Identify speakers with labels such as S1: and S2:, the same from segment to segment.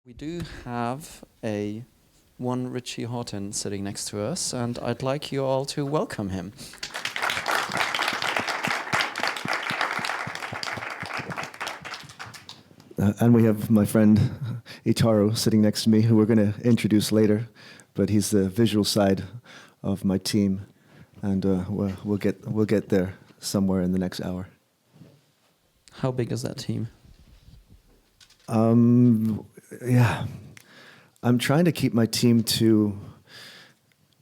S1: We do have one Richie Hawtin sitting next to us, and I'd like you all to welcome him.
S2: And we have my friend Itaro sitting next to me, who we're going to introduce later, but he's the visual side of my team, and we'll get there somewhere in the next hour.
S1: How big is that team?
S2: Yeah, I'm trying to keep my team to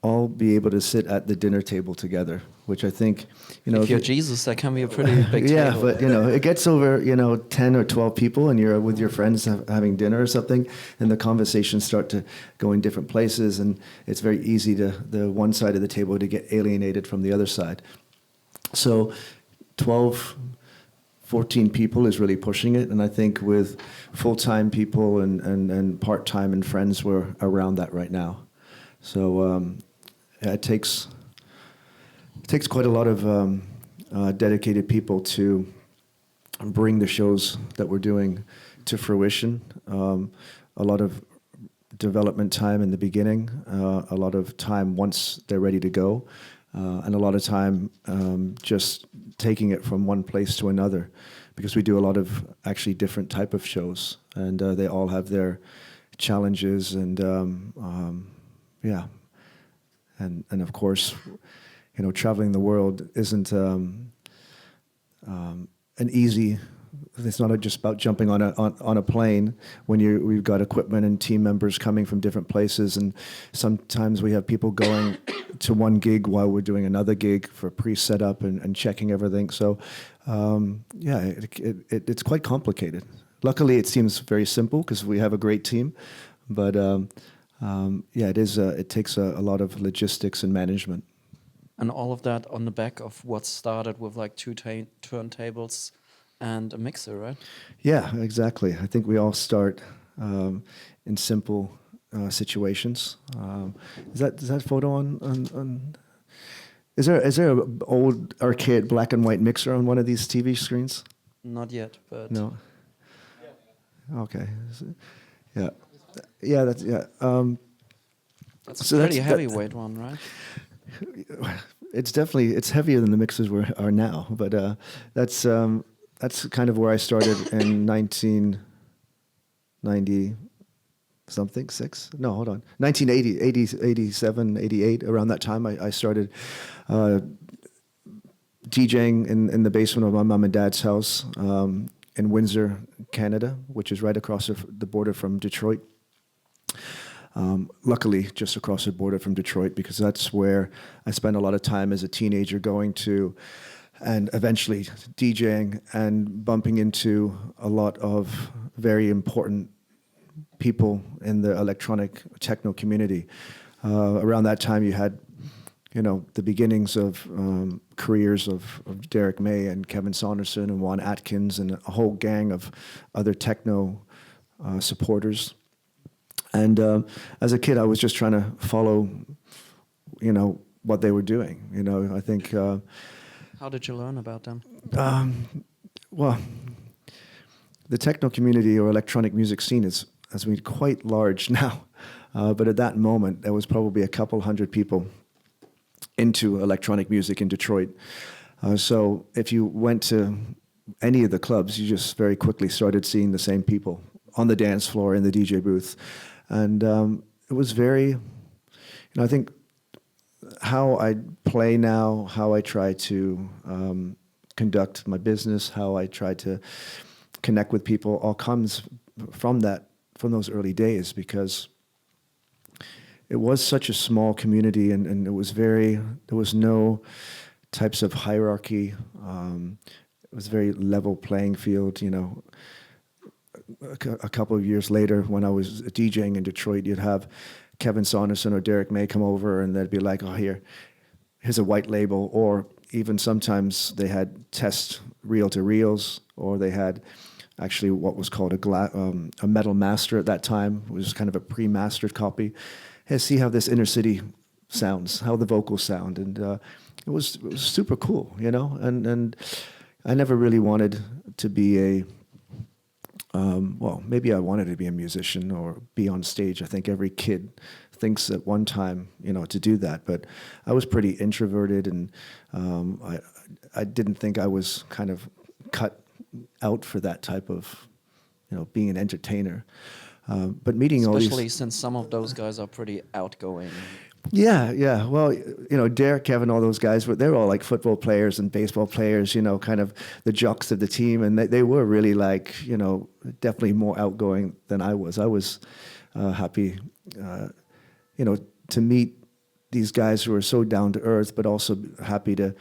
S2: all be able to sit at the dinner table together, which I think,
S1: if you're Jesus, that can be a pretty big
S2: yeah,
S1: table.
S2: but it gets over 10 or 12 people, and you're with your friends having dinner or something, and the conversations start to go in different places, and it's very easy to the one side of the table to get alienated from the other side. So 12, 14 people is really pushing it, and I think with full-time people and part-time and friends, we're around that right now. So it takes quite a lot of dedicated people to bring the shows that we're doing to fruition. A lot of development time in the beginning, a lot of time once they're ready to go, and a lot of time just taking it from one place to another, because we do a lot of actually different type of shows, and they all have their challenges, and yeah, and of course, traveling the world isn't an easy. It's not just about jumping on a plane when we've got equipment and team members coming from different places, and sometimes we have people going to one gig while we're doing another gig for pre-setup and checking everything. So yeah, it's quite complicated. Luckily, it seems very simple because we have a great team, but yeah, it is. It takes a lot of logistics and management.
S1: And all of that on the back of what started with like two turntables and a mixer, right?
S2: Yeah, exactly. I think we all start in simple situations. Is that photo on? Is there an old archaic black and white mixer on one of these TV screens?
S1: Not yet, but
S2: No. Okay. Yeah. Yeah. That's yeah.
S1: That's a pretty heavyweight one, right?
S2: It's heavier than the mixers are now, but that's kind of where I started in 1990 something, 1980, 87, 88, around that time I started DJing in the basement of my mom and dad's house in Windsor, Canada, which is right across the border from Detroit. Luckily, just across the border from Detroit, because that's where I spent a lot of time as a teenager going to, and eventually DJing and bumping into a lot of very important people in the electronic techno community. Around that time, you had, the beginnings of careers of Derek May and Kevin Saunderson and Juan Atkins and a whole gang of other techno supporters. And as a kid, I was just trying to follow, what they were doing. I think.
S1: How did you learn about them?
S2: Well, the techno community or electronic music scene has been quite large now, but at that moment, there was probably a couple hundred people into electronic music in Detroit. So if you went to any of the clubs, you just very quickly started seeing the same people on the dance floor, in the DJ booth. And it was very, I think how I play now, how I try to conduct my business, how I try to connect with people, all comes from those early days, because it was such a small community, and there was no types of hierarchy. It was a very level playing field, A couple of years later, when I was DJing in Detroit, you'd have Kevin Saunderson or Derek May come over, and they'd be like, "Oh, here's a white label," or even sometimes they had test reel-to-reels, or they had actually what was called a metal master at that time. It was kind of a pre-mastered copy. Hey, see how this inner city sounds, how the vocals sound, and it was super cool, And I never really wanted to be well, maybe I wanted to be a musician or be on stage. I think every kid thinks at one time, to do that. But I was pretty introverted, and I didn't think I was kind of cut out for that type of, being an entertainer. But meeting all
S1: Especially
S2: these,
S1: since some of those guys are pretty outgoing.
S2: yeah. Well, Derek, Kevin, all those guys, they're all like football players and baseball players, kind of the jocks of the team. And they were really like, definitely more outgoing than I was. I was happy, to meet these guys who are so down to earth, but also happy to,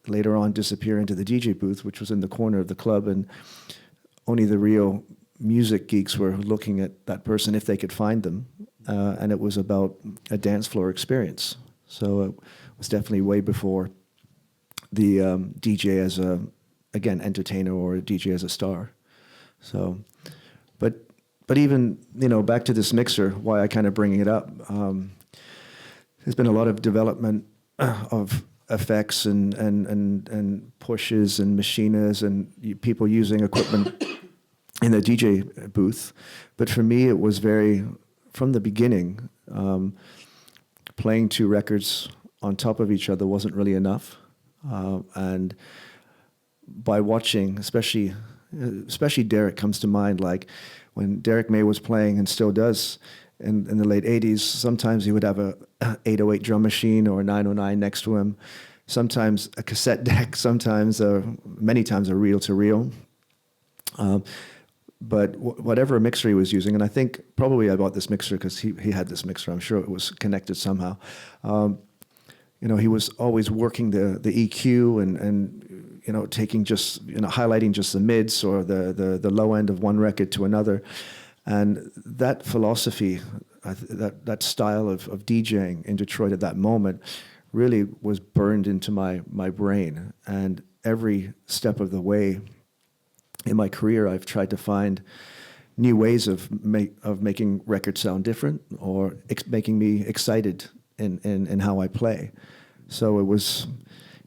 S2: later on disappear into the DJ booth, which was in the corner of the club. And only the real music geeks were looking at that person if they could find them. And it was about a dance floor experience. So it was definitely way before the DJ as a, again, entertainer or a DJ as a star. So, but even, back to this mixer, why I kind of bringing it up, there's been a lot of development of effects and pushes and machiners and people using equipment in the DJ booth. But for me, it was from the beginning, playing two records on top of each other wasn't really enough. And by watching, especially Derek comes to mind, like when Derek May was playing and still does in the late 80s, sometimes he would have a 808 drum machine or a 909 next to him, sometimes a cassette deck, sometimes many times a reel-to-reel. But whatever mixer he was using, and I think probably I bought this mixer because he had this mixer. I'm sure it was connected somehow. He was always working the EQ and taking just highlighting just the mids or the low end of one record to another, and that philosophy, that style of DJing in Detroit at that moment, really was burned into my brain. And every step of the way in my career, I've tried to find new ways of making records sound different or making me excited in how I play. So it was,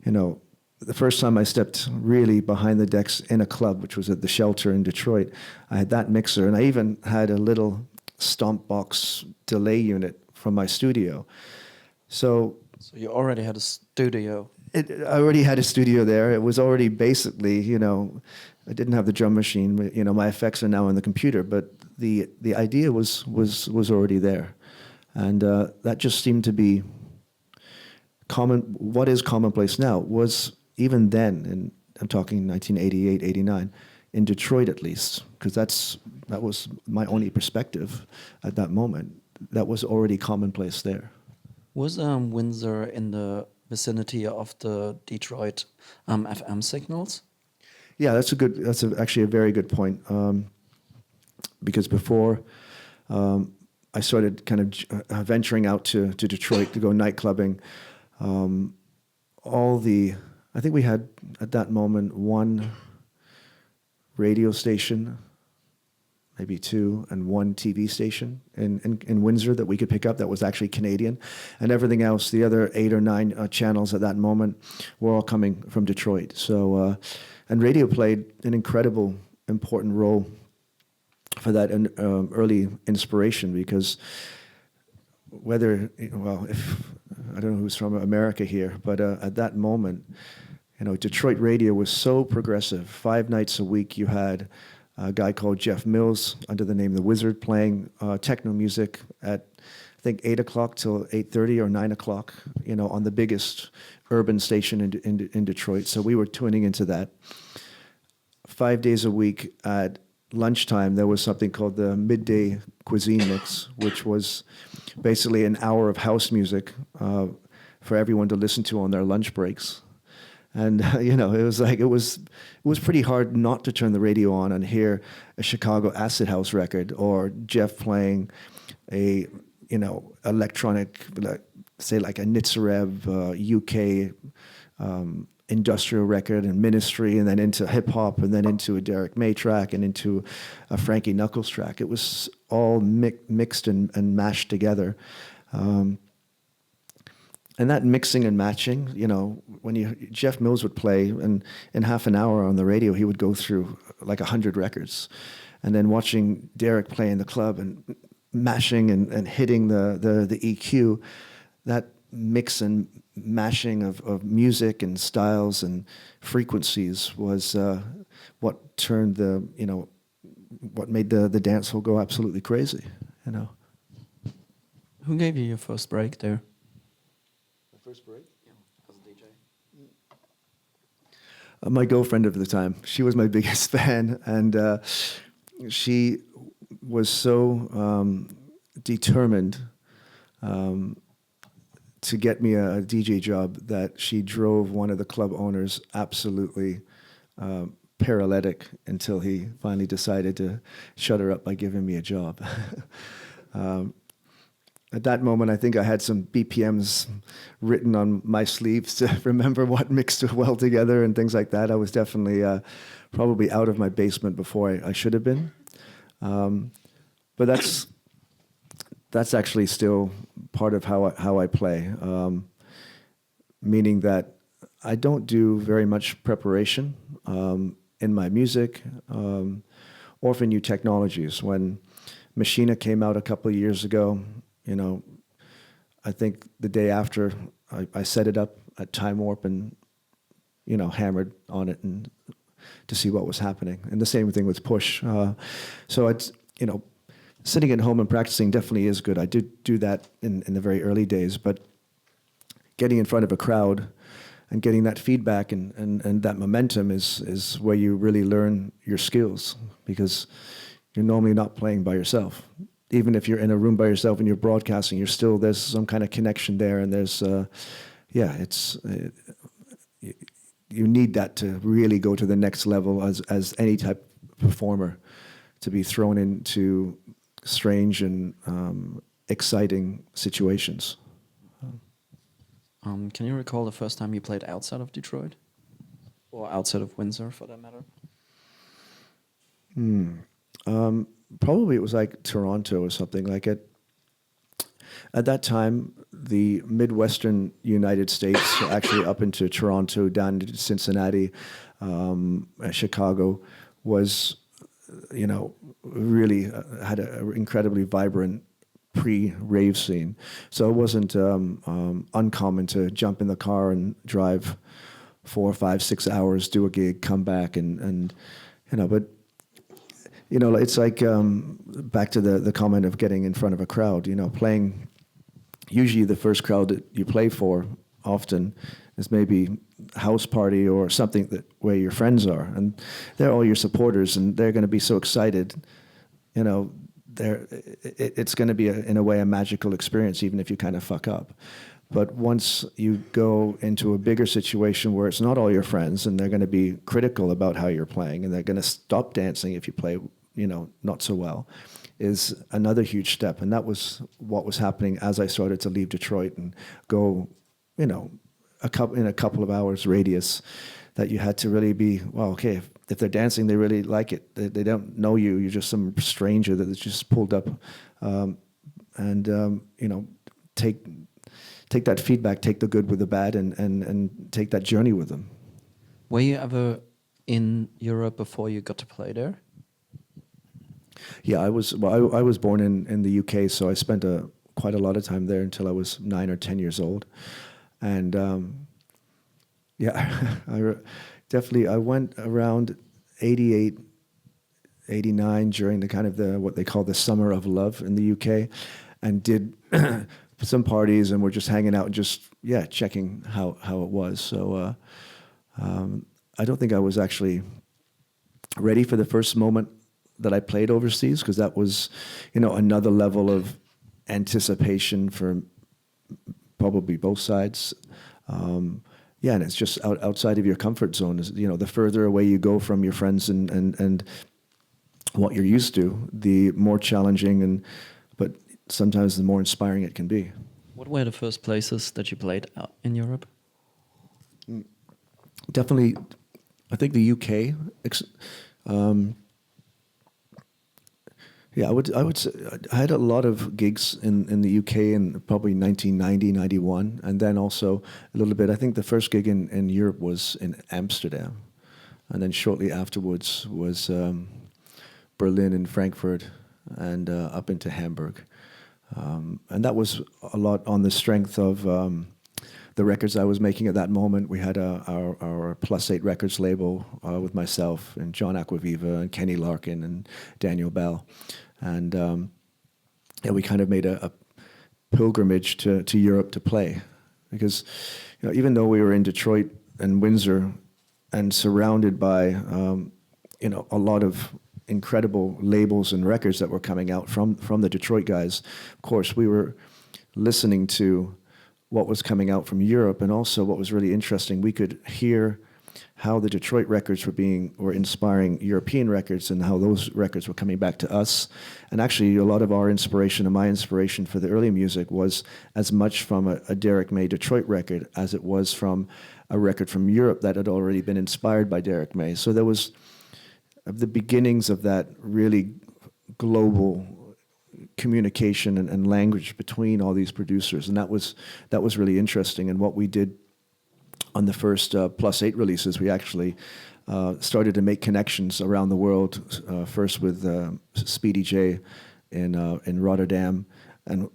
S2: the first time I stepped really behind the decks in a club, which was at the Shelter in Detroit, I had that mixer, and I even had a little stomp box delay unit from my studio. So
S1: you already had a studio.
S2: I already had a studio there. It was already basically, I didn't have the drum machine, but, my effects are now in the computer, but the idea was already there. And that just seemed to be common. What is commonplace now was even then, and I'm talking 1988, 89, in Detroit at least, because that was my only perspective at that moment. That was already commonplace there.
S1: Was Windsor in the vicinity of the Detroit FM signals?
S2: Yeah, that's actually a very good point. Because before I started kind of venturing out to Detroit to go night clubbing, I think we had at that moment one radio station, maybe two, and one TV station in Windsor that we could pick up that was actually Canadian. And everything else, the other 8 or 9 channels at that moment, were all coming from Detroit. So, and radio played an incredible, important role for that early inspiration, because if I don't know who's from America here, but at that moment, Detroit radio was so progressive. 5 nights a week you had a guy called Jeff Mills under the name The Wizard playing techno music at, I think, 8 o'clock till 8:30 or 9 o'clock, on the biggest urban station in Detroit. So we were tuning into that. 5 days a week at lunchtime, there was something called the Midday Cuisine Mix, which was basically an hour of house music for everyone to listen to on their lunch breaks. And it was pretty hard not to turn the radio on and hear a Chicago acid house record or Jeff playing a electronic, say like a Nitsarev UK industrial record and Ministry, and then into hip hop, and then into a Derek May track, and into a Frankie Knuckles track. It was all mixed and mashed together. and that mixing and matching, when Jeff Mills would play, and in half an hour on the radio, he would go through like 100 records, and then watching Derek play in the club and mashing and hitting the EQ, that mix and mashing of music and styles and frequencies was what turned what made the dance hall go absolutely crazy,
S1: Who gave you your first break there?
S2: The first break?
S1: Yeah, as a DJ.
S2: My girlfriend of the time. She was my biggest fan, and she was so determined to get me a DJ job that she drove one of the club owners absolutely paralytic until he finally decided to shut her up by giving me a job. At that moment, I think I had some BPMs written on my sleeves to remember what mixed well together and things like that. I was definitely probably out of my basement before I should have been. But that's actually still part of how I play, meaning that I don't do very much preparation in my music or for new technologies. When Machina came out a couple of years ago, I think the day after I set it up at Time Warp and, hammered on it and to see what was happening. And the same thing with Push. So it's, sitting at home and practicing definitely is good. I did do that in the very early days, but getting in front of a crowd and getting that feedback and that momentum is where you really learn your skills, because you're normally not playing by yourself. Even if you're in a room by yourself and you're broadcasting, there's some kind of connection there, and there's, you need that to really go to the next level as any type of performer, to be thrown into strange and exciting situations.
S1: Can you recall the first time you played outside of Detroit? Or outside of Windsor, for that matter?
S2: Probably it was like Toronto or something like it. At that time, the Midwestern United States, actually up into Toronto, down to Cincinnati, Chicago, was, really had an incredibly vibrant pre-rave scene. So it wasn't uncommon to jump in the car and drive 4, 5, 6 hours, do a gig, come back, and but it's like back to the comment of getting in front of a crowd. Playing. Usually, the first crowd that you play for often is maybe a house party or something where your friends are, and they're all your supporters, and they're going to be so excited. It's going to be in a way a magical experience, even if you kind of fuck up. But once you go into a bigger situation where it's not all your friends, and they're going to be critical about how you're playing, and they're going to stop dancing if you play, not so well, is another huge step. And that was what was happening as I started to leave Detroit and go, in a couple of hours radius, that you had to really be, well, okay, if they're dancing, they really like it. They don't know you. You're just some stranger that's just pulled up, take that feedback, take the good with the bad, and take that journey with them.
S1: Were you ever in Europe before you got to play there?
S2: Yeah, I was born in the UK, so I spent quite a lot of time there until I was 9 or 10 years old, and I went around 88, 89 during the kind of what they call the summer of love in the UK, and did some parties, and we're just hanging out and just checking how it was. So I don't think I was actually ready for the first moment that I played overseas, because that was, another level of anticipation for probably both sides. And it's just outside of your comfort zone. The further away you go from your friends and what you're used to, the more challenging but sometimes the more inspiring it can be.
S1: What were the first places that you played out in Europe?
S2: Definitely, I think the UK. Yeah, I would say I had a lot of gigs in the UK in probably 1990, 91, and then also a little bit. I think the first gig in Europe was in Amsterdam, and then shortly afterwards was Berlin and Frankfurt, and up into Hamburg, and that was a lot on the strength of the records I was making at that moment. We had our +8 Records label with myself and John Acquaviva and Kenny Larkin and Daniel Bell. And yeah, we kind of made a pilgrimage to Europe to play. Because even though we were in Detroit and Windsor and surrounded by a lot of incredible labels and records that were coming out from the Detroit guys, of course, we were listening to what was coming out from Europe, and also what was really interesting, we could hear how the Detroit records were inspiring European records, and how those records were coming back to us. And actually, a lot of our inspiration and my inspiration for the early music was as much from a Derek May Detroit record as it was from a record from Europe that had already been inspired by Derek May. So there was the beginnings of that really global communication and language between all these producers, and that was really interesting. And what we did on the first +8 releases, we actually started to make connections around the world. First with Speedy J in Rotterdam, and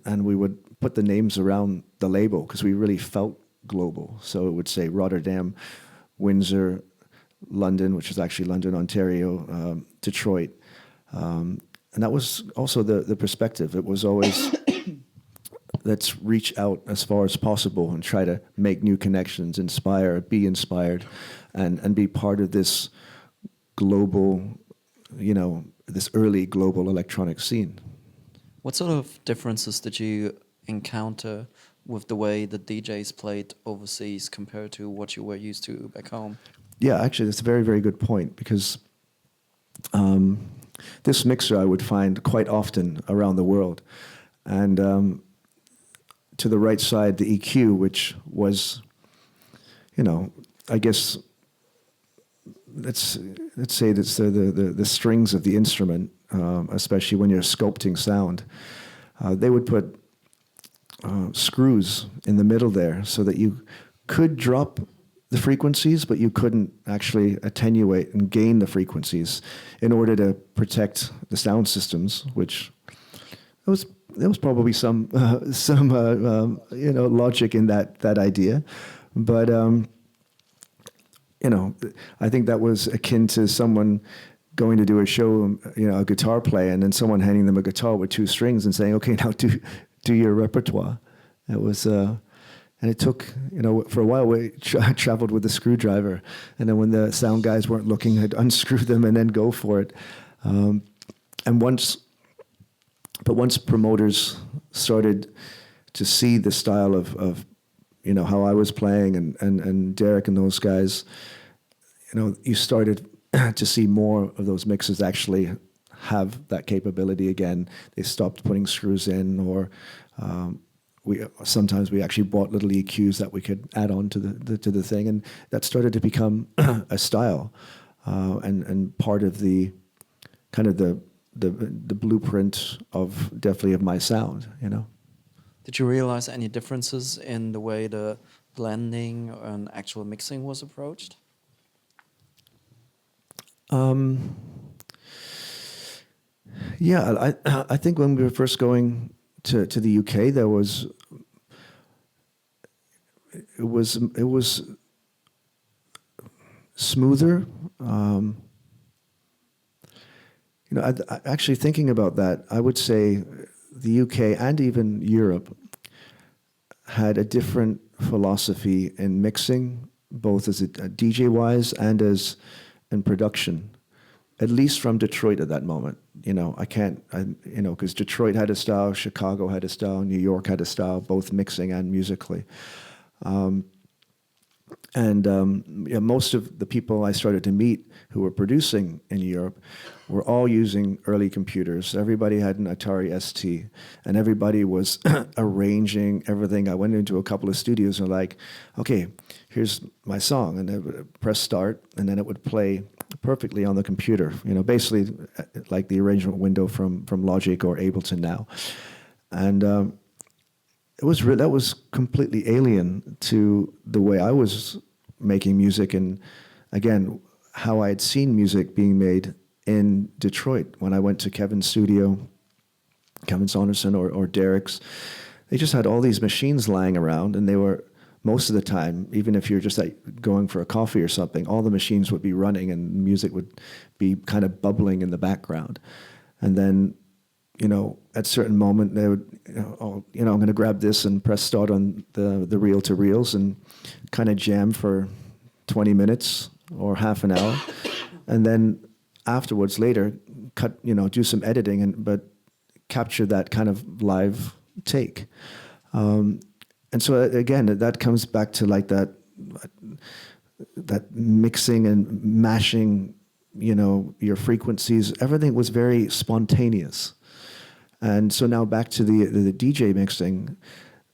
S2: and we would put the names around the label because we really felt global. So it would say Rotterdam, Windsor, London, which is actually London, Ontario, Detroit. And that was also the perspective. It was always, let's reach out as far as possible and try to make new connections, be inspired, and be part of this global, this early global electronic scene.
S1: What sort of differences did you encounter with the way the DJs played overseas compared to what you were used to back home?
S2: Yeah, actually, that's a very, very good point, because this mixer I would find quite often around the world. And to the right side, the EQ, which was, I guess, let's say that's the strings of the instrument, especially when you're sculpting sound. They would put screws in the middle there so that you could drop the frequencies, but you couldn't actually attenuate and gain the frequencies in order to protect the sound systems, which there was probably some logic in that idea, but I think that was akin to someone going to do a show, a guitar play, and then someone handing them a guitar with 2 strings and saying, "Okay, now do your repertoire." It was. And it took, for a while we traveled with a screwdriver, and then when the sound guys weren't looking, I'd unscrew them and then go for it. And once promoters started to see the style of how I was playing and Derek and those guys, you started to see more of those mixes actually have that capability again. They stopped putting screws in, or sometimes we actually bought little EQs that we could add on to the thing, and that started to become a style, and part of the kind of the blueprint of definitely of my sound.
S1: Did you realize any differences in the way the blending and actual mixing was approached?
S2: Yeah, I think when we were first going to the UK, it was smoother. Actually thinking about that, I would say the UK and even Europe had a different philosophy in mixing, both as a DJ wise and as in production. At least from Detroit at that moment. Because Detroit had a style, Chicago had a style, New York had a style, both mixing and musically. Most of the people I started to meet who were producing in Europe were all using early computers. Everybody had an Atari ST, and everybody was arranging everything. I went into a couple of studios and like, okay, here's my song, and they would press start, and then it would play perfectly on the computer. Basically like the arrangement window from Logic or Ableton now, and that was completely alien to the way I was making music, and again, how I had seen music being made in Detroit when I went to Kevin's studio, Kevin Saunderson or Derek's. They just had all these machines lying around, and they were, most of the time, even if you're just going for a coffee or something, all the machines would be running and music would be kind of bubbling in the background. And then, at a certain moment, they would, I'm going to grab this and press start on the reel-to-reels and kind of jam for 20 minutes or half an hour. And then afterwards, later, do some editing, but capture that kind of live take. And so again, that comes back to like that mixing and mashing, your frequencies. Everything was very spontaneous. And so now back to the DJ mixing,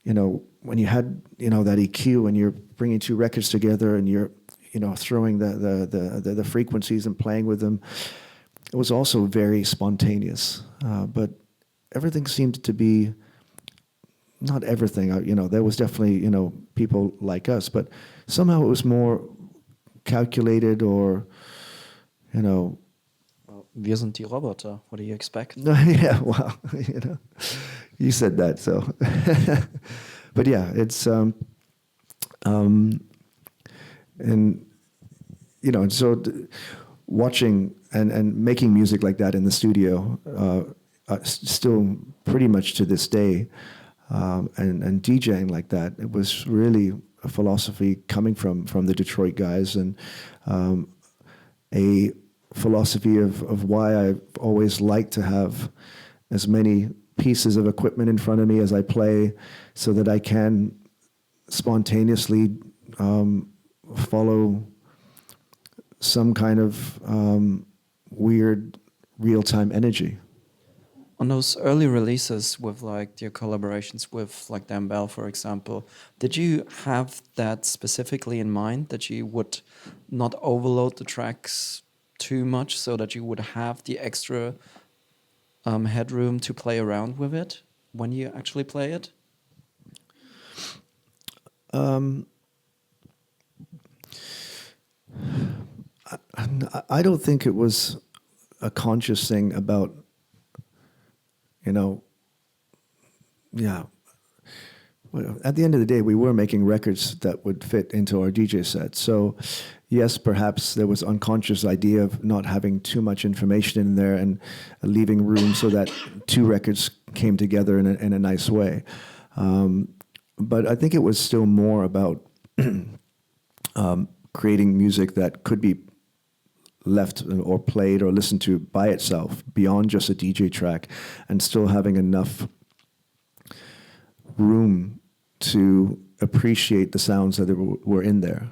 S2: when you had, that EQ and you're bringing two records together and you're, throwing the frequencies and playing with them, it was also very spontaneous. But everything seemed to be, not everything, there was definitely, people like us, but somehow it was more calculated or,
S1: Wir sind die Roboter. What do you expect?
S2: Yeah, well, you said that, so. But yeah, it's, and, so watching and making music like that in the studio, still pretty much to this day, and DJing like that, it was really a philosophy coming from the Detroit guys, and a philosophy of why I've always liked to have as many pieces of equipment in front of me as I play, so that I can spontaneously follow some kind of weird real-time energy.
S1: On those early releases with like your collaborations with like Dan Bell, for example, did you have that specifically in mind, that you would not overload the tracks too much so that you would have the extra headroom to play around with it when you actually play it?
S2: I don't think it was a conscious thing about, yeah. Well, at the end of the day, we were making records that would fit into our DJ set. So, yes, perhaps there was unconscious idea of not having too much information in there and leaving room so that two records came together in a nice way. But I think it was still more about creating music that could be left or played or listened to by itself beyond just a DJ track, and still having enough room to appreciate the sounds that were in there.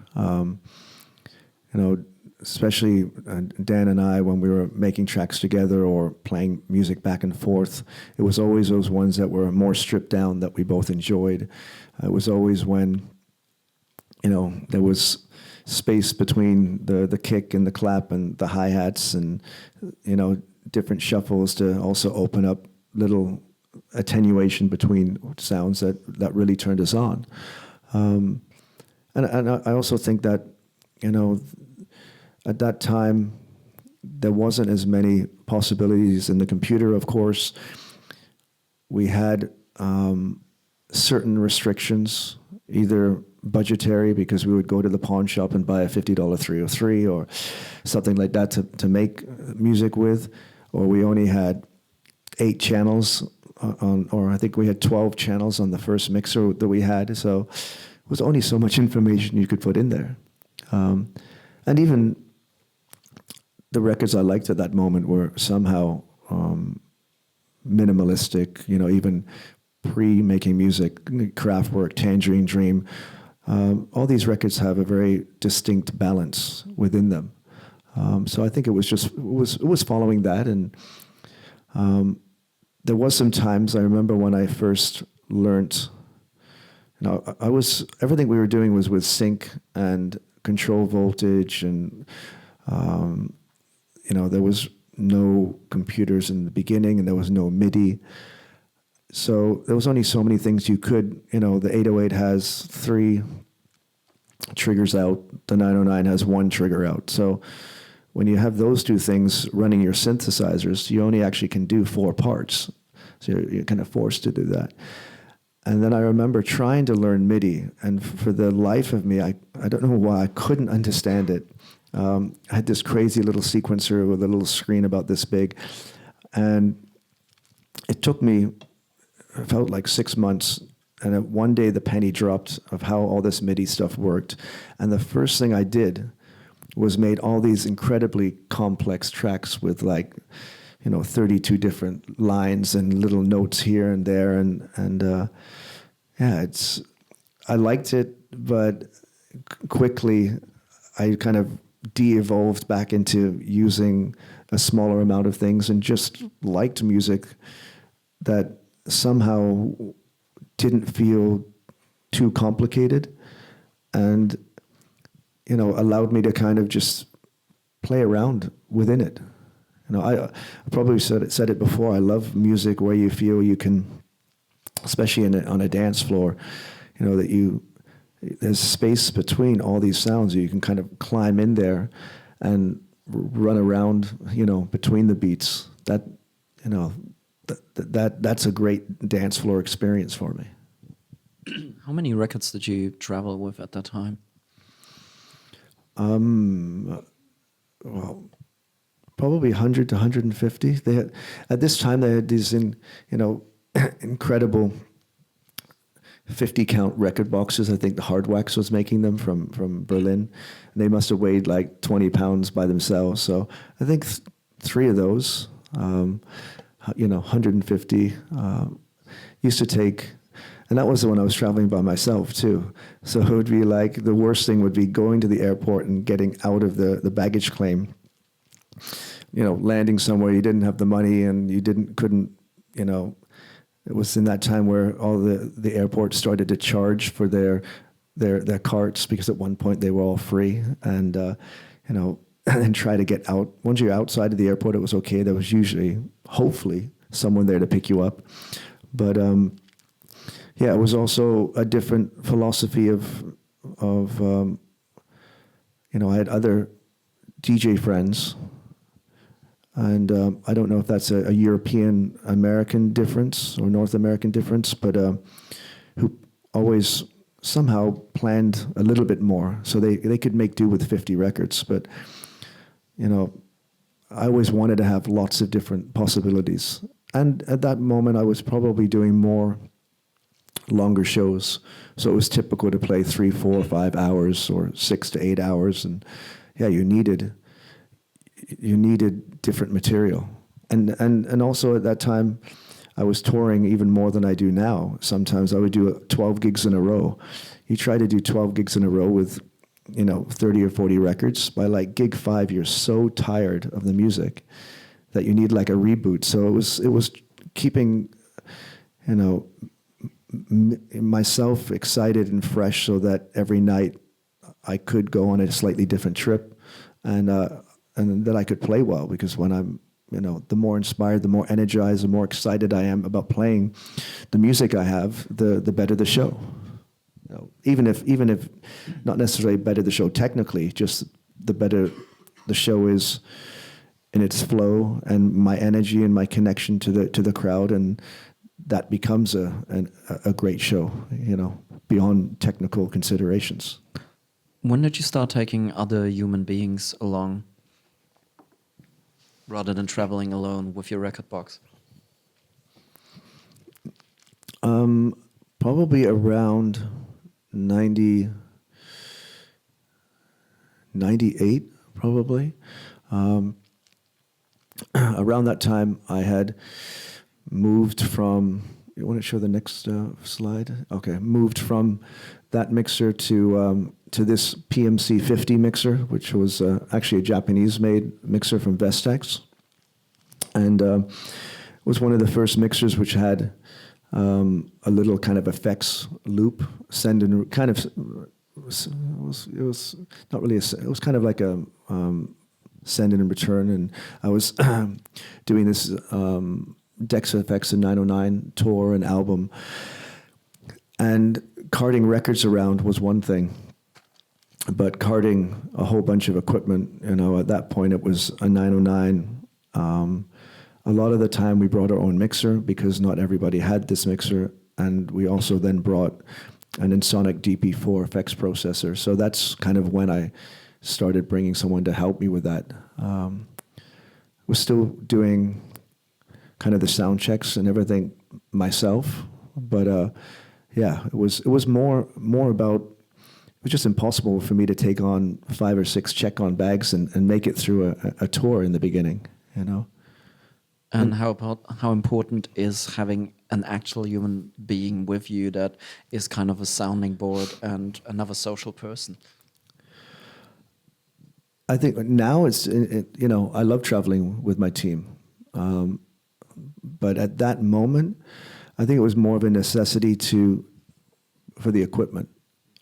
S2: Especially Dan and I, when we were making tracks together or playing music back and forth, it was always those ones that were more stripped down that we both enjoyed. It was always when, there was space between the kick and the clap and the hi-hats, and different shuffles to also open up little attenuation between sounds that really turned us on. And I also think that at that time there wasn't as many possibilities in the computer. Of course, we had certain restrictions, either budgetary, because we would go to the pawn shop and buy a $50 303 or something like that to make music with, or we only had 8 channels or I think we had 12 channels on the first mixer that we had, so it was only so much information you could put in there. And even the records I liked at that moment were somehow minimalistic, even pre-making music, Kraftwerk, Tangerine Dream. All these records have a very distinct balance within them. So I think it was following that, and there was some times I remember when I first learnt. Everything we were doing was with sync and control voltage and there was no computers in the beginning, and there was no MIDI. So there was only so many things you could, the 808 has 3 triggers out, the 909 has 1 trigger out. So when you have those 2 things running your synthesizers, you only actually can do 4 parts. So you're kind of forced to do that. And then I remember trying to learn MIDI, and for the life of me, I don't know why, I couldn't understand it. I had this crazy little sequencer with a little screen about this big, and it took me, it felt like 6 months, and one day the penny dropped of how all this MIDI stuff worked. And the first thing I did was made all these incredibly complex tracks with 32 different lines and little notes here and there, and I liked it, but quickly I kind of de-evolved back into using a smaller amount of things, and just liked music that somehow didn't feel too complicated, and allowed me to kind of just play around within it. I probably said it before. I love music where you feel you can, especially on a dance floor, that there's space between all these sounds. You can kind of climb in there and run around, between the beats. That's a great dance floor experience for me.
S1: How many records did you travel with at that time?
S2: Well, probably 100 to 150. At this time they had these incredible 50 count record boxes. I think the Hard Wax was making them from Berlin. And they must have weighed like 20 pounds by themselves. So I think 3 of those, 150, used to take, and that was when I was traveling by myself too. So it would be like, the worst thing would be going to the airport and getting out of the baggage claim, landing somewhere you didn't have the money, and you couldn't, it was in that time where all the airports started to charge for their carts, because at one point they were all free, and and try to get out. Once you're outside of the airport, it was okay. There was usually, hopefully, someone there to pick you up. But it was also a different philosophy of I had other DJ friends. And I don't know if that's a European-American difference or North American difference, but who always somehow planned a little bit more, so they could make do with 50 records. But, I always wanted to have lots of different possibilities. And at that moment, I was probably doing more longer shows. So it was typical to play 3, 4, 5 hours or 6 to 8 hours. And you needed different material. And also at that time, I was touring even more than I do now. Sometimes I would do 12 gigs in a row. You try to do 12 gigs in a row with, 30 or 40 records. By like gig 5, you're so tired of the music that you need like a reboot. So it was keeping, myself excited and fresh, so that every night I could go on a slightly different trip, and that I could play well, because when I'm, the more inspired, the more energized, the more excited I am about playing the music I have, the better the show. Even if not necessarily better the show technically, just the better the show is in its flow and my energy and my connection to the crowd, and that becomes a great show, beyond technical considerations.
S1: When did you start taking other human beings along, rather than traveling alone with your record box?
S2: Probably around 98, probably. Around that time, I had moved from, you want to show the next slide? Okay, moved from that mixer to this PMC 50 mixer, which was actually a Japanese-made mixer from Vestax. And was one of the first mixers which had a little kind of effects loop, send and kind of, it was not really, it was kind of like a send and return. And I was doing this Dex FX and 909 tour and album, and carting records around was one thing, but carting a whole bunch of equipment, at that point it was a 909. A lot of the time we brought our own mixer because not everybody had this mixer, and we also then brought an Ensoniq DP4 effects processor. So that's kind of when I started bringing someone to help me with that. Was still doing kind of the sound checks and everything myself, but it was more about, it was just impossible for me to take on 5 or 6 check-on bags and make it through a tour in the beginning,
S1: And how important is having an actual human being with you that is kind of a sounding board and another social person?
S2: I think now I love traveling with my team. But at that moment, I think it was more of a necessity for the equipment.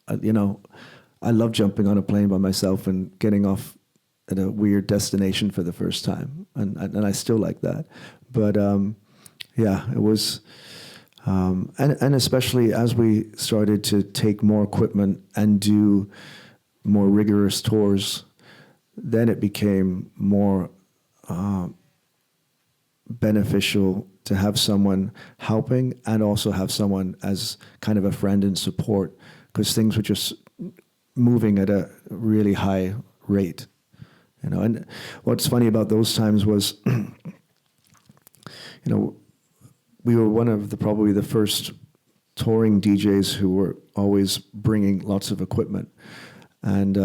S2: I love jumping on a plane by myself and getting off at a weird destination for the first time, and I still like that. But it was, and especially as we started to take more equipment and do more rigorous tours, then it became more beneficial to have someone helping and also have someone as kind of a friend and support, because things were just moving at a really high rate. And what's funny about those times was, we were one of probably the first touring DJs who were always bringing lots of equipment. And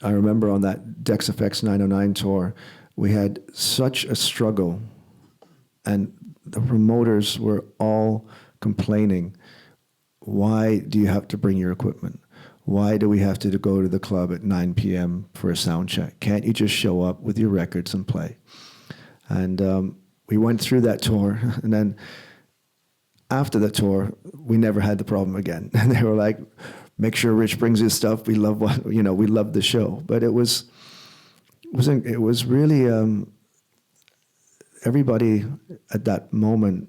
S2: I remember on that Dex FX 909 tour, we had such a struggle, and the promoters were all complaining, why do you have to bring your equipment? Why do we have to go to the club at 9 p.m. for a sound check? Can't you just show up with your records and play? And we went through that tour, and then after the tour, we never had the problem again. And they were like, make sure Rich brings his stuff. We love we love the show. But it was really everybody at that moment.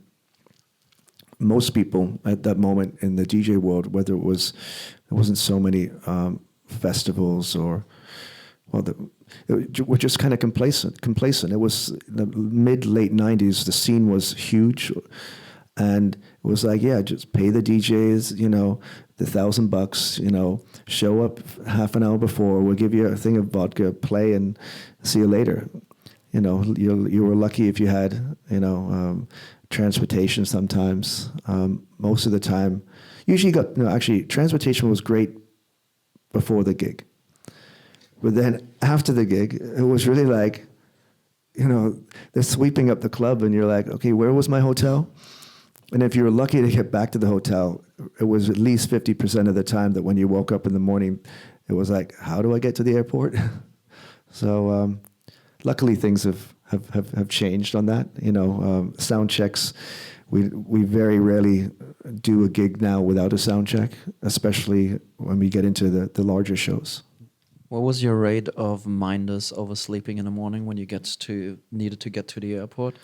S2: Most people at that moment in the DJ world, whether there wasn't so many festivals or, were just kind of complacent. It was the late 90s. The scene was huge, and it was like, just pay the DJs, the $1,000, show up half an hour before. We'll give you a thing of vodka, play, and see you later. You were lucky if you had, transportation sometimes. Most of the time, usually transportation was great before the gig. But then after the gig, it was really like, they're sweeping up the club, and you're like, okay, where was my hotel? And if you were lucky to get back to the hotel, it was at least 50% of the time that when you woke up in the morning, it was like, how do I get to the airport? So luckily things have changed on that. Sound checks, we very rarely do a gig now without a sound check, especially when we get into the larger shows.
S1: What was your rate of minders oversleeping in the morning when you needed to get to the airport?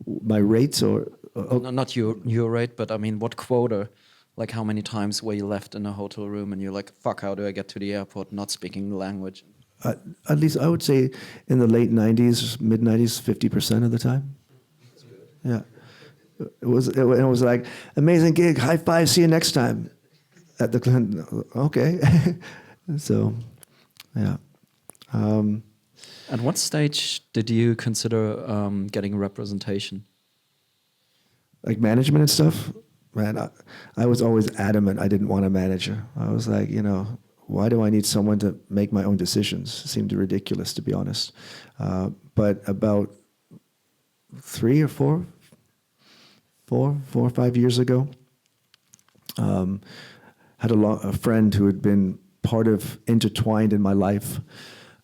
S2: My rates or
S1: No, not your rate, but I mean, what quota? Like, how many times were you left in a hotel room and you're like, fuck, how do I get to the airport not speaking the language?
S2: At least I would say in the late 90s, mid 90s, 50% of the time.
S1: That's good.
S2: Yeah. It was like, amazing gig, high five, see you next time. At the okay. So, yeah.
S1: At what stage did you consider getting representation?
S2: Like management and stuff? Man, I was always adamant I didn't want a manager. I was like, why do I need someone to make my own decisions? It seemed ridiculous, to be honest. But about 3 or 4 or 5 years ago, had a friend who had been intertwined in my life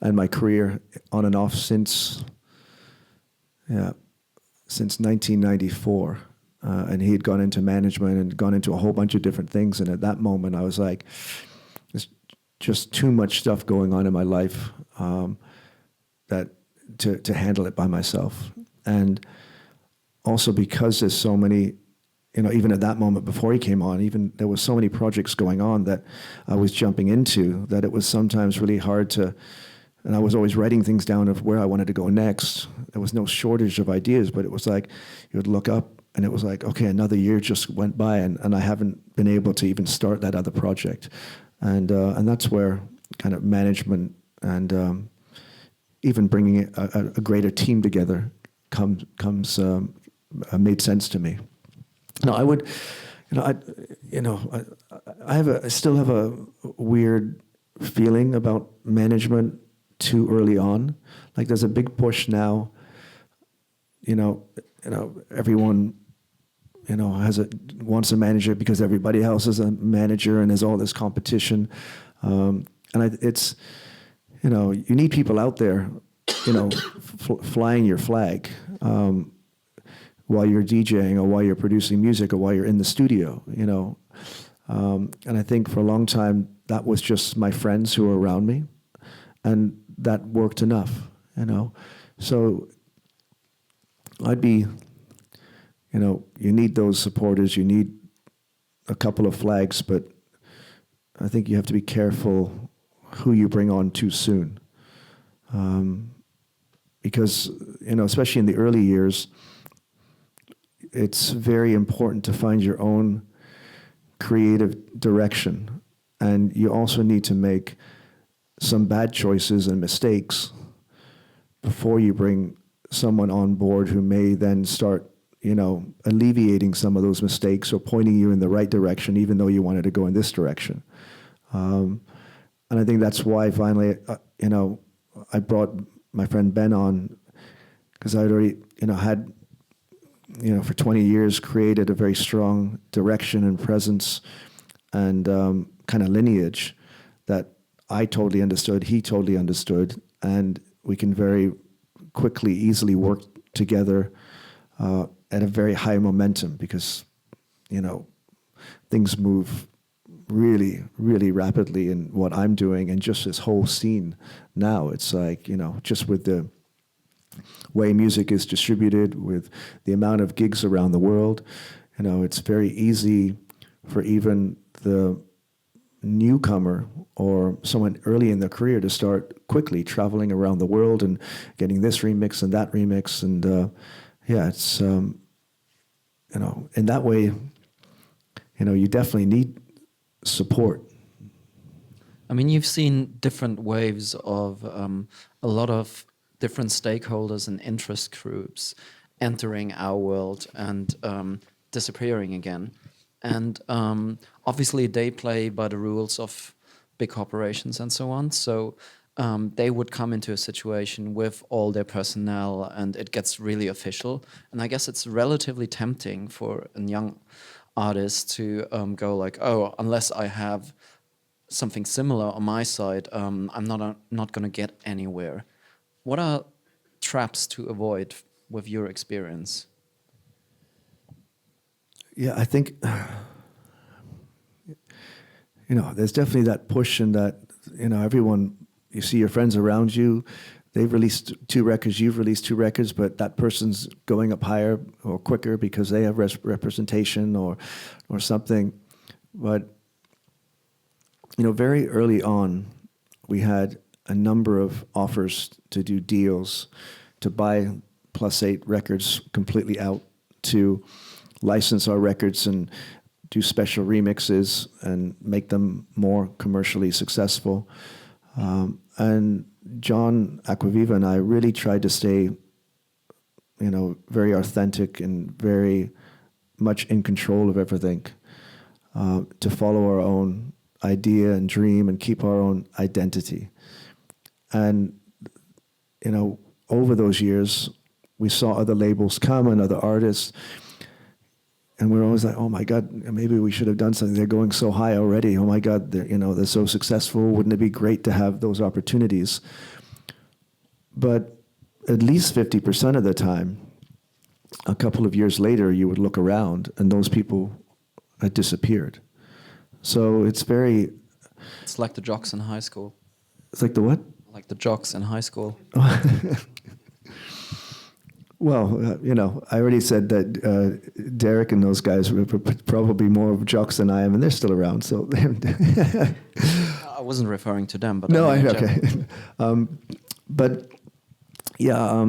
S2: and my career on and off since 1994. And he had gone into management and gone into a whole bunch of different things. And at that moment, I was like, there's just too much stuff going on in my life that to handle it by myself. And also because there's so many, even at that moment before he came on, even there was so many projects going on that I was jumping into that it was sometimes really hard to, and I was always writing things down of where I wanted to go next. There was no shortage of ideas, but it was like you would look up and it was like, okay, another year just went by and I haven't been able to even start that other project. And that's where kind of management and even bringing a greater team together comes made sense to me. No, I would, I still have a weird feeling about management too early on. Like there's a big push now. Everyone, wants a manager because everybody else is a manager, and there's all this competition. It's, you need people out there, flying your flag. While you're DJing or while you're producing music or while you're in the studio, and I think for a long time that was just my friends who were around me, and that worked enough, So I'd be, you need those supporters, you need a couple of flags, but I think you have to be careful who you bring on too soon, because especially in the early years, it's very important to find your own creative direction. And you also need to make some bad choices and mistakes before you bring someone on board who may then start, alleviating some of those mistakes or pointing you in the right direction, even though you wanted to go in this direction. And I think that's why finally, I brought my friend Ben on, because I'd already, had for 20 years created a very strong direction and presence and kind of lineage that I totally understood, he totally understood, and we can very quickly, easily work together at a very high momentum because, things move really, really rapidly in what I'm doing, and just this whole scene now, it's like, just with the way music is distributed, with the amount of gigs around the world, it's very easy for even the newcomer or someone early in their career to start quickly traveling around the world and getting this remix and that remix. And it's, in that way, you definitely need support.
S1: I mean, you've seen different waves of a lot of different stakeholders and interest groups entering our world and disappearing again. And obviously they play by the rules of big corporations and so on. So they would come into a situation with all their personnel and it gets really official. And I guess it's relatively tempting for a young artist to go like, oh, unless I have something similar on my side, I'm not going to get anywhere. What are traps to avoid with your experience?
S2: Yeah, I think, there's definitely that push and that, everyone, you see your friends around you, they've released 2 records, you've released 2 records, but that person's going up higher or quicker because they have representation or something. But, very early on, we had a number of offers to do deals, to buy +8 records completely out, to license our records and do special remixes and make them more commercially successful. And John Acquaviva and I really tried to stay, very authentic and very much in control of everything, to follow our own idea and dream and keep our own identity. And, over those years, we saw other labels come and other artists, and we were always like, oh my God, maybe we should have done something. They're going so high already. Oh my God, they're so successful. Wouldn't it be great to have those opportunities? But at least 50% of the time, a couple of years later, you would look around and those people had disappeared. So it's
S1: It's like the jocks in high school.
S2: It's like the what?
S1: Like the jocks in high school.
S2: Well, I already said that Derek and those guys were probably more jocks than I am, and they're still around. So,
S1: I wasn't referring to them, but
S2: no,
S1: I mean in
S2: okay.
S1: general.
S2: But yeah,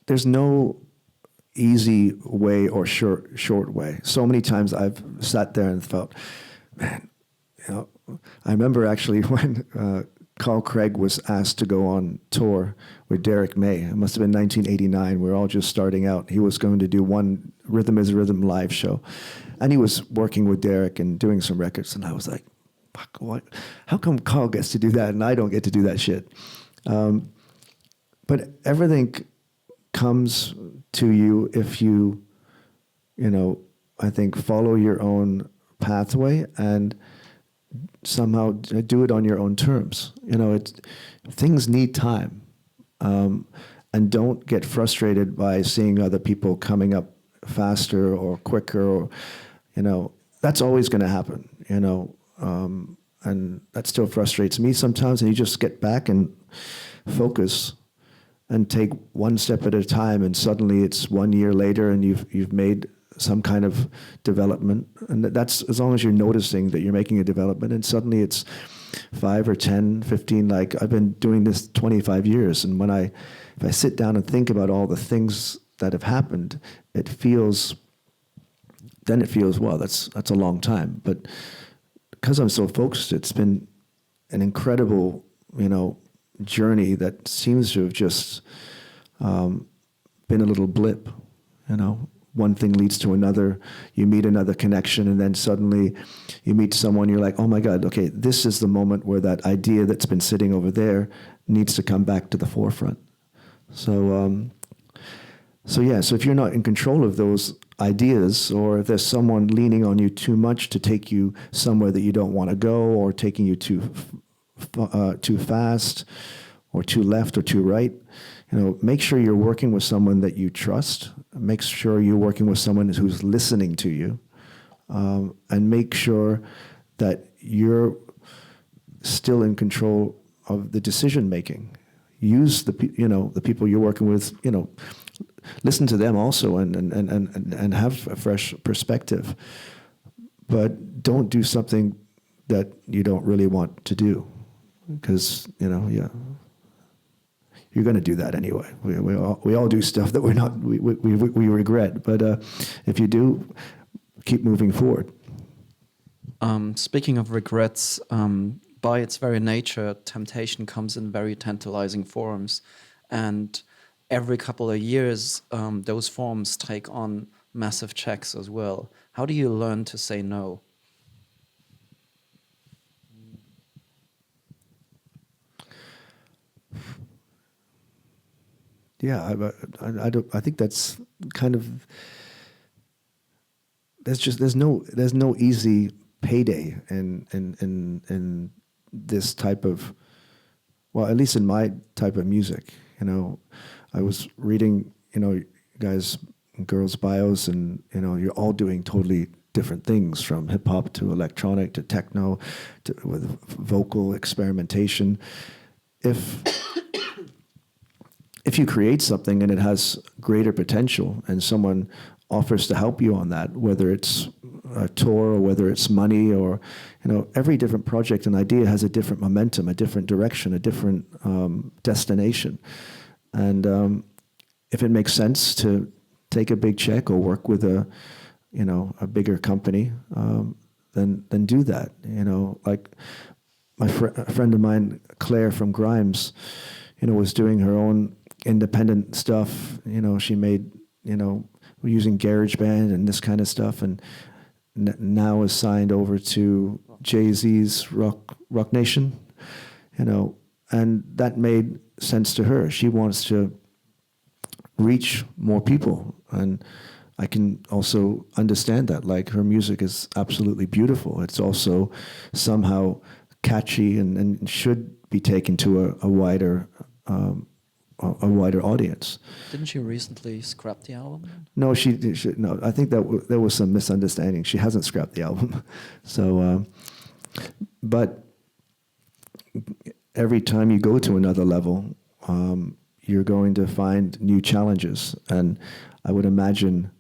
S2: there's no easy way or short way. So many times I've sat there and felt, man, I remember actually when Carl Craig was asked to go on tour with Derek May. It must have been 1989. We were all just starting out. He was going to do one Rhythm is Rhythm live show. And he was working with Derek and doing some records. And I was like, fuck, what? How come Carl gets to do that and I don't get to do that shit? But everything comes to you if you, I think follow your own pathway and somehow do it on your own terms. Things need time, and don't get frustrated by seeing other people coming up faster or quicker, or that's always going to happen. And that still frustrates me sometimes. And you just get back and focus and take one step at a time, and suddenly it's 1 year later and you've made some kind of development. And that's as long as you're noticing that you're making a development, and suddenly it's 5 or 10, 15, like I've been doing this 25 years. And if I sit down and think about all the things that have happened, it feels, well, that's a long time. But because I'm so focused, it's been an incredible, journey that seems to have just been a little blip. One thing leads to another. You meet another connection, and then suddenly you meet someone. You're like, oh my God, okay, this is the moment where that idea that's been sitting over there needs to come back to the forefront. So if you're not in control of those ideas, or if there's someone leaning on you too much to take you somewhere that you don't want to go, or taking you too fast, or too left or too right, make sure you're working with someone that you trust. Make sure you're working with someone who's listening to you, and make sure that you're still in control of the decision making. Use the people you're working with. Listen to them also, and have a fresh perspective. But don't do something that you don't really want to do, because you're going to do that anyway. We all do stuff that we regret. But if you do, keep moving forward.
S1: Speaking of regrets, by its very nature, temptation comes in very tantalizing forms, and every couple of years, those forms take on massive checks as well. How do you learn to say no?
S2: Yeah, I think that's kind of, there's no easy payday in this type of, well, at least in my type of music. I was reading guys and girls' bios, and you're all doing totally different things, from hip hop to electronic to techno to with vocal experimentation. If you create something and it has greater potential, and someone offers to help you on that, whether it's a tour or whether it's money, or every different project and idea has a different momentum, a different direction, a different destination. And if it makes sense to take a big check or work with a bigger company, then do that. Like a friend of mine, Claire from Grimes, was doing her own independent stuff. She made, using GarageBand and this kind of stuff, and now is signed over to Jay-Z's Rock Nation, and that made sense to her. She wants to reach more people, and I can also understand that. Like, her music is absolutely beautiful. It's also somehow catchy and should be taken to a wider audience.
S1: Didn't she recently scrap the album?
S2: No, she no. I think that there was some misunderstanding. She hasn't scrapped the album. So, but every time you go to another level, you're going to find new challenges. And I would imagine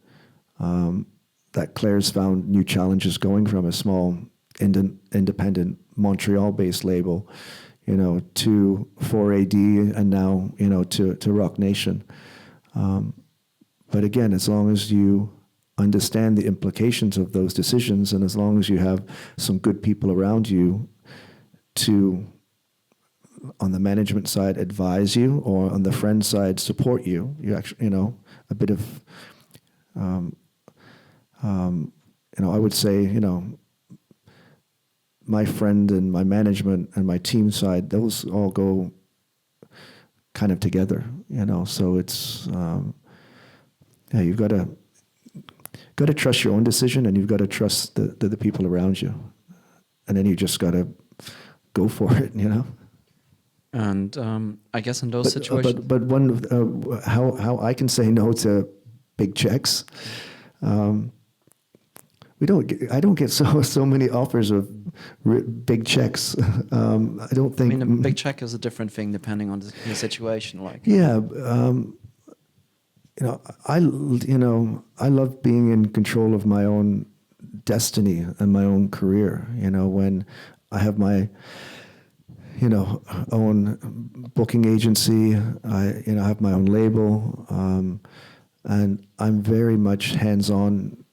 S2: that Claire's found new challenges going from a small independent Montreal-based label, to 4AD and now, to Rock Nation. But again, as long as you understand the implications of those decisions, and as long as you have some good people around you to, on the management side, advise you, or on the friend side, support you, you actually, a bit of, I would say, my friend and my management and my team side, those all go kind of together, so it's, you've got to trust your own decision, and you've got to trust the people around you, and then you just got to go for it,
S1: And I guess in those situations,
S2: but one of how I can say no to big checks. I don't get so many offers of big checks. I don't think.
S1: I mean, a big check is a different thing depending on the situation. Like,
S2: yeah, I love being in control of my own destiny and my own career. When I have my own booking agency, I have my own label, and I'm very much hands-on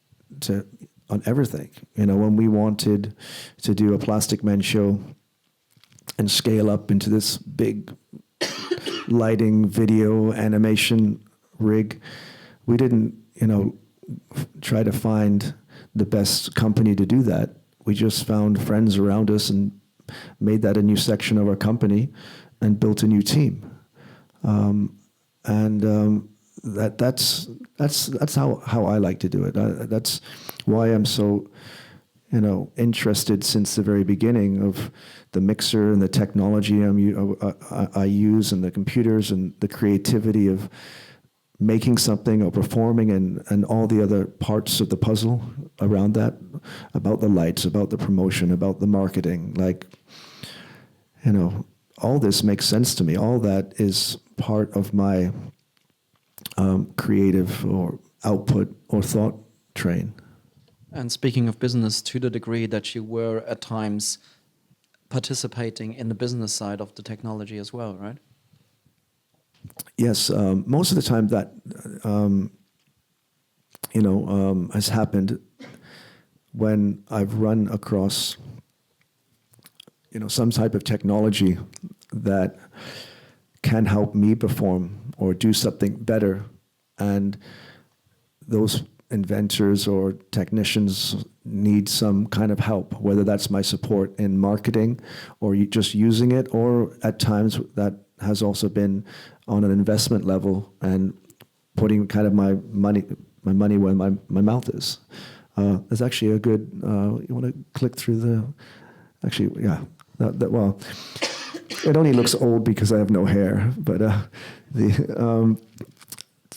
S2: on everything. When we wanted to do a Plastikman show and scale up into this big lighting, video, animation rig, we didn't, try to find the best company to do that. We just found friends around us and made that a new section of our company and built a new team. That's how I like to do it. That's why I'm so, interested since the very beginning of the mixer and the technology I use, and the computers and the creativity of making something or performing, and all the other parts of the puzzle around that, about the lights, about the promotion, about the marketing. Like, all this makes sense to me. All that is part of my creative or output or thought train.
S1: And speaking of business, to the degree that you were at times participating in the business side of the technology as well, right?
S2: Yes, most of the time that has happened when I've run across some type of technology that can help me perform or do something better, and those inventors or technicians need some kind of help, whether that's my support in marketing or just using it, or at times that has also been on an investment level and putting kind of my money where my mouth is. There's actually a good, you want to click through well, it only looks old because I have no hair, but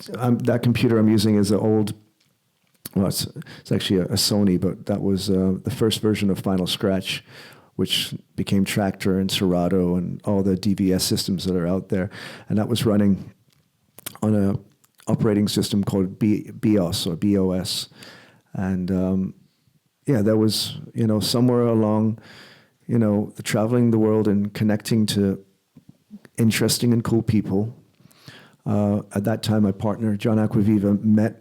S2: that computer I'm using is an old, well, it's actually a Sony, but that was the first version of Final Scratch, which became Tractor and Serato and all the DVS systems that are out there. And that was running on a operating system called BIOS or BOS. And there was, somewhere along, traveling the world and connecting to interesting and cool people. At that time, my partner, John Acquaviva, met,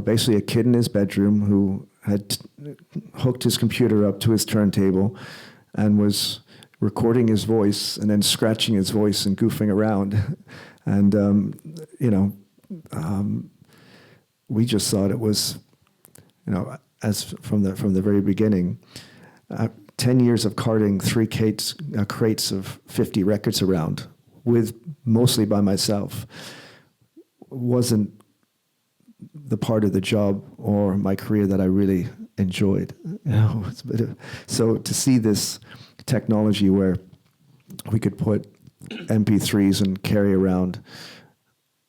S2: basically a kid in his bedroom who had hooked his computer up to his turntable and was recording his voice and then scratching his voice and goofing around. And, we just thought it was, as from the very beginning, 10 years of carting 3 crates of 50 records around, with mostly by myself, wasn't the part of the job or my career that I really enjoyed. So to see this technology where we could put MP3s and carry around,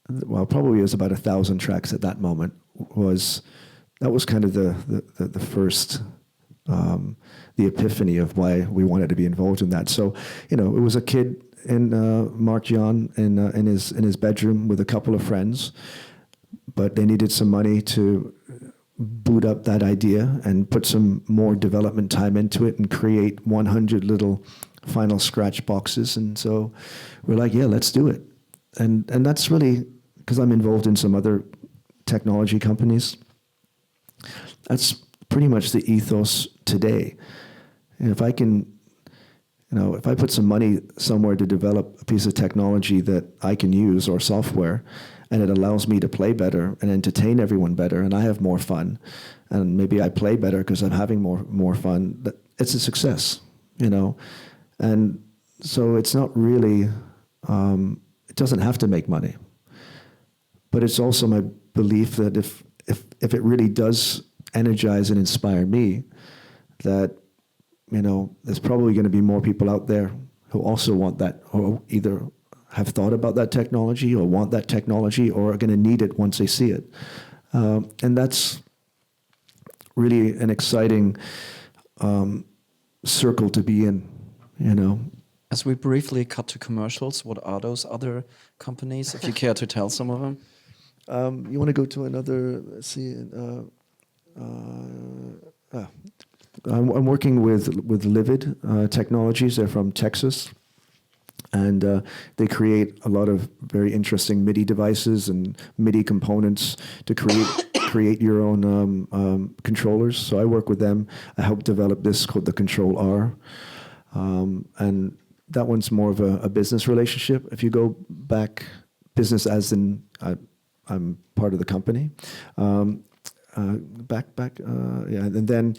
S2: well, probably it was about 1,000 tracks at that moment, was kind of the first, the epiphany of why we wanted to be involved in that. So, it was a kid in Mark John in his bedroom with a couple of friends, but they needed some money to boot up that idea and put some more development time into it and create 100 little final scratch boxes. And so we're like, yeah, let's do it. And that's really, because I'm involved in some other technology companies, that's pretty much the ethos today. And if I can, if I put some money somewhere to develop a piece of technology that I can use or software, and it allows me to play better and entertain everyone better, and I have more fun, and maybe I play better because I'm having more fun, it's a success, And so it's not really, it doesn't have to make money. But it's also my belief that if it really does energize and inspire me, that there's probably going to be more people out there who also want that, or either have thought about that technology or want that technology or are going to need it once they see it. And that's really an exciting circle to be in,
S1: As we briefly cut to commercials, what are those other companies, if you care to tell some of them?
S2: You want to go to another, let's see, I'm working with Livid Technologies. They're from Texas, and they create a lot of very interesting MIDI devices and MIDI components to create your own controllers. So I work with them. I helped develop this called the Control R, and that one's more of a business relationship. If you go back, business as in I'm part of the company. And then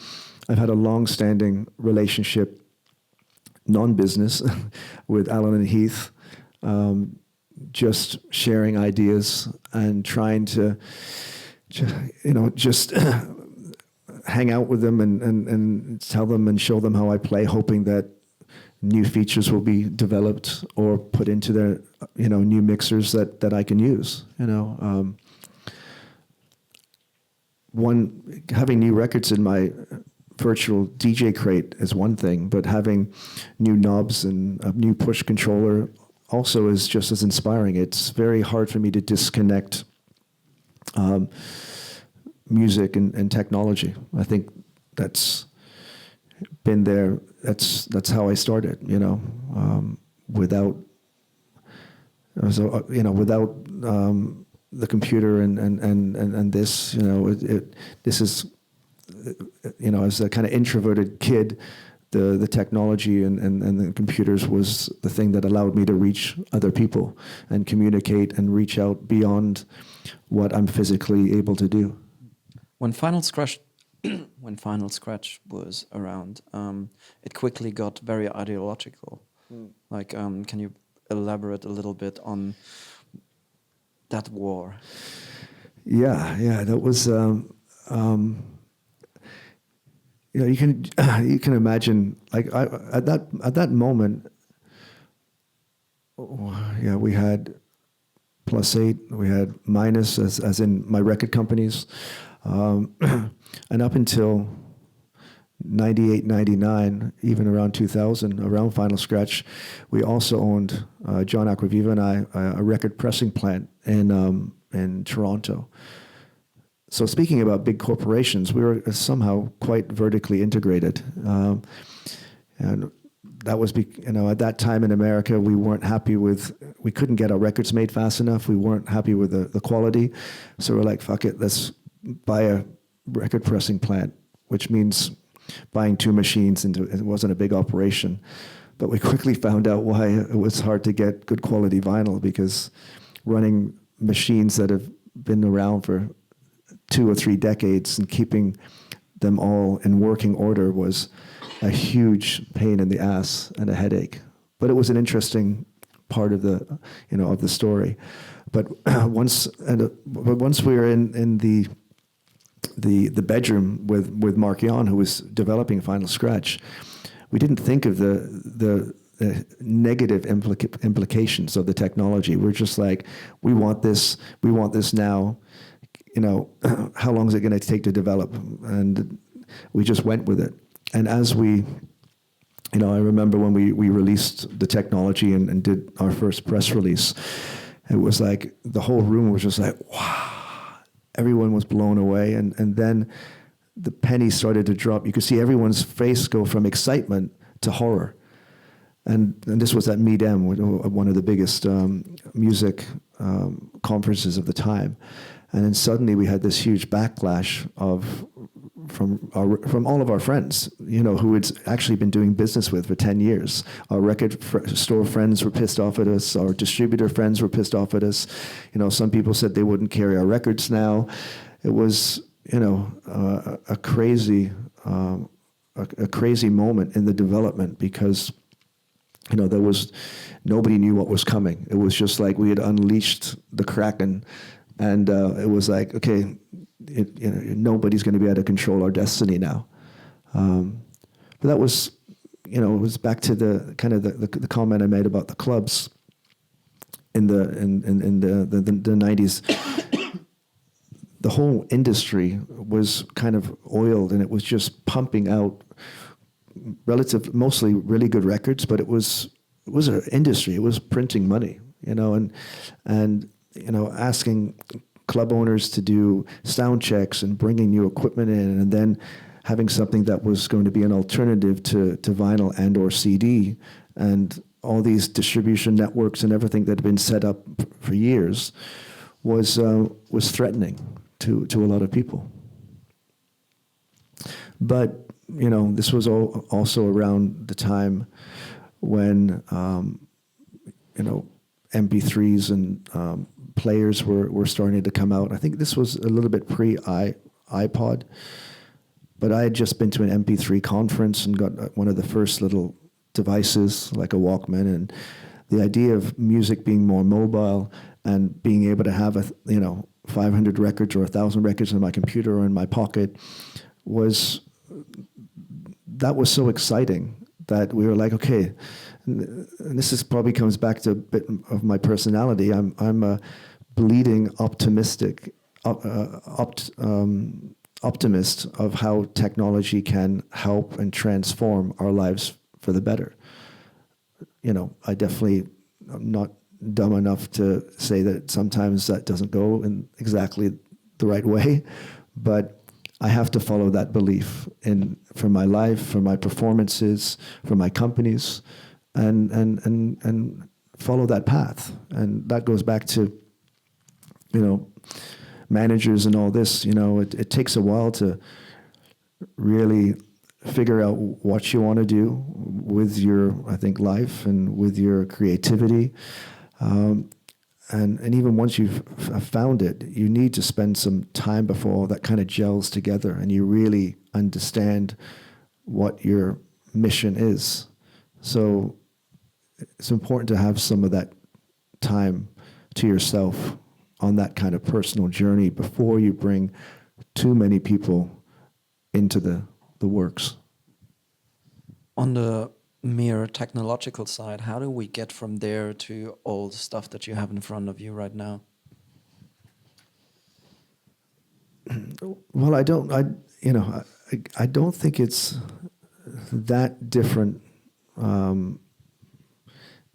S2: I've had a long-standing relationship, non-business, with Alan and Heath, just sharing ideas and trying to, just hang out with them and tell them and show them how I play, hoping that new features will be developed or put into their, new mixers that I can use, having new records in my virtual DJ crate is one thing, but having new knobs and a new push controller also is just as inspiring. It's very hard for me to disconnect music and technology. I think that's been there. That's how I started. Without the computer and this, this is, as a kind of introverted kid, the technology and the computers was the thing that allowed me to reach other people and communicate and reach out beyond what I'm physically able to do.
S1: When Final Scratch was around, it quickly got very ideological. Like, can you elaborate a little bit on that war?
S2: Yeah, that was. You can imagine, like, at that moment. We had +8, we had minus, as in my record companies, and up until 98, 99, even around 2000, around Final Scratch, we also owned, John Acquaviva and I, a record pressing plant in Toronto. So speaking about big corporations, we were somehow quite vertically integrated. And that was, at that time in America, we couldn't get our records made fast enough. We weren't happy with the quality. So we're like, fuck it, let's buy a record pressing plant, which means buying 2 machines, and it wasn't a big operation. But we quickly found out why it was hard to get good quality vinyl, because running machines that have been around for 2 or 3 decades and keeping them all in working order was a huge pain in the ass and a headache. But it was an interesting part of the story. But once we were in the bedroom with Mark Jan, who was developing Final Scratch, we didn't think of the negative implications of the technology. We're just like, we want this now. How long is it going to take to develop? And we just went with it. And as we I remember when we released the technology and did our first press release, it was like the whole room was just like, wow. Everyone was blown away. And then the penny started to drop. You could see everyone's face go from excitement to horror. And this was at Meet-M, one of the biggest music conferences of the time. And then suddenly we had this huge backlash from all of our friends, who had actually been doing business with for 10 years. Our record store friends were pissed off at us. Our distributor friends were pissed off at us. Some people said they wouldn't carry our records now. It was, a crazy moment in the development because, there was, nobody knew what was coming. It was just like we had unleashed the Kraken, and it was like, okay, nobody's going to be able to control our destiny now. But that was, it was back to the kind of the comment I made about the clubs in the 90s. The whole industry was kind of oiled, and it was just pumping out mostly really good records, but it was an industry. It was printing money, and asking club owners to do sound checks and bringing new equipment in, and then having something that was going to be an alternative to vinyl and or CD, and all these distribution networks and everything that had been set up for years was threatening to a lot of people. But this was also around the time when MP3s and players were starting to come out. I think this was a little bit pre-iPod, but I had just been to an MP3 conference and got one of the first little devices, like a Walkman, and the idea of music being more mobile and being able to have 500 records or 1,000 records in my computer or in my pocket was so exciting that we were like, okay, and this probably comes back to a bit of my personality. I'm a bleeding optimist of how technology can help and transform our lives for the better. I definitely am not dumb enough to say that sometimes that doesn't go in exactly the right way, but I have to follow that belief for my life, for my performances, for my companies, and follow that path. And that goes back to, managers and all this. It takes a while to really figure out what you want to do with your, I think, life and with your creativity. And even once you've found it, you need to spend some time before all that kind of gels together and you really understand what your mission is. So it's important to have some of that time to yourself on that kind of personal journey before you bring too many people into the works.
S1: On the mere technological side, how do we get from there to all the stuff that you have in front of you right now?
S2: Well, I don't think it's that different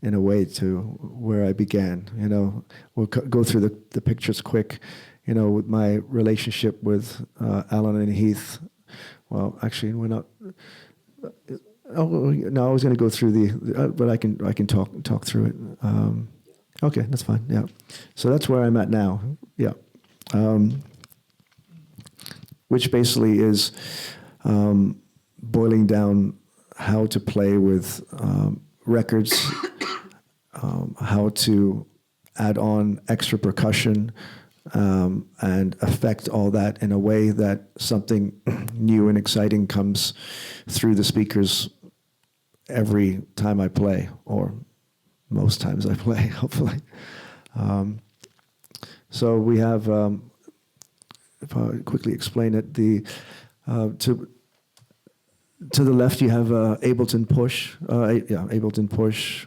S2: in a way to where I began. We'll go through the pictures quick. With my relationship with Alan and Heath. Well, actually, we're not. No, I was going to go through but I can talk through it. Okay, that's fine. Yeah, so that's where I'm at now. Yeah, which basically is boiling down how to play with records, how to add on extra percussion, and affect all that in a way that something new and exciting comes through the speakers every time I play, or most times I play, hopefully. So we have, if I quickly explain it, to the left you have Ableton Push, Ableton Push.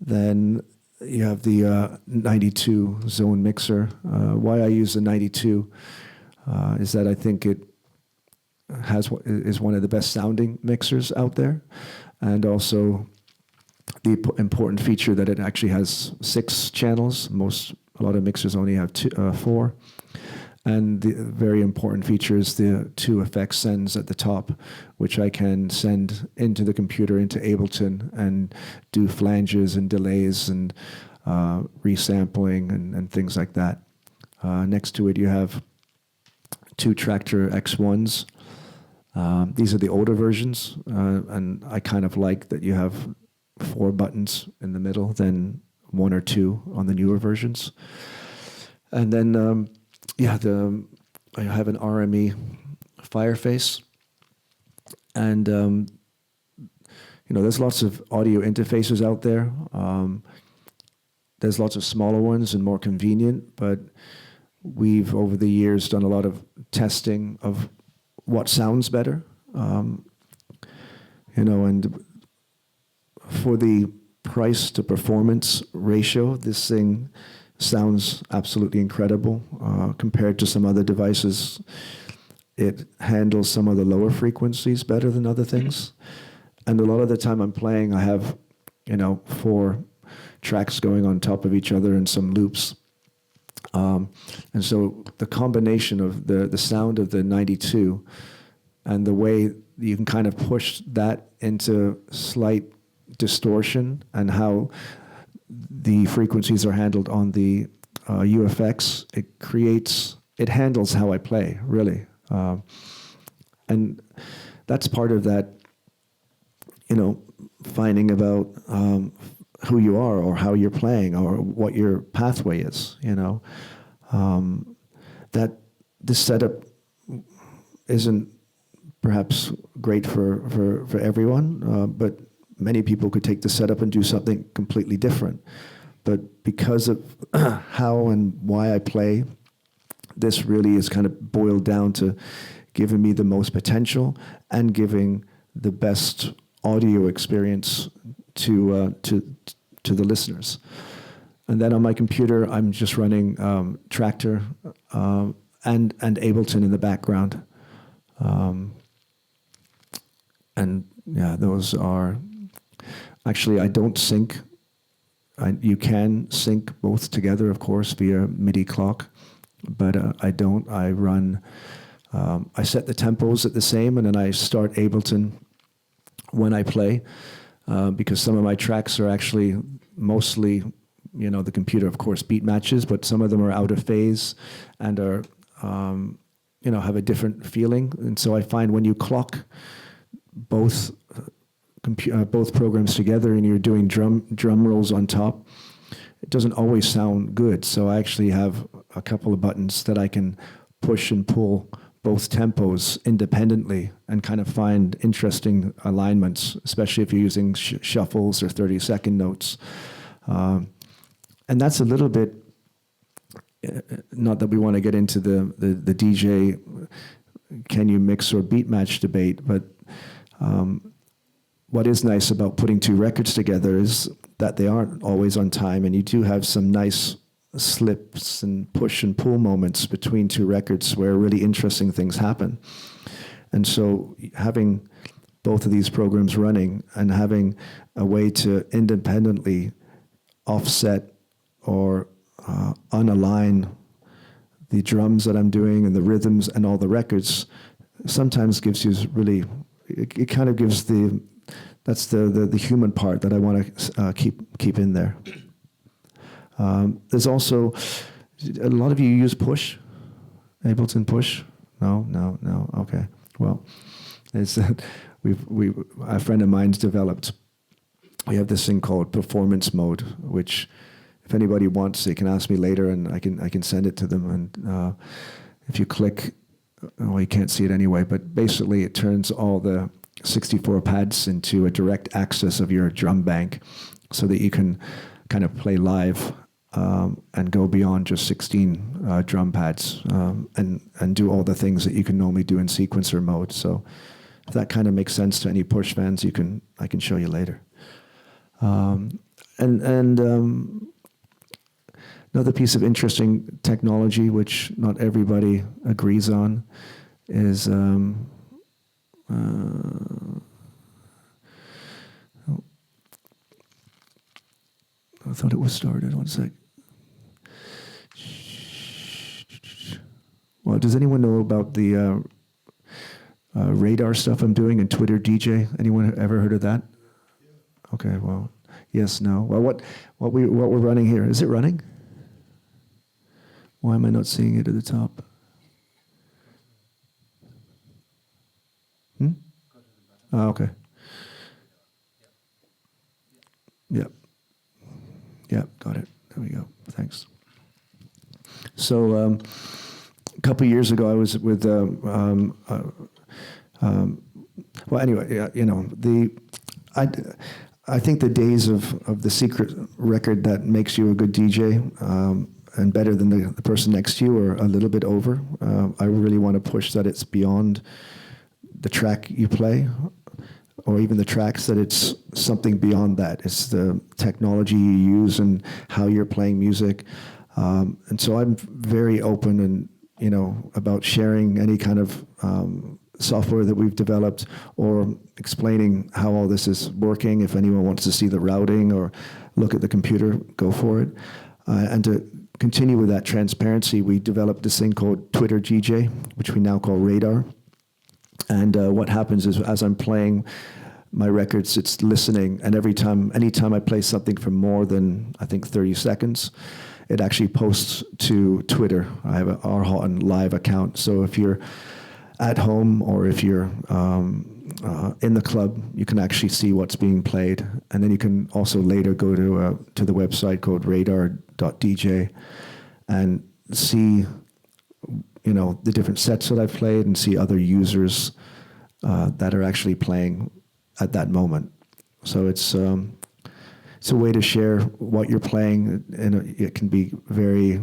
S2: Then you have the 92 zone mixer. Why I use the 92 is that I think it is one of the best sounding mixers out there, and also the important feature that it actually has 6 channels. A lot of mixers only have 4. And the very important feature is the 2 effects sends at the top, which I can send into the computer, into Ableton, and do flanges and delays and resampling and things like that. Next to it, you have 2 Tractor X1s. These are the older versions, and I kind of like that you have 4 buttons in the middle, then 1 or 2 on the newer versions. And then I have an RME Fireface, and there's lots of audio interfaces out there. There's lots of smaller ones and more convenient, but we've over the years done a lot of testing of what sounds better, and for the price to performance ratio, this thing sounds absolutely incredible compared to some other devices. It handles some of the lower frequencies better than other things. And a lot of the time I'm playing, I have, 4 tracks going on top of each other and some loops. And so the combination of the sound of the 92 and the way you can kind of push that into slight distortion and how the frequencies are handled on the UFX, it handles how I play, really. And that's part of that, finding about who you are or how you're playing or what your pathway is, that this setup isn't perhaps great for everyone, but many people could take the setup and do something completely different. But because of how and why I play, this really is kind of boiled down to giving me the most potential and giving the best audio experience to the listeners. And then on my computer, I'm just running Tractor and Ableton in the background. And yeah, those are... Actually, I don't sync. You can sync both together, of course, via MIDI clock, but I don't. I run... I set the tempos at the same, and then I start Ableton when I play, because some of my tracks are actually mostly, the computer, of course, beat matches, but some of them are out of phase and are, have a different feeling. And so I find when you clock both programs together and you're doing drum rolls on top, it doesn't always sound good. So I actually have a couple of buttons that I can push and pull both tempos independently and kind of find interesting alignments, especially if you're using shuffles or 30-second notes. And that's a little bit, not that we want to get into the DJ, can you mix or beat match debate, but what is nice about putting 2 records together is that they aren't always on time, and you do have some nice slips and push and pull moments between 2 records where really interesting things happen. And so having both of these programs running and having a way to independently offset or unalign the drums that I'm doing and the rhythms and all the records sometimes gives you really, it kind of gives that's the human part that I want to keep in there. There's also, a lot of you use Push, Ableton Push? No, okay. Well, it's, a friend of mine's developed, we have this thing called performance mode, which if anybody wants, they can ask me later and I can send it to them. And if you click, well, you can't see it anyway, but basically it turns all the 64 pads into a direct access of your drum bank so that you can kind of play live and go beyond just 16 drum pads and do all the things that you can normally do in sequencer mode. So if that kind of makes sense to any Push fans, I can show you later. Another piece of interesting technology, which not everybody agrees on, is Oh, I thought it was started. One sec. Well, does anyone know about the radar stuff I'm doing in Twitter DJ? Anyone ever heard of that? Okay, well, yes, no. Well, what we're running here, is it running? Why am I not seeing it at the top? Oh, okay. Yep. Yep, got it. There we go. Thanks. So a couple of years ago, I was with, well, anyway, you know, I think the days of the secret record that makes you a good DJ and better than the person next to you are a little bit over. I really want to push that it's beyond the track you play, or even the tracks, that it's something beyond that. It's the technology you use and how you're playing music. And so I'm very open and, you know, about sharing any kind of software that we've developed, or explaining how all this is working. If anyone wants to see the routing or look at the computer, go for it. And to continue with that transparency, we developed this thing called Twitter DJ, which we now call Radar. And what happens is, as I'm playing my records, it's listening, and anytime I play something for more than, I think, 30 seconds, it actually posts to Twitter. I have an R. Hawtin live account, so if you're at home or if you're in the club, you can actually see what's being played, and then you can also later go to the website called radar.dj and see, you know, the different sets that I've played, and see other users that are actually playing at that moment. So it's a way to share what you're playing, and it can be very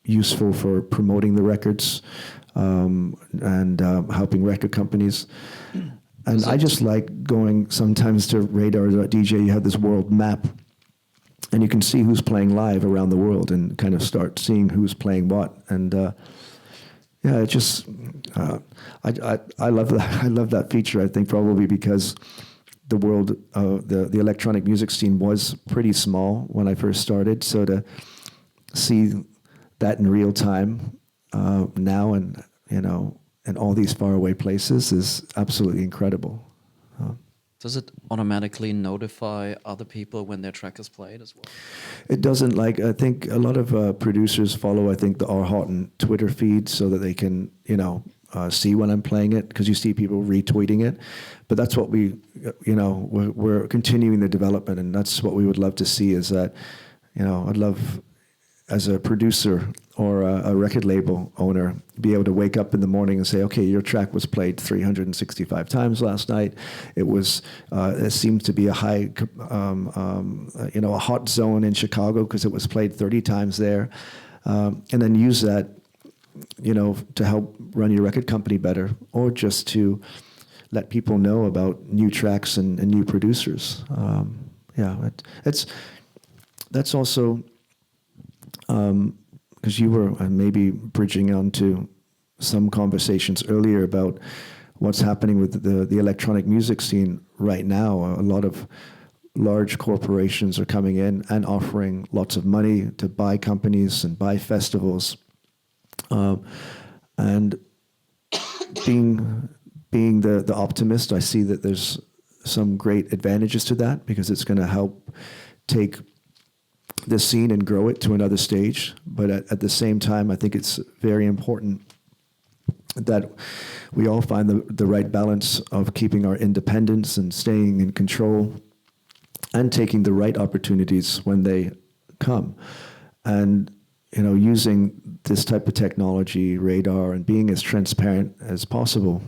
S2: useful for promoting the records and helping record companies. And I just like going sometimes to radar.dj. You have this world map, and you can see who's playing live around the world and kind of start seeing who's playing what. And yeah, it just I love that. I love that feature. I think probably because the world, the electronic music scene was pretty small when I first started. So to see that in real time now, and you know, in all these faraway places, is absolutely incredible.
S1: Does it automatically notify other people when their track is played as well?
S2: It doesn't. Like, I think a lot of producers follow, I think, the R. Hawtin Twitter feed so that they can, you know, see when I'm playing it, because you see people retweeting it. But that's what we, you know, we're continuing the development, and that's what we would love to see, is that, you know, I'd love, as a producer or a record label owner, be able to wake up in the morning and say, okay, your track was played 365 times last night. It was, it seemed to be a high, you know, a hot zone in Chicago because it was played 30 times there. And then use that, you know, to help run your record company better, or just to let people know about new tracks and new producers. Yeah, that's also, because you were maybe bridging onto some conversations earlier about what's happening with the electronic music scene right now. A lot of large corporations are coming in and offering lots of money to buy companies and buy festivals. And being the optimist, I see that there's some great advantages to that, because it's going to help take the scene and grow it to another stage. But at the same time, I think it's very important that we all find the right balance of keeping our independence and staying in control, and taking the right opportunities when they come. And, you know, using this type of technology, radar, and being as transparent as possible,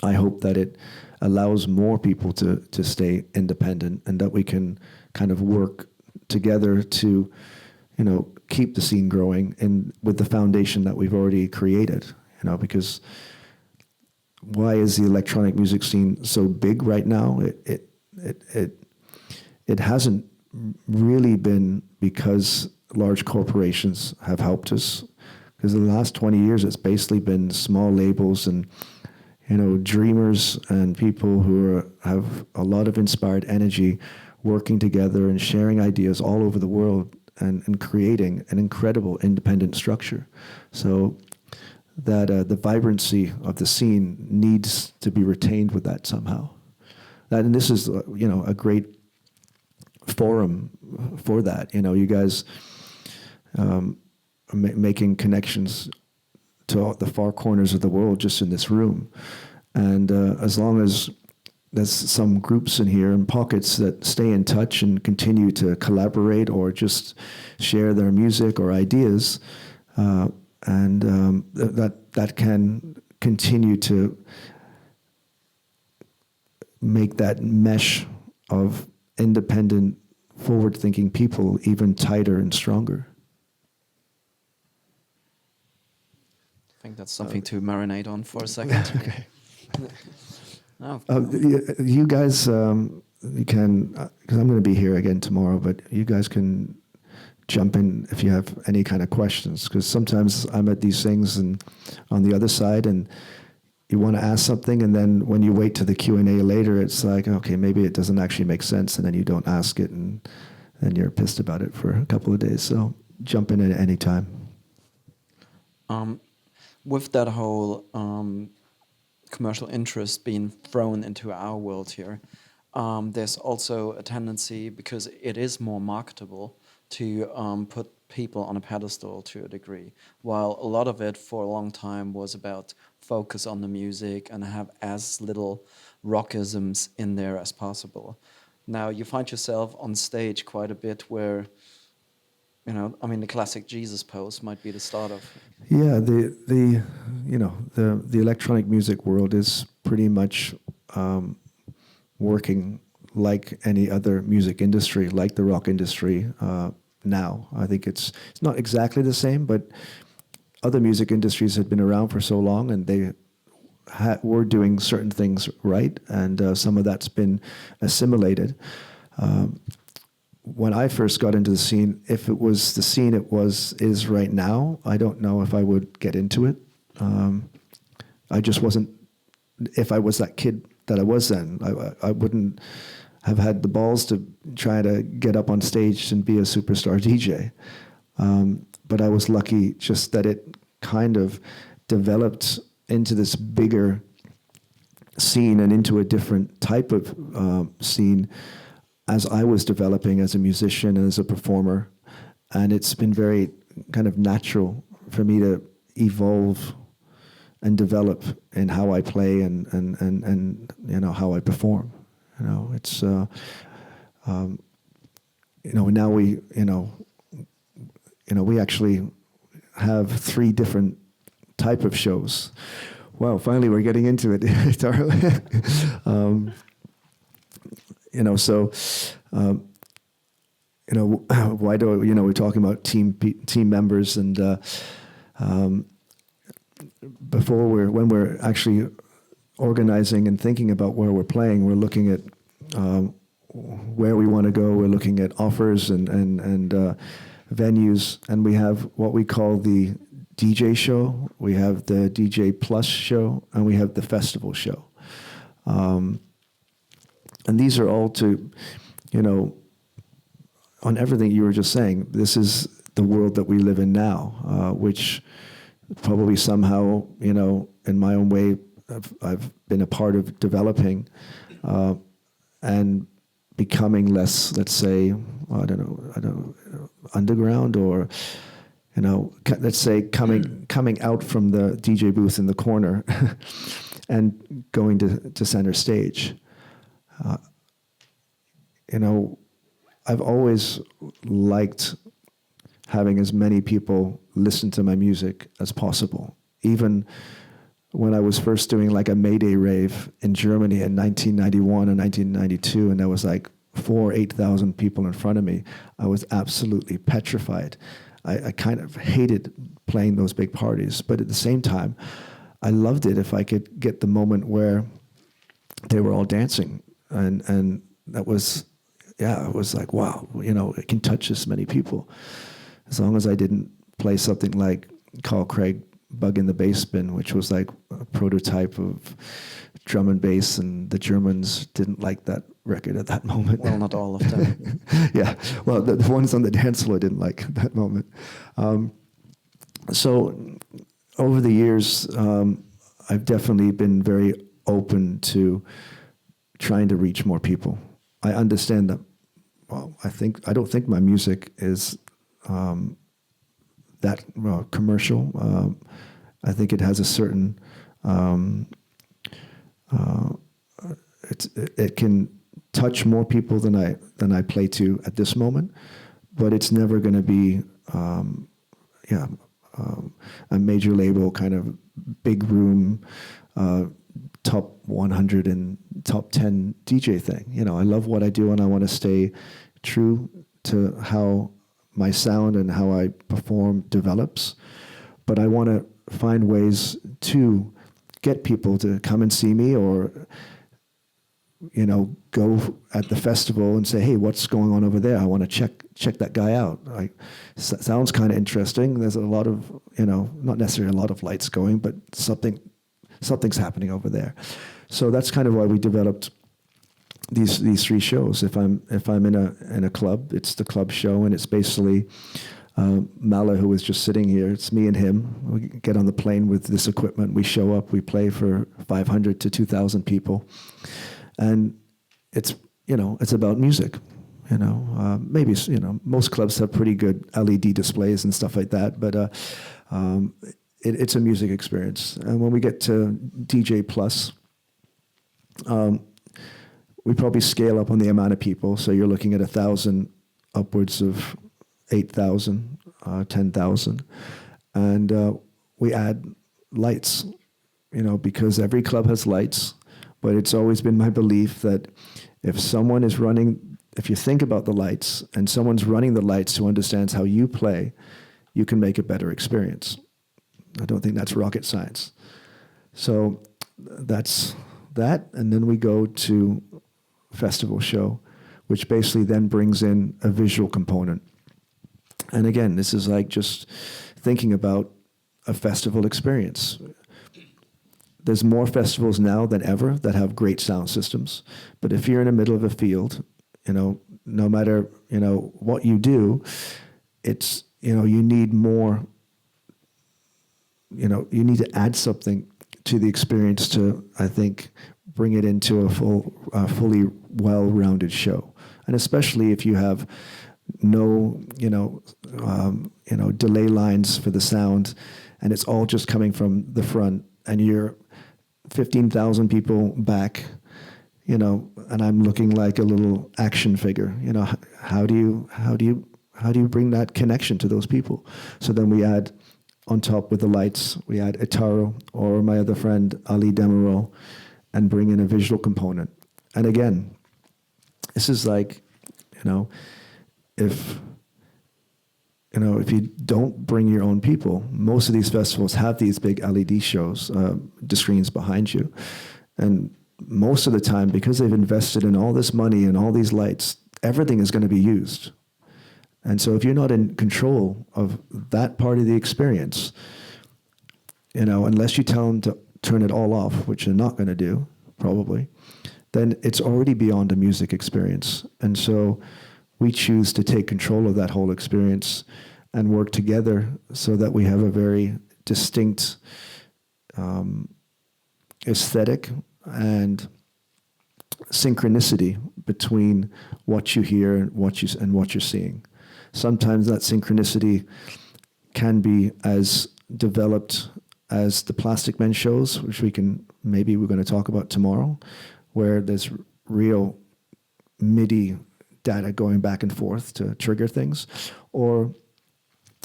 S2: I hope that it allows more people to stay independent, and that we can kind of work together to, you know, keep the scene growing, and with the foundation that we've already created, you know, because why is the electronic music scene so big right now? It hasn't really been because large corporations have helped us, because in the last 20 years, it's basically been small labels and, dreamers and people who have a lot of inspired energy, working together and sharing ideas all over the world, and creating an incredible independent structure. So that the vibrancy of the scene needs to be retained with that somehow. And this is a great forum for that. You guys are making connections to the far corners of the world just in this room. And as long as there's some groups in here and pockets that stay in touch and continue to collaborate or just share their music or ideas, and that can continue to make that mesh of independent, forward-thinking people even tighter and stronger.
S1: I think that's something to marinate on for a second.
S2: Okay.
S1: No.
S2: You guys, you can, because I'm going to be here again tomorrow, but you guys can jump in if you have any kind of questions, because sometimes I'm at these things and on the other side, and you want to ask something, and then when you wait to the Q&A later, it's like, okay, maybe it doesn't actually make sense, and then you don't ask it, and then you're pissed about it for a couple of days. So jump in at any time.
S1: With that whole commercial interest being thrown into our world here, there's also a tendency, because it is more marketable, to put people on a pedestal to a degree, while a lot of it for a long time was about focus on the music and have as little rockisms in there as possible. Now you find yourself on stage quite a bit where, the classic Jesus pose might be the start of.
S2: Yeah, the electronic music world is pretty much working like any other music industry, like the rock industry now. I think it's not exactly the same, but other music industries had been around for so long, and they were doing certain things right, and some of that's been assimilated. When I first got into the scene, if it was the scene is right now, I don't know if I would get into it. I just wasn't. If I was that kid that I was then, I wouldn't have had the balls to try to get up on stage and be a superstar DJ. But I was lucky just that it kind of developed into this bigger scene and into a different type of scene as I was developing as a musician and as a performer. And it's been very kind of natural for me to evolve and develop in how I play and how I perform. It's now we actually have 3 different type of shows. Wow, finally we're getting into it. Why do we're talking about team members, and when we're actually organizing and thinking about where we're playing, we're looking at where we want to go. We're looking at offers and venues, and we have what we call the DJ show, we have the DJ Plus show, and we have the festival show. And these are all to, on everything you were just saying, this is the world that we live in now, which probably somehow, in my own way, I've been a part of developing and becoming less, let's say, I don't know, underground, or let's say coming out from the DJ booth in the corner and going to center stage. I've always liked having as many people listen to my music as possible. Even when I was first doing like a Mayday rave in Germany in 1991 or 1992, and there was like 8,000 people in front of me, I was absolutely petrified. I kind of hated playing those big parties, but at the same time, I loved it if I could get the moment where they were all dancing, and that was, it was like, wow, it can touch this many people. As long as I didn't play something like Carl Craig Bug in the Bass Bin, which was like prototype of drum and bass, and the Germans didn't like that record at that moment.
S1: Well, not all of them.
S2: Yeah, well, the ones on the dance floor didn't like that moment. So over the years, I've definitely been very open to trying to reach more people. I understand that. Well, I don't think my music is that commercial. I think it has a certain. It can touch more people than I play to at this moment, but it's never going to be a major label kind of big room top 100 and top 10 DJ thing. You know, I love what I do and I want to stay true to how my sound and how I perform develops, but I want to find ways to get people to come and see me, or you know, go at the festival and say, hey, what's going on over there? I want to check that guy out. Sounds kind of interesting. There's a lot of, you know, not necessarily a lot of lights going, but something's happening over there. So that's kind of why we developed these three shows. If I'm in a club, it's the club show, and it's basically Mala, who was just sitting here. It's me and him. We get on the plane with this equipment. We show up. We play for 500 to 2,000 people. And it's, you know, it's about music, you know. Maybe, you know, most clubs have pretty good LED displays and stuff like that, but it's a music experience. And when we get to DJ Plus, we probably scale up on the amount of people. So you're looking at 1,000 upwards of 8,000, 10,000. And we add lights, you know, because every club has lights. But it's always been my belief that if you think about the lights and someone's running the lights who understands how you play, you can make a better experience. I don't think that's rocket science. So that's that. And then we go to festival show, which basically then brings in a visual component. And again, this is like just thinking about a festival experience. There's more festivals now than ever that have great sound systems. But if you're in the middle of a field, you know, no matter, you know, what you do, it's, you know, you need more, you know, you need to add something to the experience to, I think, bring it into a fully well-rounded show. And especially if you have no, delay lines for the sound, and it's all just coming from the front, and you're 15,000 people back, you know, and I'm looking like a little action figure. You know, how do you bring that connection to those people? So then we add, on top with the lights, we add Itaro or my other friend Ali Demerol, and bring in a visual component. And again, this is like, you know, if you don't bring your own people, most of these festivals have these big LED shows, screens behind you. And most of the time, because they've invested in all this money and all these lights, everything is going to be used. And so if you're not in control of that part of the experience, you know, unless you tell them to turn it all off, which they're not going to do, probably, then it's already beyond a music experience. And so we choose to take control of that whole experience and work together so that we have a very distinct aesthetic and synchronicity between what you hear and what you're seeing. Sometimes that synchronicity can be as developed as the Plastikman shows, which we're going to talk about tomorrow, where there's real MIDI data going back and forth to trigger things, or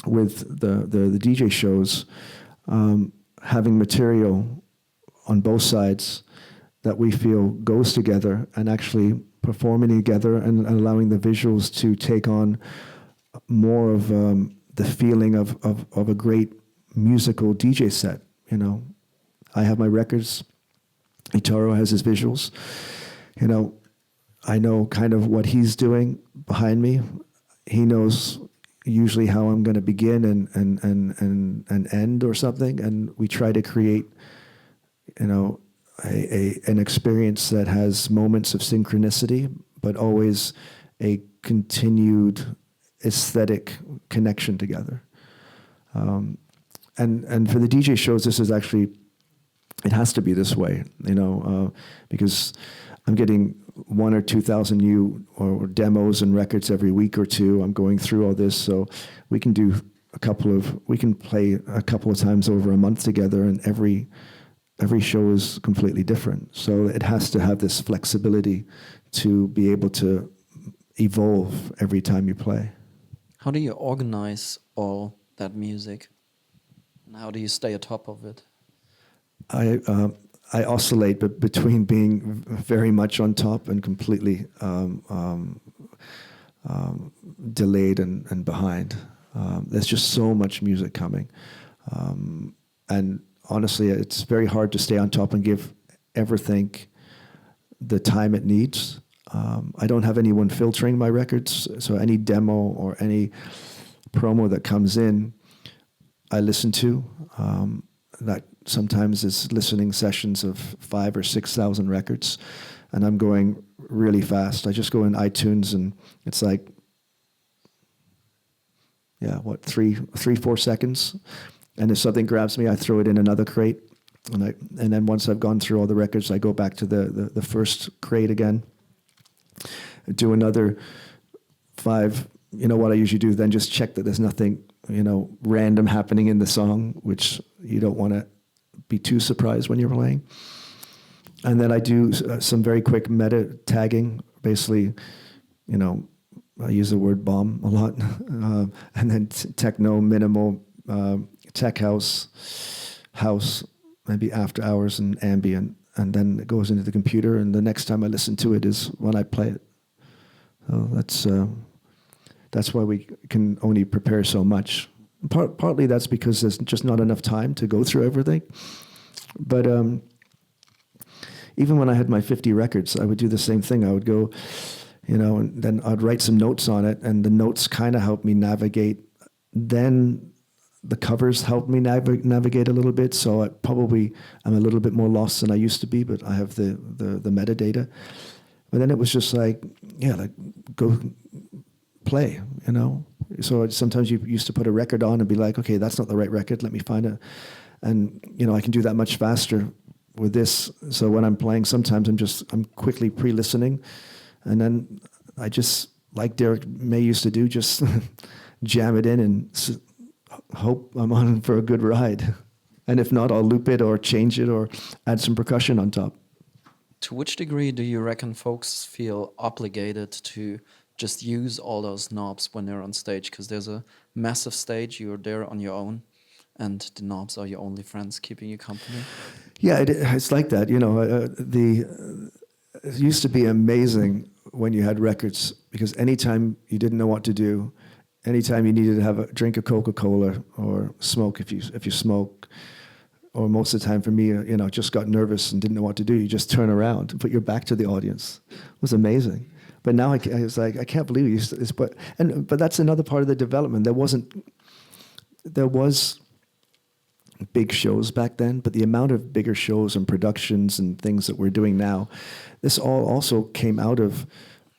S2: with the DJ shows, having material on both sides that we feel goes together and actually performing together and allowing the visuals to take on more of the feeling of a great musical DJ set. You know, I have my records, Itaro has his visuals. You know, I know kind of what he's doing behind me. He knows usually how I'm going to begin and end or something, and we try to create, you know, an experience that has moments of synchronicity, but always a continued aesthetic connection together. And for the DJ shows, this is actually, it has to be this way, you know, because I'm getting 1,000 or 2,000 new or demos and records every week or two. I'm going through all this, so we can do we can play a couple of times over a month together, and every show is completely different. So it has to have this flexibility to be able to evolve every time you play.
S1: How do you organize all that music? And how do you stay atop of it?
S2: I oscillate between being very much on top and completely delayed and behind. There's just so much music coming. And honestly, it's very hard to stay on top and give everything the time it needs. I don't have anyone filtering my records, so any demo or any promo that comes in, I listen to. That sometimes is listening sessions of 5,000 or 6,000 records, and I'm going really fast. I just go in iTunes, and it's like, 3-4 seconds. And if something grabs me, I throw it in another crate. And then once I've gone through all the records, I go back to the first crate again. Do another 5. You know what I usually do? Then just check that there's nothing, random happening in the song, which you don't want to be too surprised when you're playing. And then I do some very quick meta tagging. Basically, I use the word bomb a lot. And then techno, minimal, tech house, maybe after hours and ambient. And then it goes into the computer, and the next time I listen to it is when I play it. So that's why we can only prepare so much. Partly that's because there's just not enough time to go through everything. But even when I had my 50 records, I would do the same thing. I would go, and then I'd write some notes on it, and the notes kind of help me navigate. Then the covers help me navigate a little bit, so I'm a little bit more lost than I used to be, but I have the metadata. But then it was just go play, So sometimes you used to put a record on and be like, okay, that's not the right record, let me find it. And, I can do that much faster with this. So when I'm playing, sometimes I'm quickly pre-listening, and then I just, like Derek May used to do, just jam it in and hope I'm on for a good ride. And if not, I'll loop it or change it or add some percussion on top.
S1: To which degree do you reckon folks feel obligated to just use all those knobs when they're on stage? Because there's a massive stage, you're there on your own, and the knobs are your only friends keeping you company.
S2: Yeah, it's like that. It used to be amazing when you had records, because anytime you didn't know what to do, anytime you needed to have a drink of Coca-Cola or smoke if you smoke, or most of the time for me, just got nervous and didn't know what to do, you just turn around and put your back to the audience. It was amazing. But now I was like, I can't believe this. But that's another part of the development. There was big shows back then, but the amount of bigger shows and productions and things that we're doing now, this all also came out of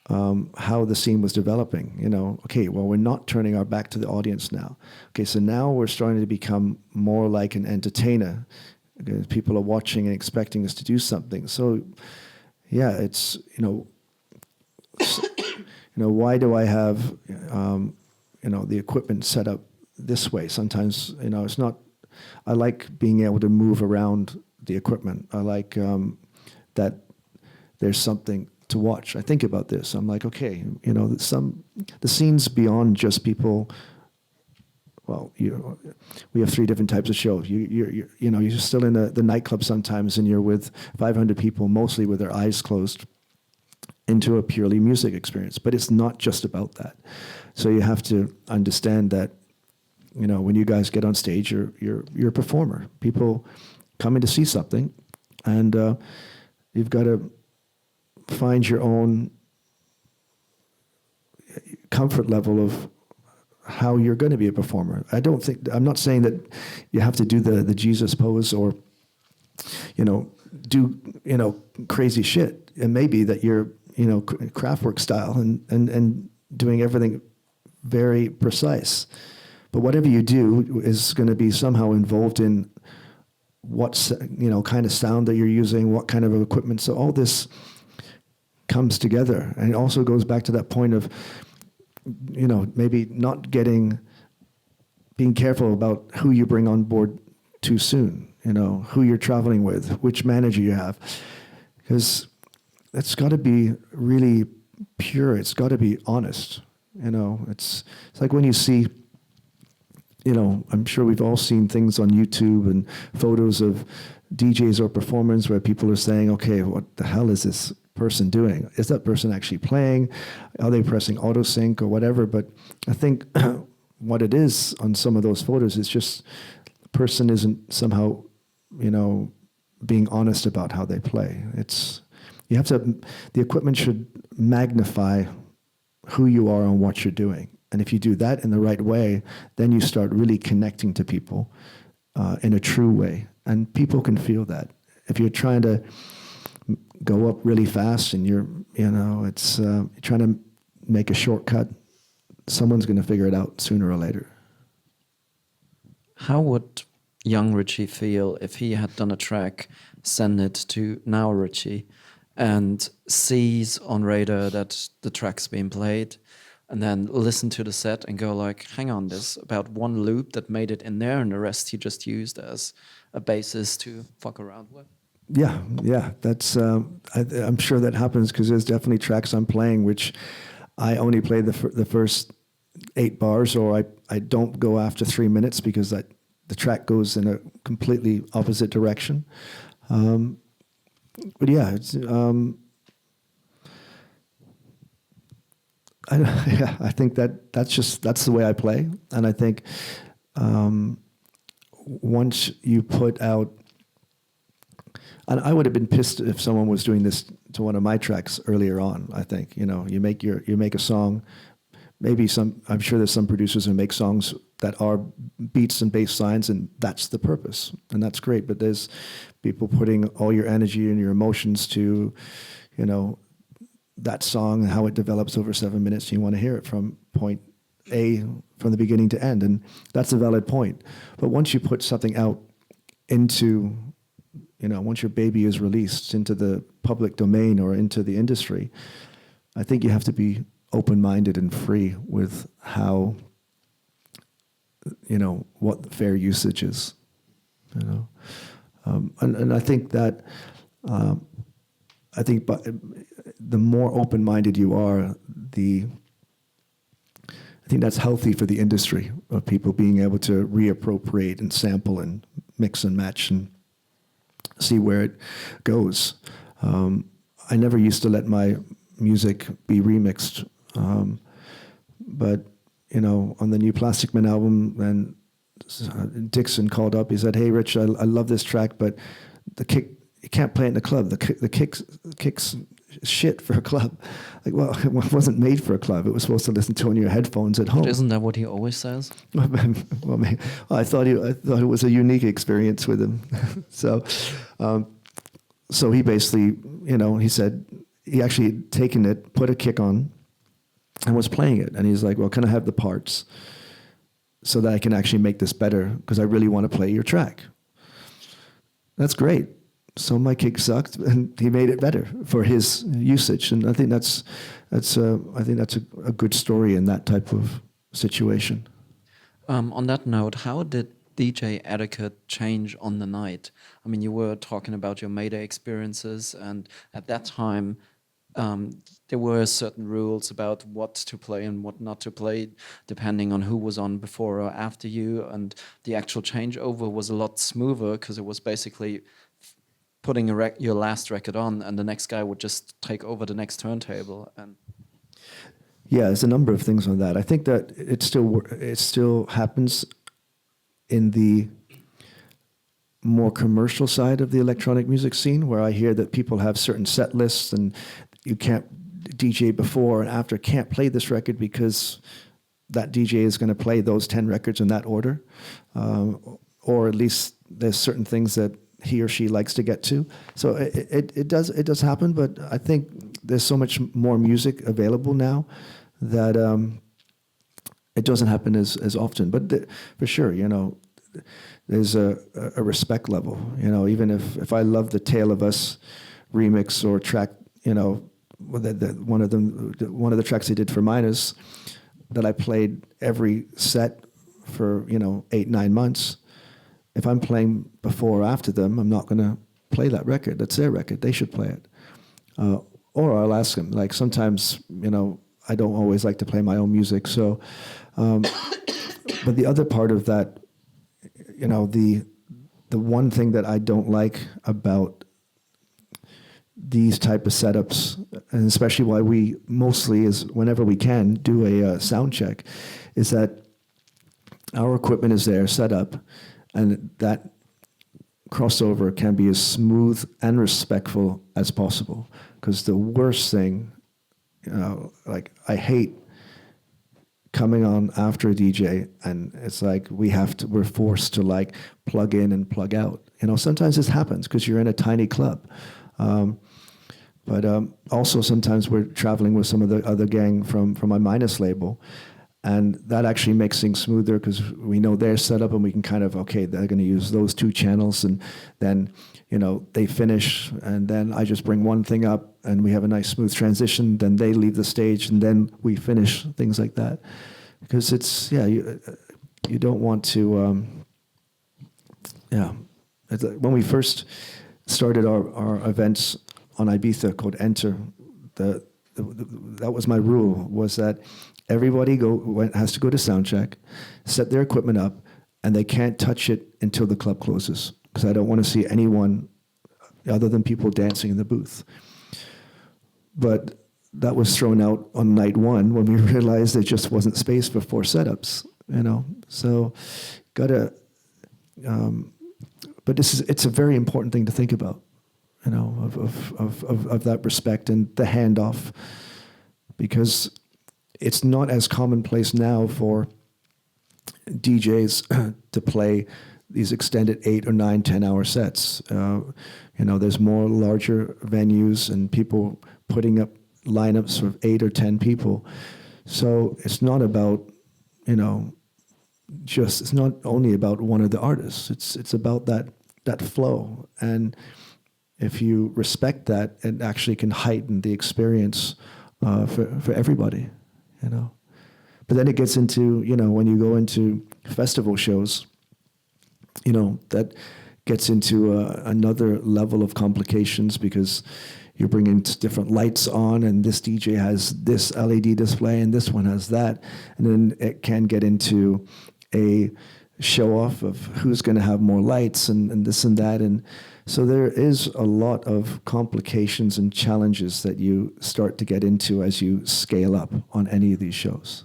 S2: how the scene was developing. Okay, well, we're not turning our back to the audience now. Okay, so now we're starting to become more like an entertainer. Okay, people are watching and expecting us to do something. So, yeah, it's why do I have the equipment set up this way? Sometimes it's not. I like being able to move around the equipment. I like that there's something to watch. I think about this. I'm like, okay, the scene's beyond just people. Well, we have 3 different types of shows. You're still in the nightclub sometimes, and you're with 500 people, mostly with their eyes closed, into a purely music experience. But it's not just about that. So you have to understand that, when you guys get on stage, you're a performer. People coming to see something, and you've got to find your own comfort level of how you're going to be a performer. I'm not saying that you have to do the Jesus pose, or do, crazy shit. It may be that you're, Kraftwerk style and doing everything very precise. But whatever you do is going to be somehow involved in what, kind of sound that you're using, what kind of equipment. So all this comes together. And it also goes back to that point of, maybe not being careful about who you bring on board too soon, who you're traveling with, which manager you have. Because it's got to be really pure. It's got to be honest. It's like when you see, I'm sure we've all seen things on YouTube and photos of DJs or performers where people are saying, okay, what the hell is this person doing? Is that person actually playing? Are they pressing auto sync or whatever? But I think what it is on some of those photos is just the person isn't somehow, being honest about how they play. The equipment should magnify who you are and what you're doing. And if you do that in the right way, then you start really connecting to people in a true way. And people can feel that. If you're trying to go up really fast and you're trying to make a shortcut, someone's going to figure it out sooner or later.
S1: How would young Richie feel if he had done a track, send it to now Richie, and sees on radar that the track's being played, and then listen to the set and go like, hang on, there's about one loop that made it in there and the rest he just used as a basis to fuck around with?
S2: Yeah, that's I'm sure that happens because there's definitely tracks I'm playing which I only play the first 8 bars, or I don't go after 3 minutes because the track goes in a completely opposite direction. But yeah, it's I think that's the way I play, and I think once you put out, and I would have been pissed if someone was doing this to one of my tracks earlier on. I think you make a song, maybe I'm sure there's some producers who make songs that are beats and bass lines, and that's the purpose, and that's great. But there's people putting all your energy and your emotions to, that song and how it develops over 7 minutes. You want to hear it from point A, from the beginning to end, and that's a valid point. But once you put something out into, once your baby is released into the public domain or into the industry, I think you have to be open-minded and free with how, what the fair usage is, and I think that, the more open-minded you are, I think that's healthy for the industry of people being able to reappropriate and sample and mix and match and see where it goes. I never used to let my music be remixed, but on the new Plastikman album, then Dixon called up. He said, "Hey, Rich, I love this track, but the kick, you can't play it in the club. The kicks shit for a club." Like, well, it wasn't made for a club. It was supposed to listen to on your headphones at home.
S1: But isn't that what he always says?
S2: Well, I thought it was a unique experience with him. So he basically, he said he actually had taken it, put a kick on, and was playing it. And he's like, "Well, can I have the parts so that I can actually make this better? Because I really want to play your track." That's great. So my kick sucked, and he made it better for his usage. And I think that's a good story in that type of situation.
S1: On that note, how did DJ etiquette change on the night? I mean, you were talking about your Mayday experiences, and at that time, there were certain rules about what to play and what not to play, depending on who was on before or after you. And the actual changeover was a lot smoother because it was basically putting your last record on, and the next guy would just take over the next turntable. And
S2: yeah, there's a number of things on that. I think that it still happens in the more commercial side of the electronic music scene, where I hear that people have certain set lists, and you can't DJ before and after can't play this record because that DJ is going to play those 10 records in that order, or at least there's certain things that he or she likes to get to. So it does happen, but I think there's so much more music available now that it doesn't happen as often. But for sure, there's a respect level. Even if I love the Tale of Us remix or track, one of the tracks they did for Minus that I played every set for 8-9 months. If I'm playing before or after them, I'm not going to play that record. That's their record. They should play it. Or I'll ask them. Like sometimes, I don't always like to play my own music. So, but the other part of that, the one thing that I don't like about these type of setups, and especially why we mostly is whenever we can do a sound check, is that our equipment is there set up, and that crossover can be as smooth and respectful as possible. Because the worst thing, I hate coming on after a DJ and it's like we're forced to plug in and plug out. Sometimes this happens because you're in a tiny club. But also sometimes we're traveling with some of the other gang from my Minus label. And that actually makes things smoother because we know they're set up and we can kind of, they're going to use those 2 channels and then, they finish and then I just bring one thing up and we have a nice smooth transition. Then they leave the stage and then we finish, things like that. Because it's, you don't want to, when we first started our events on Ibiza called Enter, that was my rule, was that everybody has to go to soundcheck, set their equipment up, and they can't touch it until the club closes, because I don't want to see anyone other than people dancing in the booth. But that was thrown out on night 1 when we realized there just wasn't space for 4 setups, So, but it's a very important thing to think about, of that respect and the handoff, because it's not as commonplace now for DJs to play these extended 8 or 9, 10-hour sets. There's more larger venues and people putting up lineups of 8 or 10 people. So it's not about, it's not only about one of the artists. It's about that flow. And if you respect that, it actually can heighten the experience for everybody, But then it gets into, when you go into festival shows, that gets into another level of complications because you're bringing different lights on and this DJ has this LED display and this one has that. And then it can get into a show off of who's going to have more lights and this and that. And so there is a lot of complications and challenges that you start to get into as you scale up on any of these shows.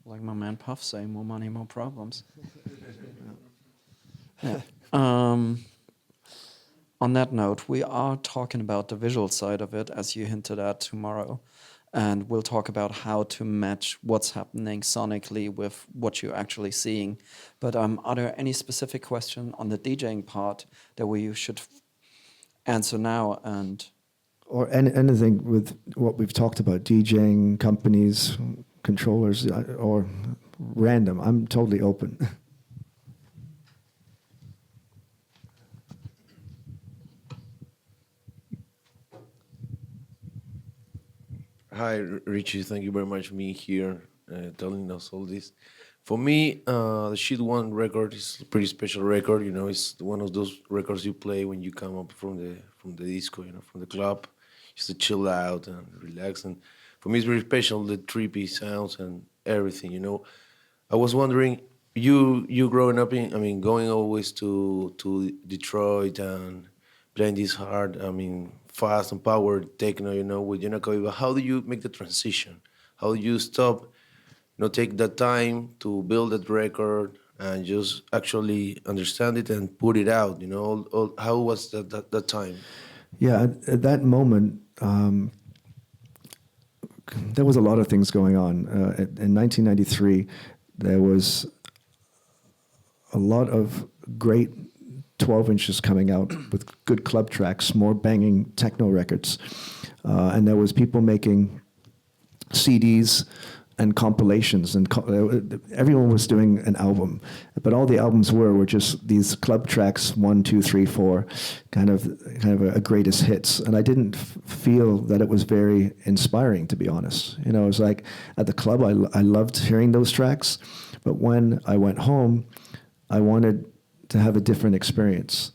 S1: Like my man Puff saying, more money, more problems. Yeah. On that note, we are talking about the visual side of it, as you hinted at, tomorrow. And we'll talk about how to match what's happening sonically with what you're actually seeing. But are there any specific questions on the DJing part that we should answer now?
S2: Or anything with what we've talked about, DJing, companies, controllers, or random. I'm totally open.
S3: Hi, Richie. Thank you very much for being here, telling us all this. For me, the Shit One record is a pretty special record. It's one of those records you play when you come up from the disco, from the club, just to chill out and relax. And for me, it's very special, the trippy sounds and everything. I was wondering, you growing up going always to Detroit and playing this hard, fast and powered techno, with John Acquaviva. How do you make the transition? How do you stop, take that time to build that record and just actually understand it and put it out? How was that time?
S2: Yeah, at that moment, there was a lot of things going on. In 1993, there was a lot of great 12 inches coming out with good club tracks, more banging techno records. And there was people making CDs and compilations, and everyone was doing an album, but all the albums were just these club tracks, 1, 2, 3, 4, kind of a greatest hits. And I didn't feel that it was very inspiring, to be honest. You know, it was like at the club, I loved hearing those tracks, but when I went home, I wanted to have a different experience.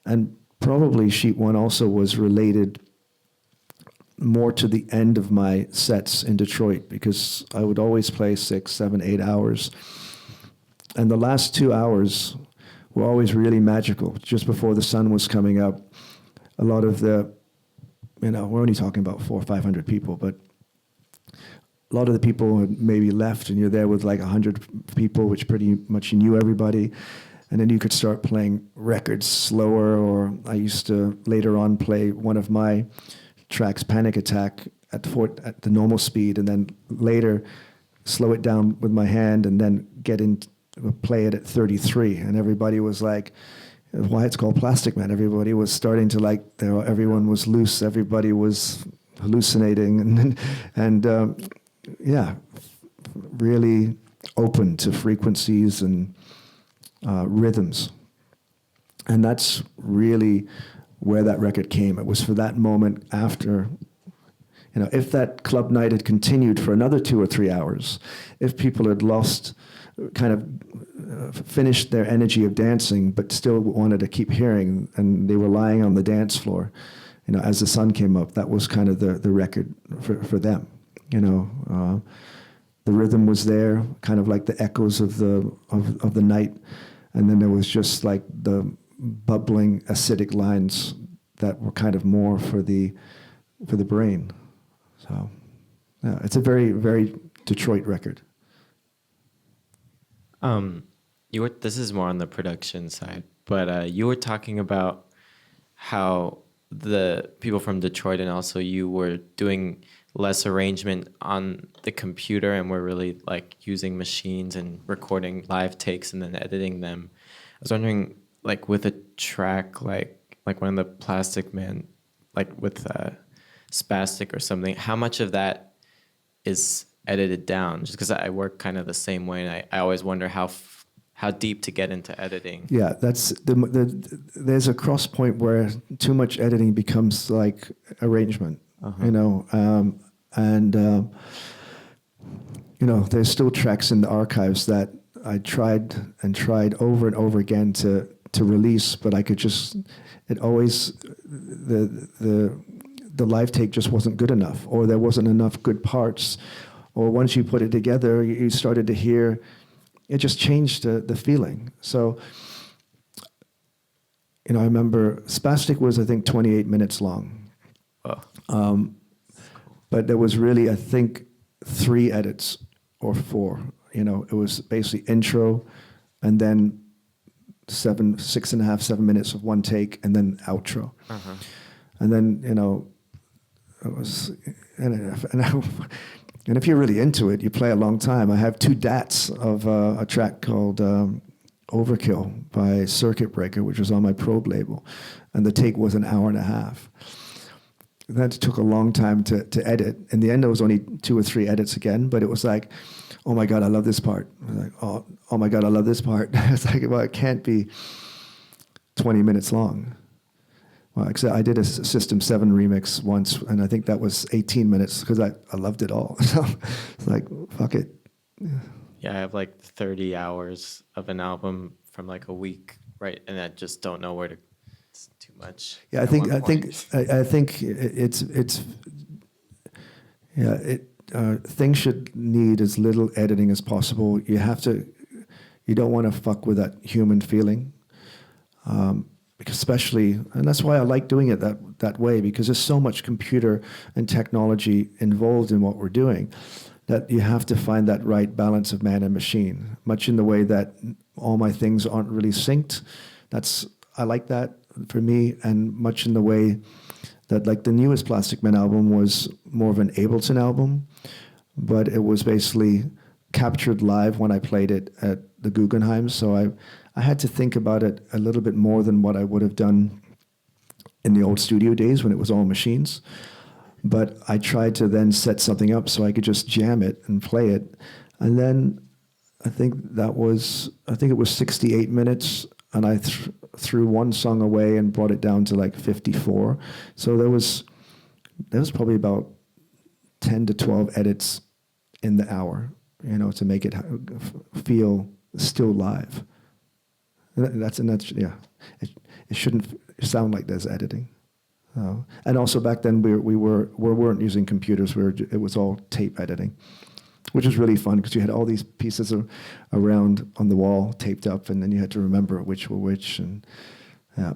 S2: And probably Sheet 1 also was related more to the end of my sets in Detroit, because I would always play 6, 7, 8 hours. And the last 2 hours were always really magical. Just before the sun was coming up, a lot of the, you know, we're only talking about 400 or 500 people, but a lot of the people had maybe left, and you're there with like 100 people, which pretty much you knew everybody. And then you could start playing records slower, or I used to later on play one of my tracks, Panic Attack, at the normal speed, and then later slow it down with my hand, and then play it at 33. And everybody was like, why it's called Plastikman. Everybody was starting to like, everyone was loose, everybody was hallucinating, and yeah, really open to frequencies and rhythms. And that's really where that record came. It was for that moment after, you know, if that club night had continued for another 2 or 3 hours, if people had finished their energy of dancing, but still wanted to keep hearing, and they were lying on the dance floor, you know, as the sun came up, that was kind of the record for them. You know, the rhythm was there, kind of like the echoes of the night, and then there was just like the bubbling acidic lines that were kind of more for the brain. So yeah, it's a very, very Detroit record.
S4: This is more on the production side, but you were talking about how the people from Detroit and also you were doing less arrangement on the computer, and were really like using machines and recording live takes and then editing them. I was wondering, like with a track like one of the Plastikman, like with Spastic or something, how much of that is edited down? Just because I work kind of the same way, and I always wonder how deep to get into editing.
S2: Yeah, that's there's a cross point where too much editing becomes like arrangement. You know, you know, there's still tracks in the archives that I tried over and over again to release, but I could just, it always, the live take just wasn't good enough, or there wasn't enough good parts, or once you put it together, you started to hear, it just changed the feeling. So, you know, I remember Spastic was, I think, 28 minutes long.
S4: Oh.
S2: But there was really, I think, 3 edits or 4. You know, it was basically intro, and then 6.5, 7 minutes of one take, and then outro.
S4: Uh-huh.
S2: And then, you know, it was, and if you're really into it, you play a long time. I have 2 DATs of a track called Overkill by Circuit Breaker, which was on my Probe label, and the take was an hour and a half. That took a long time to edit. In the end, there was only 2 or 3 edits again, but it was like, oh my God, I love this part. I was like, oh my God, I love this part. It's like, well, it can't be 20 minutes long. Well, except I did a System 7 remix once, and I think that was 18 minutes because I loved it all. So it's like, fuck it.
S4: Yeah, I have like 30 hours of an album from like a week, right? And I just don't know where to. It's too much.
S2: Yeah, I think it's yeah. Things should need as little editing as possible. You don't want to fuck with that human feeling, because especially, and that's why I like doing it that way, because there's so much computer and technology involved in what we're doing, that you have to find that right balance of man and machine. Much in the way that all my things aren't really synced. I like that for me, and much in the way that, like, the newest Plastikman album was more of an Ableton album, but it was basically captured live when I played it at the Guggenheim. So I had to think about it a little bit more than what I would have done in the old studio days when it was all machines. But I tried to then set something up so I could just jam it and play it. And then I think it was 68 minutes, and I threw one song away and brought it down to like 54. So there was probably about 10 to 12 edits in the hour, to make it feel still live. And that's yeah. It shouldn't sound like there's editing. And also back then we weren't using computers. It was all tape editing, which was really fun because you had all these pieces around on the wall taped up, and then you had to remember which were which. And yeah.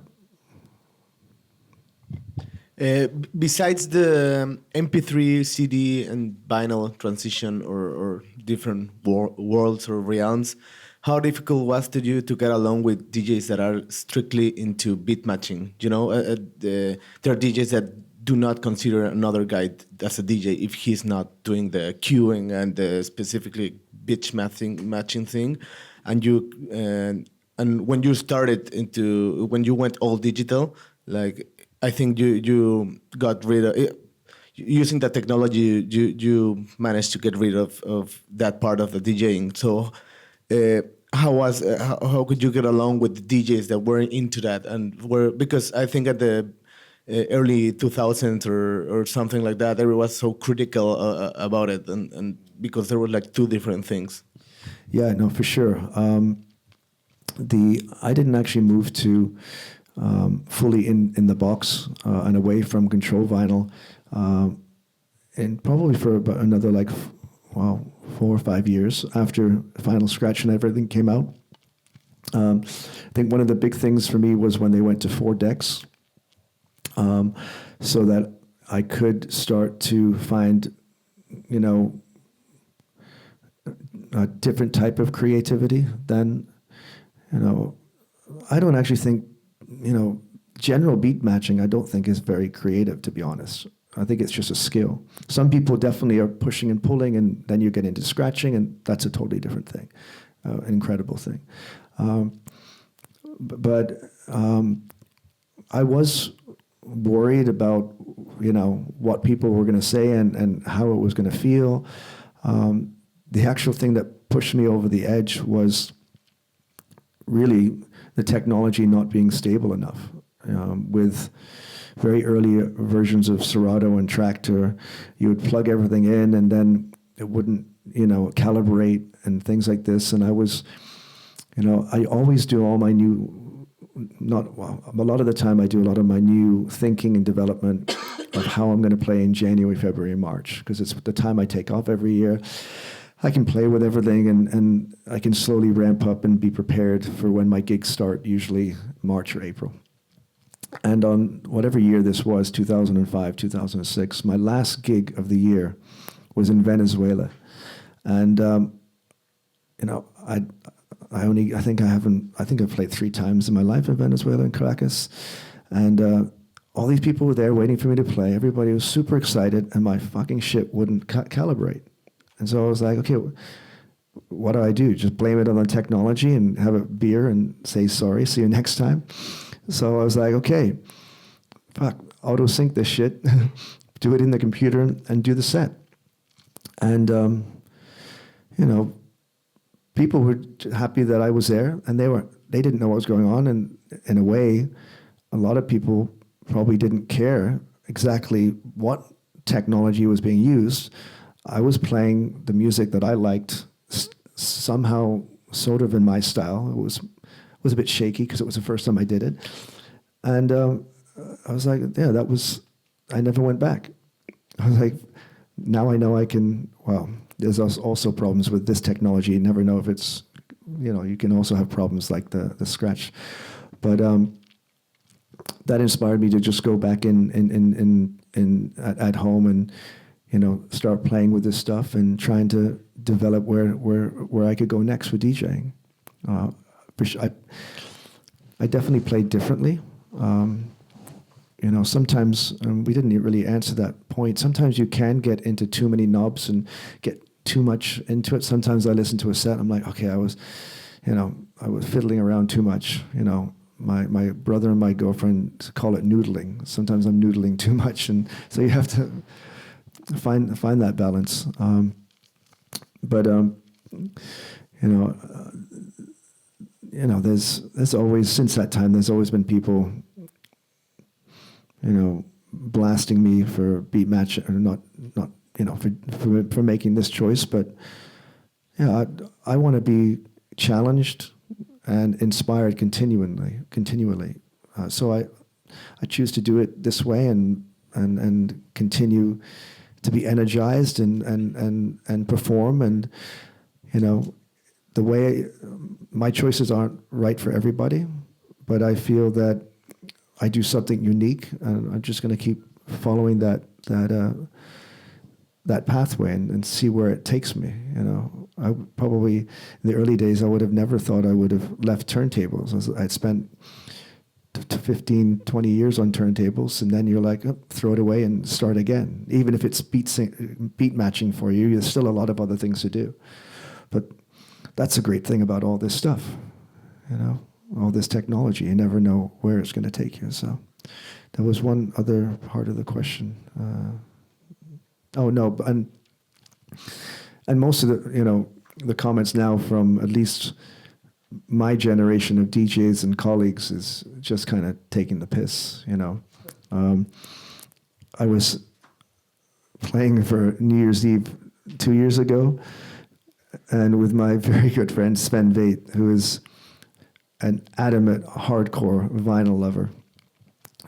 S5: Besides the MP3, CD, and vinyl transition or different worlds or realms, how difficult was it to you to get along with DJs that are strictly into beat matching? There are DJs that do not consider another guy as a DJ if he's not doing the queuing and the specifically beat matching thing. And when you when you went all digital, like I think you got rid of it. Using that technology, you managed to get rid of that part of the DJing. So how could you get along with the DJs that weren't into that because I think at the early 2000s or something like that, everyone was so critical about it, and because there were like two different things.
S2: Yeah, no, for sure. I didn't actually move to fully in the box and away from control vinyl, and probably for about another 4 or 5 years after Final Scratch and everything came out. I think one of the big things for me was when they went to 4 decks, so that I could start to find, a different type of creativity than, I don't actually think, general beat matching I don't think is very creative, to be honest. I think it's just a skill. Some people definitely are pushing and pulling, and then you get into scratching, and that's a totally different thing, an incredible thing. But I was worried about, what people were going to say and how it was going to feel. The actual thing that pushed me over the edge was really the technology not being stable enough. With very early versions of Serato and Traktor, you would plug everything in and then it wouldn't, calibrate and things like this. And I was, I always do all my a lot of the time I do a lot of my new thinking and development of how I'm going to play in January, February, March, because it's the time I take off every year. I can play with everything and I can slowly ramp up and be prepared for when my gigs start, usually March or April. And on whatever year this was, 2005, 2006, my last gig of the year was in Venezuela. And, I think I've played 3 times in my life in Venezuela, in Caracas. And all these people were there waiting for me to play. Everybody was super excited, and my fucking shit wouldn't calibrate. And so I was like, okay, what do I do? Just blame it on the technology and have a beer and say sorry, see you next time? So I was like, okay, fuck, auto sync this shit, do it in the computer and do the set. And, people were happy that I was there, and they didn't know what was going on. And in a way, a lot of people probably didn't care exactly what technology was being used. I was playing the music that I liked somehow sort of in my style. It was a bit shaky because it was the first time I did it. And I was like, yeah, I never went back. I was like, now I know I can, there's also problems with this technology. You never know if it's, you can also have problems like the scratch. But that inspired me to just go back at home and, start playing with this stuff and trying to develop where I could go next with DJing. I definitely played differently. Sometimes we didn't really answer that point. Sometimes you can get into too many knobs and get too much into it. Sometimes I listen to a set, I'm like, okay, I I was fiddling around too much. You know, my brother and my girlfriend call it noodling. Sometimes I'm noodling too much, and so you have to find that balance. There's always, since that time, there's always been people, blasting me for beat match, or not, for making this choice. But yeah, I want to be challenged and inspired continually. So I choose to do it this way and continue to be energized and perform. And the way my choices aren't right for everybody, but I feel that I do something unique, and I'm just going to keep following that pathway and see where it takes me. I probably, in the early days, I would have never thought I would have left turntables. I'd spent 15, 20 years on turntables, and then you're like, oh, throw it away and start again. Even if it's beat matching for you, there's still a lot of other things to do. But that's a great thing about all this stuff, all this technology. You never know where it's going to take you. So there was one other part of the question. And most of the comments now from at least my generation of DJs and colleagues is just kind of taking the piss. I was playing for New Year's Eve 2 years ago, and with my very good friend F.U.S.E, who is an adamant hardcore vinyl lover.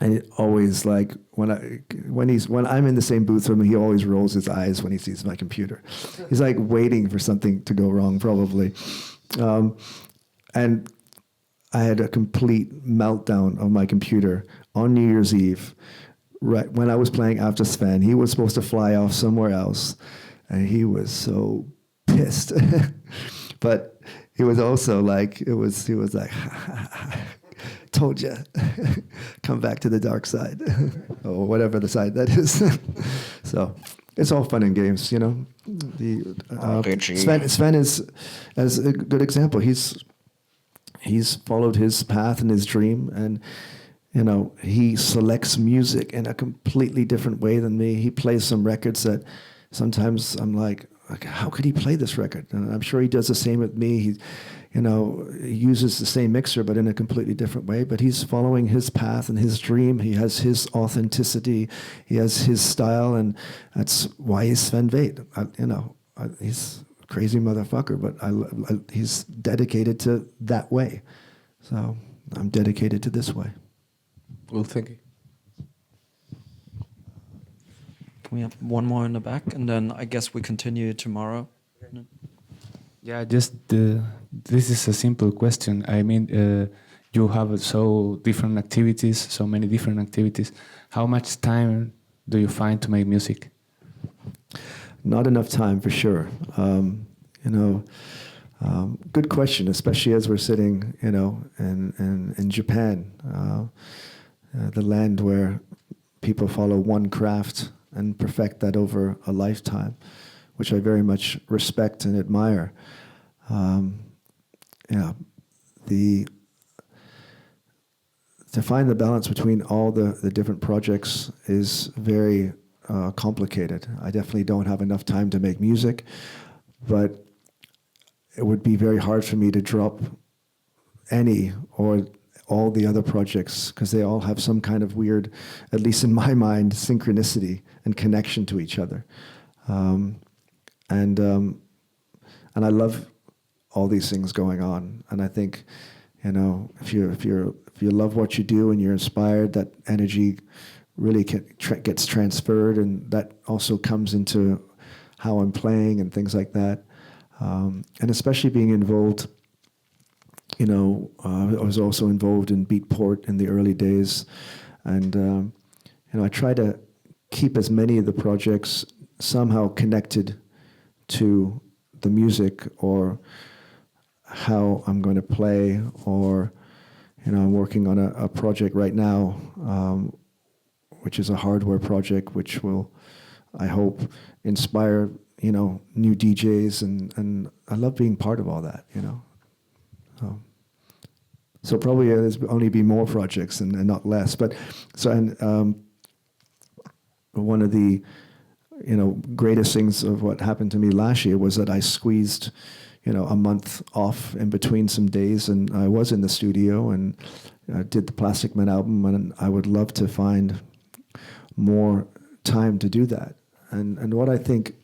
S2: And it always, like, when I'm in the same booth with him, he always rolls his eyes when he sees my computer. He's like waiting for something to go wrong, probably. And I had a complete meltdown of my computer on New Year's Eve, right when I was playing after Sven. He was supposed to fly off somewhere else, and he was so pissed. But he was also like, he was like, told you, come back to the dark side, or whatever the side that is. So it's all fun and games, Sven is as a good example. He's followed his path and his dream, and he selects music in a completely different way than me. He plays some records that sometimes I'm like, how could he play this record? And I'm sure he does the same with me. He uses the same mixer, but in a completely different way. But he's following his path and his dream. He has his authenticity. He has his style, and that's why he's Sven-Väth. He's a crazy motherfucker, but he's dedicated to that way. So I'm dedicated to this way.
S5: Well, thank you.
S1: We have one more in the back, and then I guess we continue tomorrow.
S6: Yeah, this is a simple question. I mean, you have so many different activities. How much time do you find to make music?
S2: Not enough time, for sure. Good question, especially as we're sitting, in Japan, the land where people follow one craft and perfect that over a lifetime, which I very much respect and admire. To find the balance between all the different projects is very complicated. I definitely don't have enough time to make music, but it would be very hard for me to drop any or all the other projects, because they all have some kind of weird, at least in my mind, synchronicity and connection to each other. And I love all these things going on. And I think, if you love what you do and you're inspired, that energy really gets transferred, and that also comes into how I'm playing and things like that. And especially being involved, I was also involved in Beatport in the early days, and I try to keep as many of the projects somehow connected to the music or how I'm going to play, or I'm working on a project right now, which is a hardware project, which will, I hope, inspire new DJs, and I love being part of all that. So So probably there's only be more projects and not less. But so and one of the greatest things of what happened to me last year was that I squeezed a month off in between some days, and I was in the studio and did the Plastikman album, and I would love to find more time to do that. And what I think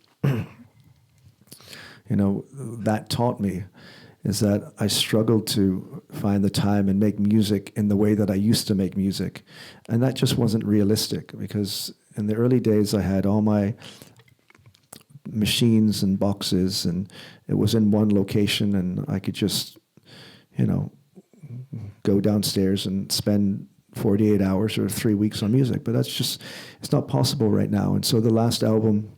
S2: that taught me is that I struggled to find the time and make music in the way that I used to make music. And that just wasn't realistic, because in the early days I had all my machines and boxes, and it was in one location, and I could just, go downstairs and spend 48 hours or 3 weeks on music. But it's not possible right now. And so the last album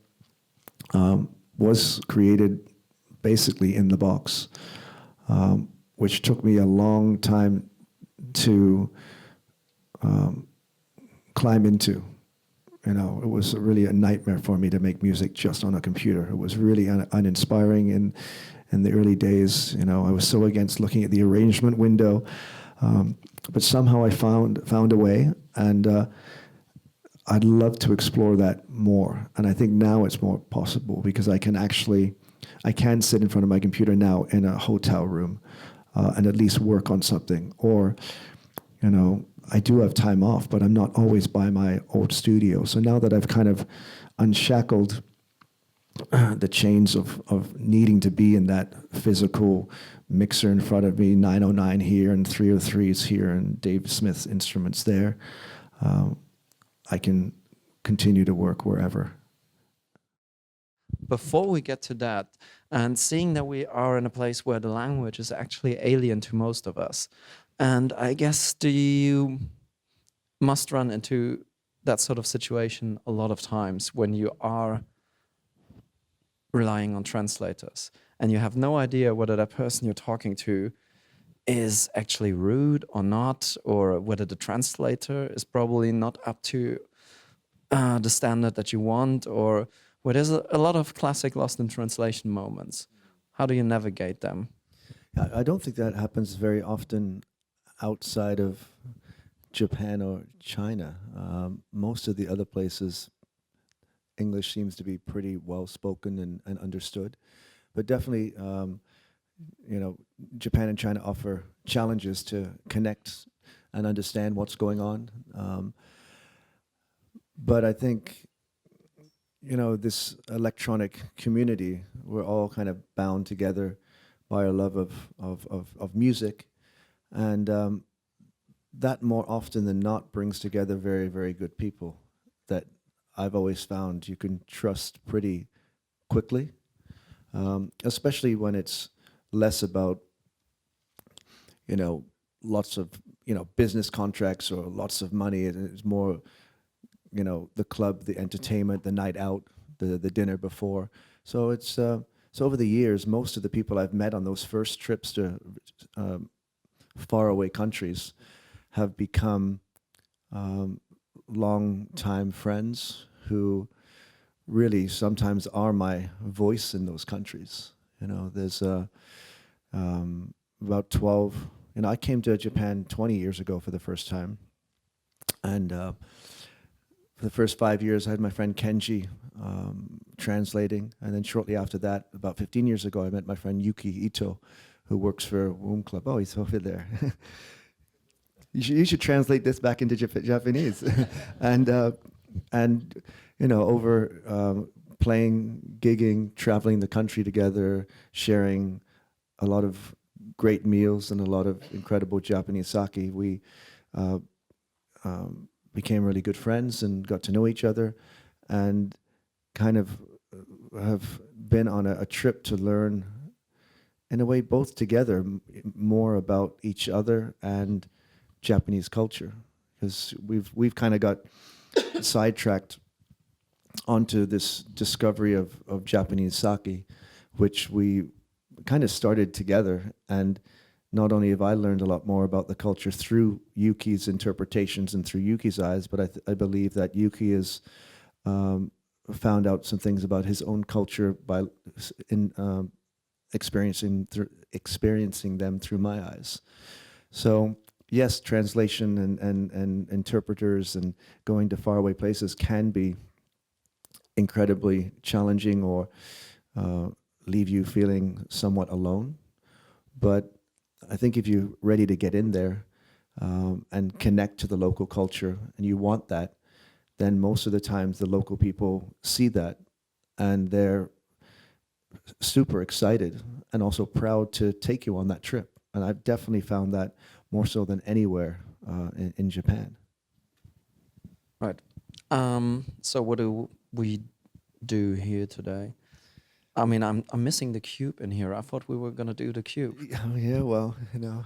S2: was created basically in the box, which took me a long time to climb into. It was really a nightmare for me to make music just on a computer. It was really uninspiring in the early days. I was so against looking at the arrangement window, but somehow I found a way, and I'd love to explore that more. And I think now it's more possible, because I can sit in front of my computer now in a hotel room and at least work on something. Or, I do have time off, but I'm not always by my old studio. So now that I've kind of unshackled the chains of needing to be in that physical mixer in front of me, 909 here and 303s here and Dave Smith's instruments there, I can continue to work wherever.
S1: Before we get to that, and seeing that we are in a place where the language is actually alien to most of us, and I guess you must run into that sort of situation a lot of times when you are relying on translators and you have no idea whether that person you're talking to is actually rude or not, or whether the translator is probably not up to the standard that you want, or where there's a lot of classic lost in translation moments. How do you navigate them?
S2: I don't think that happens very often outside of Japan or China. Most of the other places, English seems to be pretty well spoken and understood. But definitely, Japan and China offer challenges to connect and understand what's going on. But I think, this electronic community, we're all kind of bound together by our love of music. And that more often than not brings together very, very good people that I've always found you can trust pretty quickly, especially when it's less about, lots of, business contracts or lots of money. It's more, the club, the entertainment, the night out, the dinner before. So it's so over the years, most of the people I've met on those first trips to faraway countries have become long-time friends who really sometimes are my voice in those countries. There's about 12. I came to Japan 20 years ago for the first time, and for the first 5 years, I had my friend Kenji translating, and then shortly after that, about 15 years ago, I met my friend Yuki Ito, who works for Womb Club. Oh, he's over there. You should translate this back into Japanese. and over playing, gigging, traveling the country together, sharing a lot of great meals and a lot of incredible Japanese sake, we became really good friends and got to know each other, and kind of have been on a trip to learn, in a way, both together, more about each other and Japanese culture, because we've kind of got sidetracked onto this discovery of Japanese sake, which we kind of started together. And not only have I learned a lot more about the culture through Yuki's interpretations and through Yuki's eyes, but I believe that Yuki has found out some things about his own culture by experiencing them through my eyes. So yes, translation and interpreters and going to faraway places can be incredibly challenging or leave you feeling somewhat alone. But I think if you're ready to get in there and connect to the local culture, and you want that, then most of the times the local people see that, and they're super excited and also proud to take you on that trip. And I've definitely found that more so than anywhere in Japan.
S1: Right. So what do we do here today? I mean, I'm missing the cube in here. I thought we were gonna do the cube.
S2: Yeah, well, you know,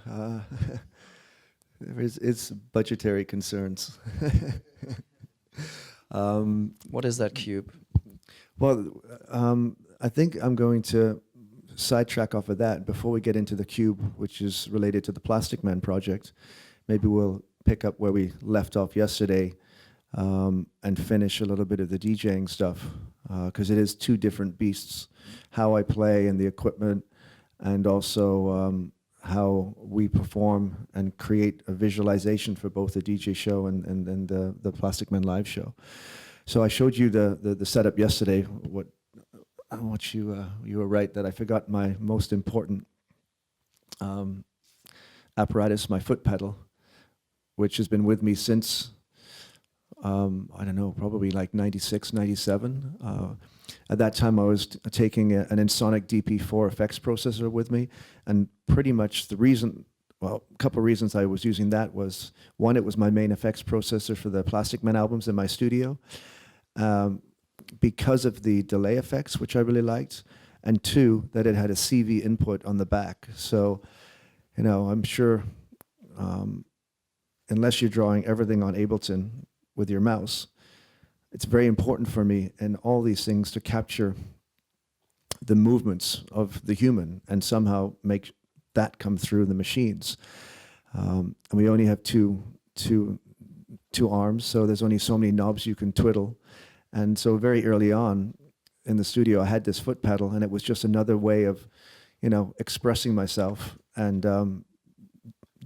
S2: it's budgetary concerns.
S1: What is that cube?
S2: Well, I think I'm going to sidetrack off of that before we get into the cube, which is related to the Plastikman project. Maybe we'll pick up where we left off yesterday and finish a little bit of the DJing stuff, because it is two different beasts, how I play and the equipment, and also how we perform and create a visualization for both the DJ show and the Plastikman live show. So I showed you the setup yesterday. What you were right that I forgot my most important apparatus, my foot pedal, which has been with me since I don't know, probably like 96, 97. At that time, I was taking an Ensoniq DP4 effects processor with me, and pretty much the reason, well, a couple of reasons I was using that was, one, it was my main effects processor for the Plastikman albums in my studio, because of the delay effects, which I really liked, and two, that it had a CV input on the back. So, you know, I'm sure, unless you're drawing everything on Ableton with your mouse, it's very important for me in all these things to capture the movements of the human and somehow make that come through the machines. And we only have two arms, so there's only so many knobs you can twiddle. And so very early on in the studio, I had this foot pedal, and it was just another way of, you know, expressing myself and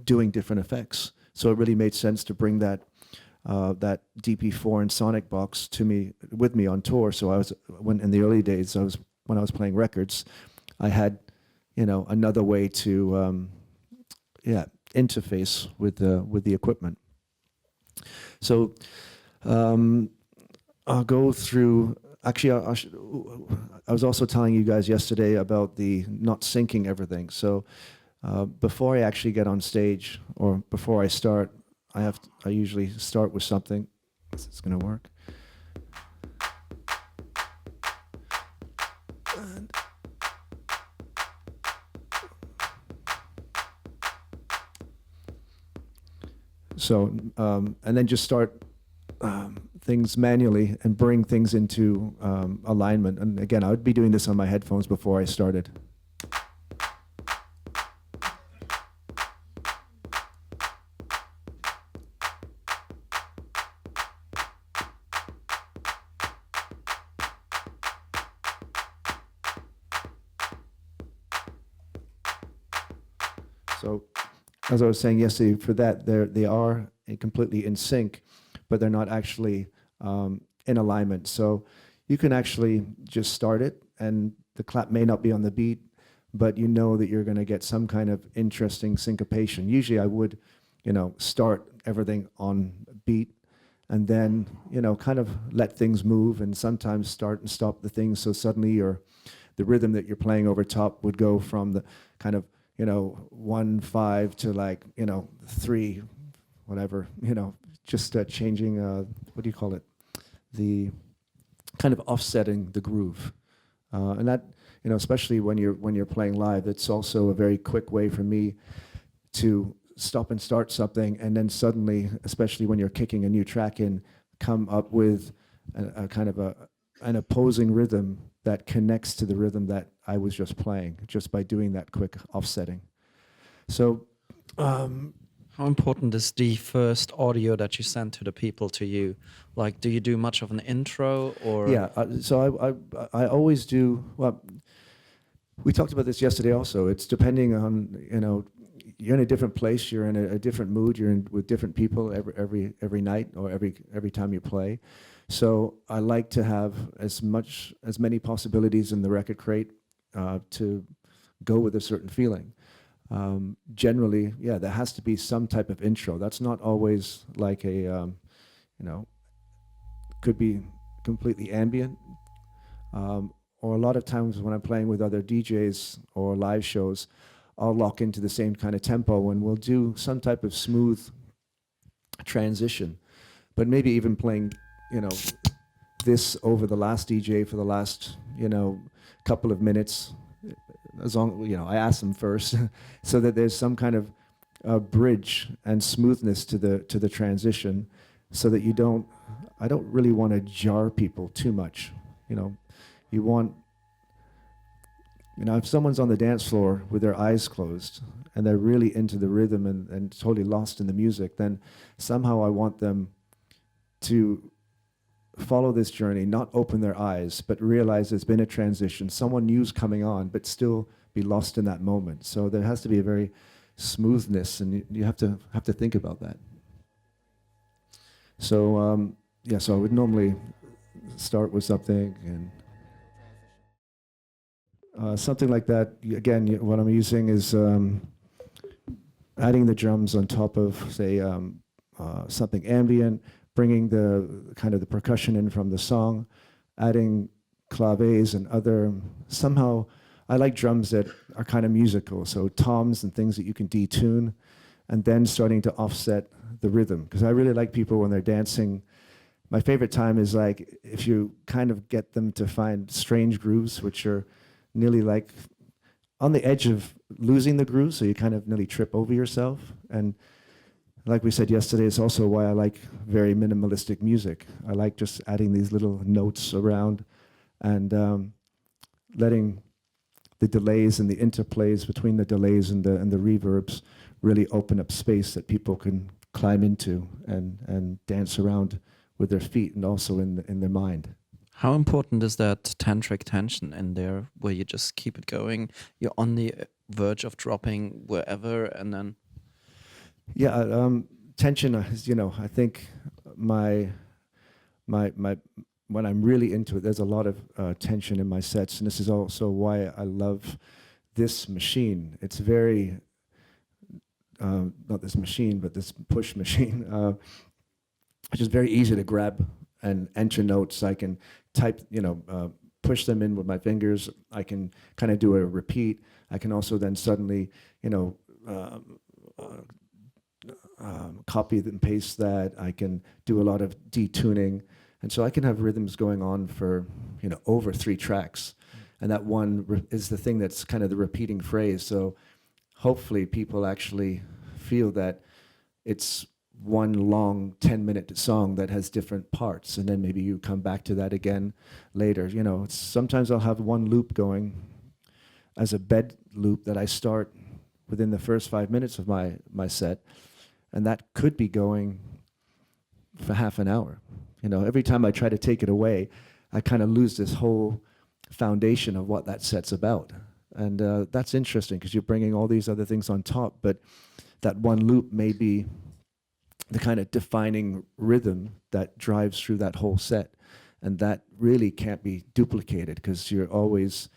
S2: doing different effects. So it really made sense to bring that DP4 Ensoniq box with me on tour. So when in the early days, when I was playing records, I had, you know, another way to interface with the equipment. So I'll go through. Actually, I was also telling you guys yesterday about the not syncing everything. So before I actually get on stage, or before I start, I usually start with something. Is this going to work? So, and then just start things manually and bring things into alignment. And again, I would be doing this on my headphones before I started. So, as I was saying yesterday, for that, they are completely in sync, but they're not actually in alignment. So you can actually just start it, and the clap may not be on the beat, but you know that you're going to get some kind of interesting syncopation. Usually I would, you know, start everything on beat, and then, you know, kind of let things move, and sometimes start and stop the things, so suddenly the rhythm that you're playing over top would go from the kind of, you know, 1-5 to, like, you know, 3, whatever, you know, just changing, what do you call it? The kind of offsetting the groove. And that, you know, especially when you're playing live, it's also a very quick way for me to stop and start something, and then suddenly, especially when you're kicking a new track in, come up with a kind of an opposing rhythm that connects to the rhythm that I was just playing, just by doing that quick offsetting. So,
S1: how important is the first audio that you send to the people to you? Like, do you do much of an intro, or?
S2: Yeah, so I always do. Well, we talked about this yesterday also. It's depending on, you know, you're in a different place, you're in a different mood, you're in with different people every night or every time you play. So I like to have as many possibilities in the record crate to go with a certain feeling. Generally, yeah, there has to be some type of intro. That's not always like a, could be completely ambient. Or a lot of times when I'm playing with other DJs or live shows, I'll lock into the same kind of tempo and we'll do some type of smooth transition. But maybe even playing, this over the last DJ for the last, couple of minutes, as long, I ask them first, so that there's some kind of bridge and smoothness to the transition, so that I don't really want to jar people too much, You want, if someone's on the dance floor with their eyes closed and they're really into the rhythm and totally lost in the music, then somehow I want them to follow this journey, not open their eyes, but realize there's been a transition, someone new's coming on, but still be lost in that moment. So there has to be a very smoothness, and you have to think about that. So so I would normally start with something and something like that. Again, what I'm using is adding the drums on top of, say, something ambient, bringing the kind of the percussion in from the song, adding claves and other, somehow, I like drums that are kind of musical, so toms and things that you can detune, and then starting to offset the rhythm. Because I really like people when they're dancing. My favorite time is like if you kind of get them to find strange grooves, which are nearly like on the edge of losing the groove, so you kind of nearly trip over yourself. And like we said yesterday, it's also why I like very minimalistic music. I like just adding these little notes around and letting the delays and the interplays between the delays and the reverbs really open up space that people can climb into and dance around with their feet and also in their mind.
S1: How important is that tantric tension in there, where you just keep it going? You're on the verge of dropping wherever, and then...
S2: Yeah, tension is, I think my when I'm really into it, there's a lot of tension in my sets, and this is also why I love this machine. It's very, not this machine, but this push machine, which is very easy to grab and enter notes. I can type, push them in with my fingers. I can kind of do a repeat. I can also then suddenly, copy and paste that. I can do a lot of detuning. And so I can have rhythms going on for, over 3 tracks. And that one is the thing that's kind of the repeating phrase. So hopefully people actually feel that it's one long 10-minute song that has different parts. And then maybe you come back to that again later. Sometimes I'll have one loop going as a bed loop that I start within the first 5 minutes of my set. And that could be going for half an hour. Every time I try to take it away, I kind of lose this whole foundation of what that set's about. And that's interesting because you're bringing all these other things on top, but that one loop may be the kind of defining rhythm that drives through that whole set. And that really can't be duplicated because you're always,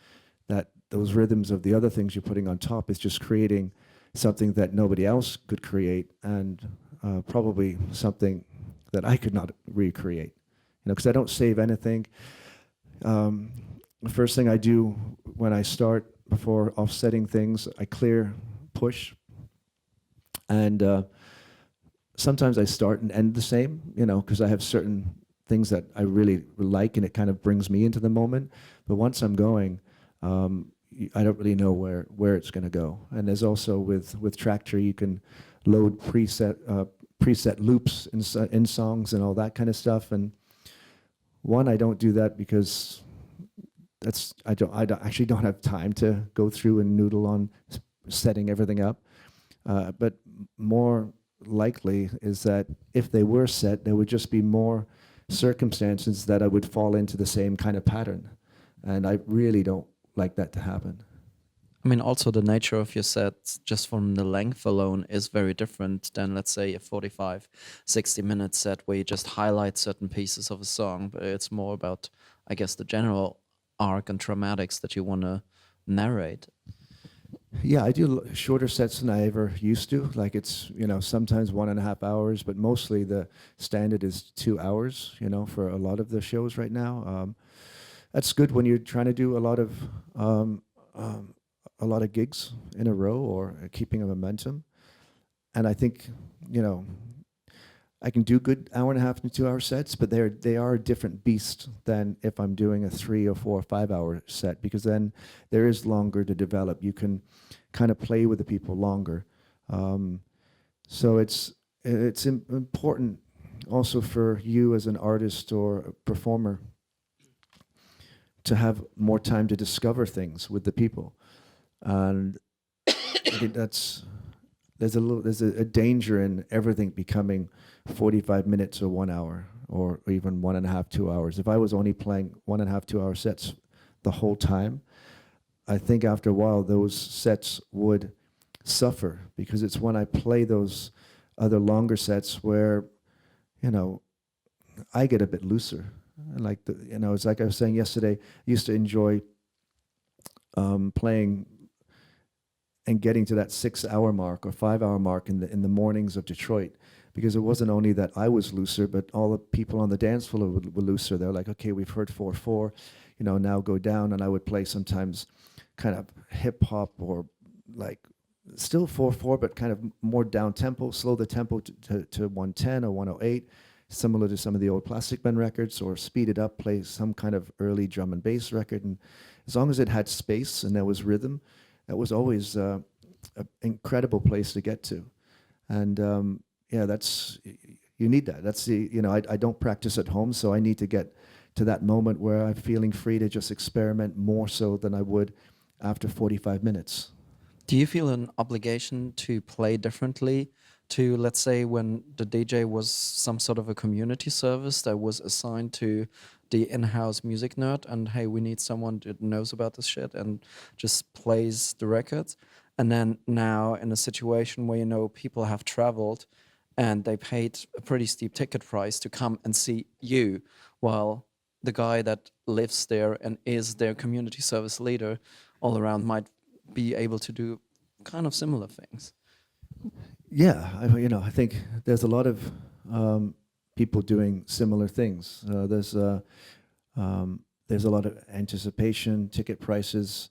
S2: those rhythms of the other things you're putting on top is just creating something that nobody else could create, and probably something that I could not recreate. Because I don't save anything. The first thing I do when I start, before offsetting things, I clear push. And sometimes I start and end the same, because I have certain things that I really like and it kind of brings me into the moment. But once I'm going, I don't really know where it's going to go. And there's also with Traktor, you can load preset loops in songs and all that kind of stuff. And I don't do that because I actually don't have time to go through and noodle on setting everything up. But more likely is that if they were set, there would just be more circumstances that I would fall into the same kind of pattern. And I really don't like that to happen.
S1: I mean, also the nature of your sets, just from the length alone, is very different than, let's say, a 45, 60-minute set where you just highlight certain pieces of a song. But it's more about, I guess, the general arc and dramatics that you want to narrate.
S2: Yeah, I do shorter sets than I ever used to. Like it's, sometimes 1.5 hours, but mostly the standard is 2 hours, for a lot of the shows right now. That's good when you're trying to do um, a lot of gigs in a row or keeping a momentum. And I think, I can do good 1.5 to 2 hour sets, but they are a different beast than if I'm doing a 3 or 4 or 5 hour set, because then there is longer to develop. You can kind of play with the people longer. So it's important also for you as an artist or a performer to have more time to discover things with the people. And I think there's a danger in everything becoming 45 minutes or 1 hour or even 1.5, 2 hours. If I was only playing 1.5, 2 hour sets the whole time, I think after a while those sets would suffer, because it's when I play those other longer sets where, I get a bit looser. Like it's like I was saying yesterday, I used to enjoy playing and getting to that 6 hour mark or 5 hour mark in the mornings of Detroit, because it wasn't only that I was looser, but all the people on the dance floor were looser. They're like, okay, we've heard 4/4, now go down. And I would play sometimes kind of hip hop or like still 4/4, but kind of more down tempo, slow the tempo to 110 or 108, similar to some of the old Plastikman records, or speed it up, play some kind of early drum and bass record. And as long as it had space and there was rhythm, that was always an incredible place to get to. And you need that. That's I don't practice at home, so I need to get to that moment where I'm feeling free to just experiment more so than I would after 45 minutes.
S1: Do you feel an obligation to play differently to, let's say, when the DJ was some sort of a community service that was assigned to the in-house music nerd, and hey, we need someone that knows about this shit and just plays the records? And then now in a situation where, people have traveled and they paid a pretty steep ticket price to come and see you, while the guy that lives there and is their community service leader all around might be able to do kind of similar things.
S2: Yeah, I think there's a lot of people doing similar things. There's a lot of anticipation. Ticket prices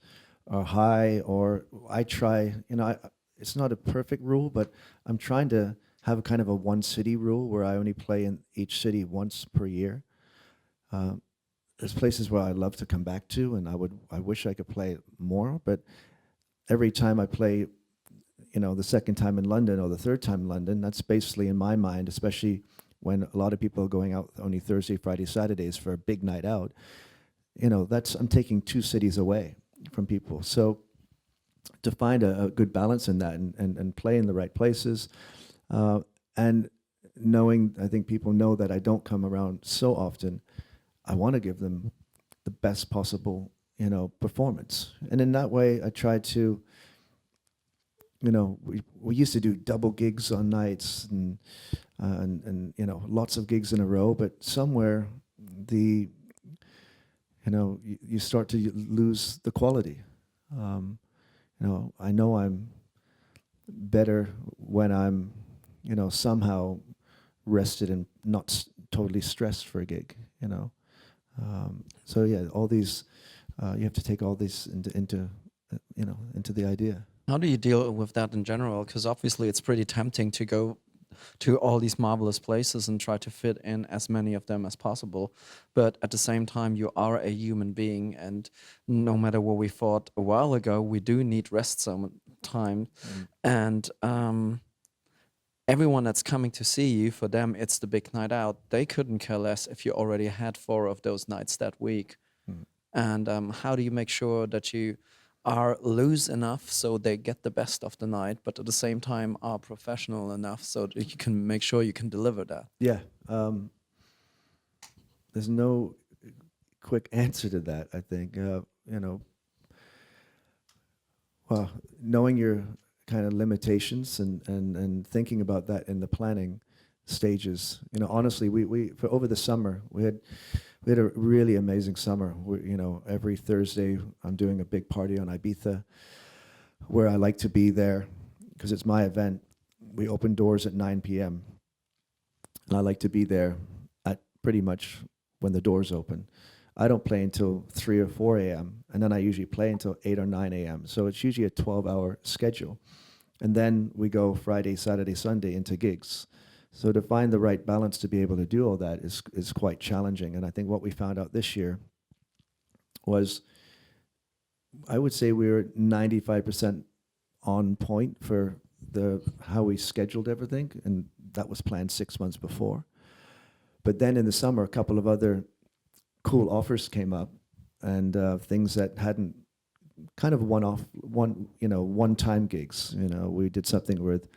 S2: are high, or I try. It's not a perfect rule, but I'm trying to have a kind of a one city rule where I only play in each city once per year. There's places where I love to come back to, and I wish I could play more, but every time I play, the second time in London or the third time in London, that's basically in my mind, especially when a lot of people are going out only Thursday, Friday, Saturdays for a big night out, I'm taking 2 cities away from people. So to find a good balance in that and play in the right places, and knowing, I think people know that I don't come around so often, I want to give them the best possible, performance. And in that way, I try to, we used to do double gigs on nights and lots of gigs in a row, but somewhere you start to lose the quality. I know I'm better when I'm, somehow rested and not totally stressed for a gig, So yeah, all these, you have to take all these into the idea.
S1: How do you deal with that in general? Because obviously it's pretty tempting to go to all these marvelous places and try to fit in as many of them as possible. But at the same time, you are a human being, and no matter what we thought a while ago, we do need rest time. And everyone that's coming to see you, for them, it's the big night out. They couldn't care less if you already had 4 of those nights that week. And how do you make sure that you are loose enough so they get the best of the night, but at the same time are professional enough so that you can make sure you can deliver that?
S2: Yeah. There's no quick answer to that, I think. Well, knowing your kind of limitations and thinking about that in the planning stages. Honestly, we for over the summer we had a really amazing summer. Every Thursday I'm doing a big party on Ibiza, where I like to be there because it's my event. We open doors at 9 p.m. and I like to be there at pretty much when the doors open. I don't play until 3 or 4 a.m. and then I usually play until 8 or 9 a.m. So it's usually a 12-hour schedule. And then we go Friday, Saturday, Sunday into gigs. So to find the right balance to be able to do all that is quite challenging. And I think what we found out this year was, I would say we were 95% on point for how we scheduled everything, and that was planned 6 months before. But then in the summer, a couple of other cool offers came up, and things that hadn't kind of one-time gigs. We did something with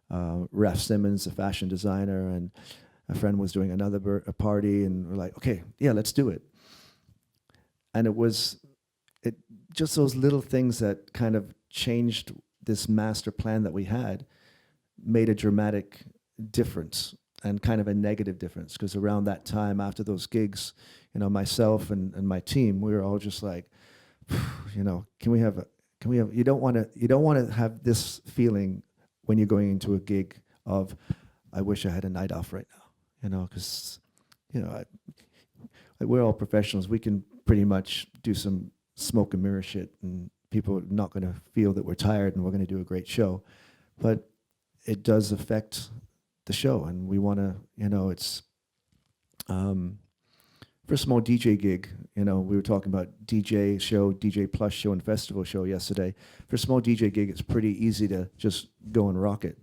S2: Raf Simmons, a fashion designer, and a friend was doing a party, and we're like, okay, yeah, let's do it. And it just those little things that kind of changed this master plan that we had made a dramatic difference, and kind of a negative difference, because around that time, after those gigs, myself and my team, we were all just like, can we have you don't want to have this feeling when you're going into a gig of, I wish I had a night off right now, because we're all professionals. We can pretty much do some smoke and mirror shit, and people are not going to feel that we're tired, and we're going to do a great show. But it does affect the show, and we want to, it's for a small DJ gig. We were talking about DJ show, DJ plus show, and festival show yesterday. For a small DJ gig, it's pretty easy to just go and rock it.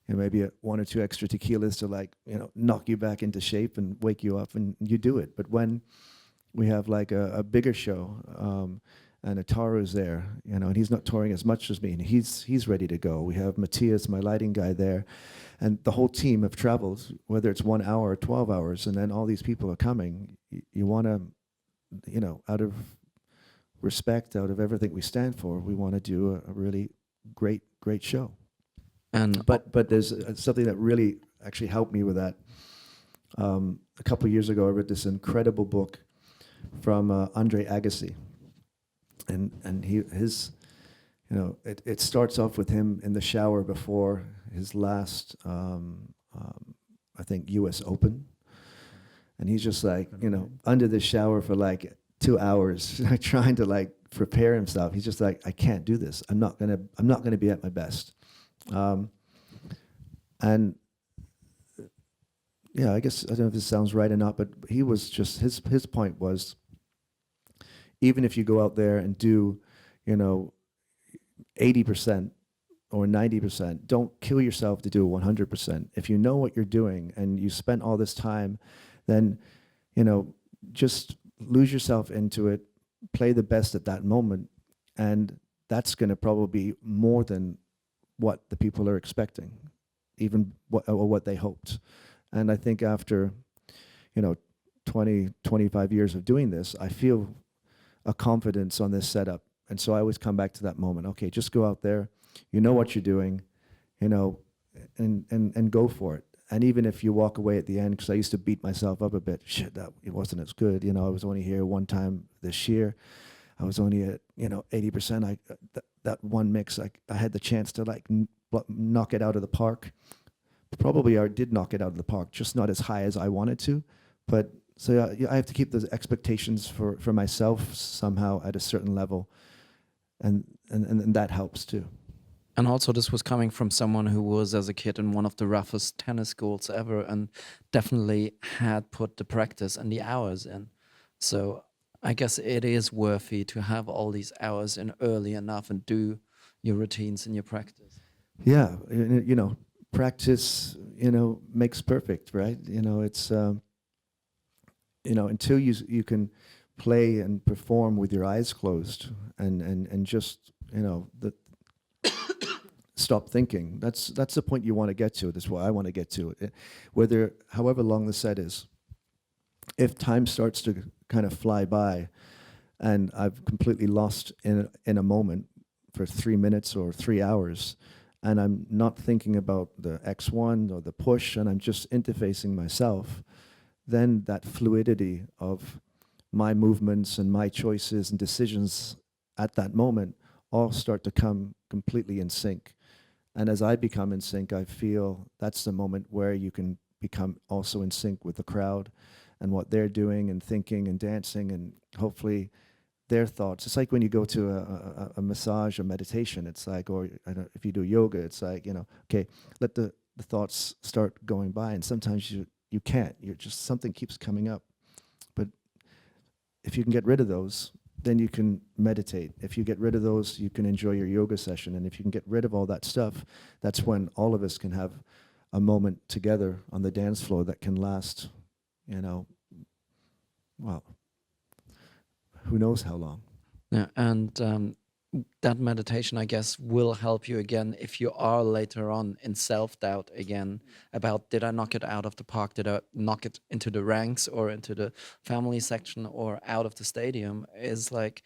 S2: Maybe one or two extra tequilas to knock you back into shape and wake you up, and you do it. But when we have like a bigger show, and Ataru's there, and he's not touring as much as me, and he's ready to go. We have Matthias, my lighting guy, there, and the whole team have traveled, whether it's 1 hour or 12 hours, and then all these people are coming. You want to, out of respect, out of everything we stand for, we want to do a really great show.
S1: And
S2: But there's something that really actually helped me with that. A couple of years ago, I read this incredible book from Andre Agassi. And it starts off with him in the shower before his last, I think, U.S. Open, and he's just like, under the shower for like 2 hours, trying to prepare himself. He's just like, I can't do this. I'm not gonna be at my best. And yeah, I guess I don't know if this sounds right or not, but he was just his point was, even if you go out there and do, 80% or 90%, don't kill yourself to do 100%. If you know what you're doing and you spent all this time, then, just lose yourself into it, play the best at that moment, and that's going to probably be more than what the people are expecting, even what they hoped. And I think after, 20, 25 years of doing this, I feel a confidence on this setup. And so I always come back to that moment. Okay, just go out there, what you're doing, and go for it. And even if you walk away at the end, because I used to beat myself up a bit, it wasn't as good. I was only here one time this year. I was only at 80%. That one mix, I had the chance to knock it out of the park. Probably I did knock it out of the park, just not as high as I wanted to. But so I have to keep those expectations for myself somehow at a certain level, and that helps too.
S1: And also, this was coming from someone who was, as a kid, in one of the roughest tennis schools ever, and definitely had put the practice and the hours in. So I guess it is worthy to have all these hours in early enough and do your routines and your practice.
S2: Yeah, practice, makes perfect, right? It's, until you can play and perform with your eyes closed and just, stop thinking. That's the point you want to get to. That's what I want to get to. Whether, however long the set is, if time starts to kind of fly by and I've completely lost in a moment, for 3 minutes or 3 hours, and I'm not thinking about the X1 or the push, and I'm just interfacing myself, then that fluidity of my movements and my choices and decisions at that moment all start to come completely in sync. And as I become in sync, I feel that's the moment where you can become also in sync with the crowd and what they're doing and thinking and dancing, and hopefully their thoughts. It's like when you go to a massage or meditation, it's like, or I don't, if you do yoga, it's like, okay, let the thoughts start going by. And sometimes you can't, you're just, something keeps coming up. But if you can get rid of those, then you can meditate. If you get rid of those, you can enjoy your yoga session. And if you can get rid of all that stuff, that's when all of us can have a moment together on the dance floor that can last, well, who knows how long.
S1: Yeah, and that meditation, I guess, will help you again if you are later on in self-doubt again about, did I knock it out of the park? Did I knock it into the ranks or into the family section or out of the stadium? Is like,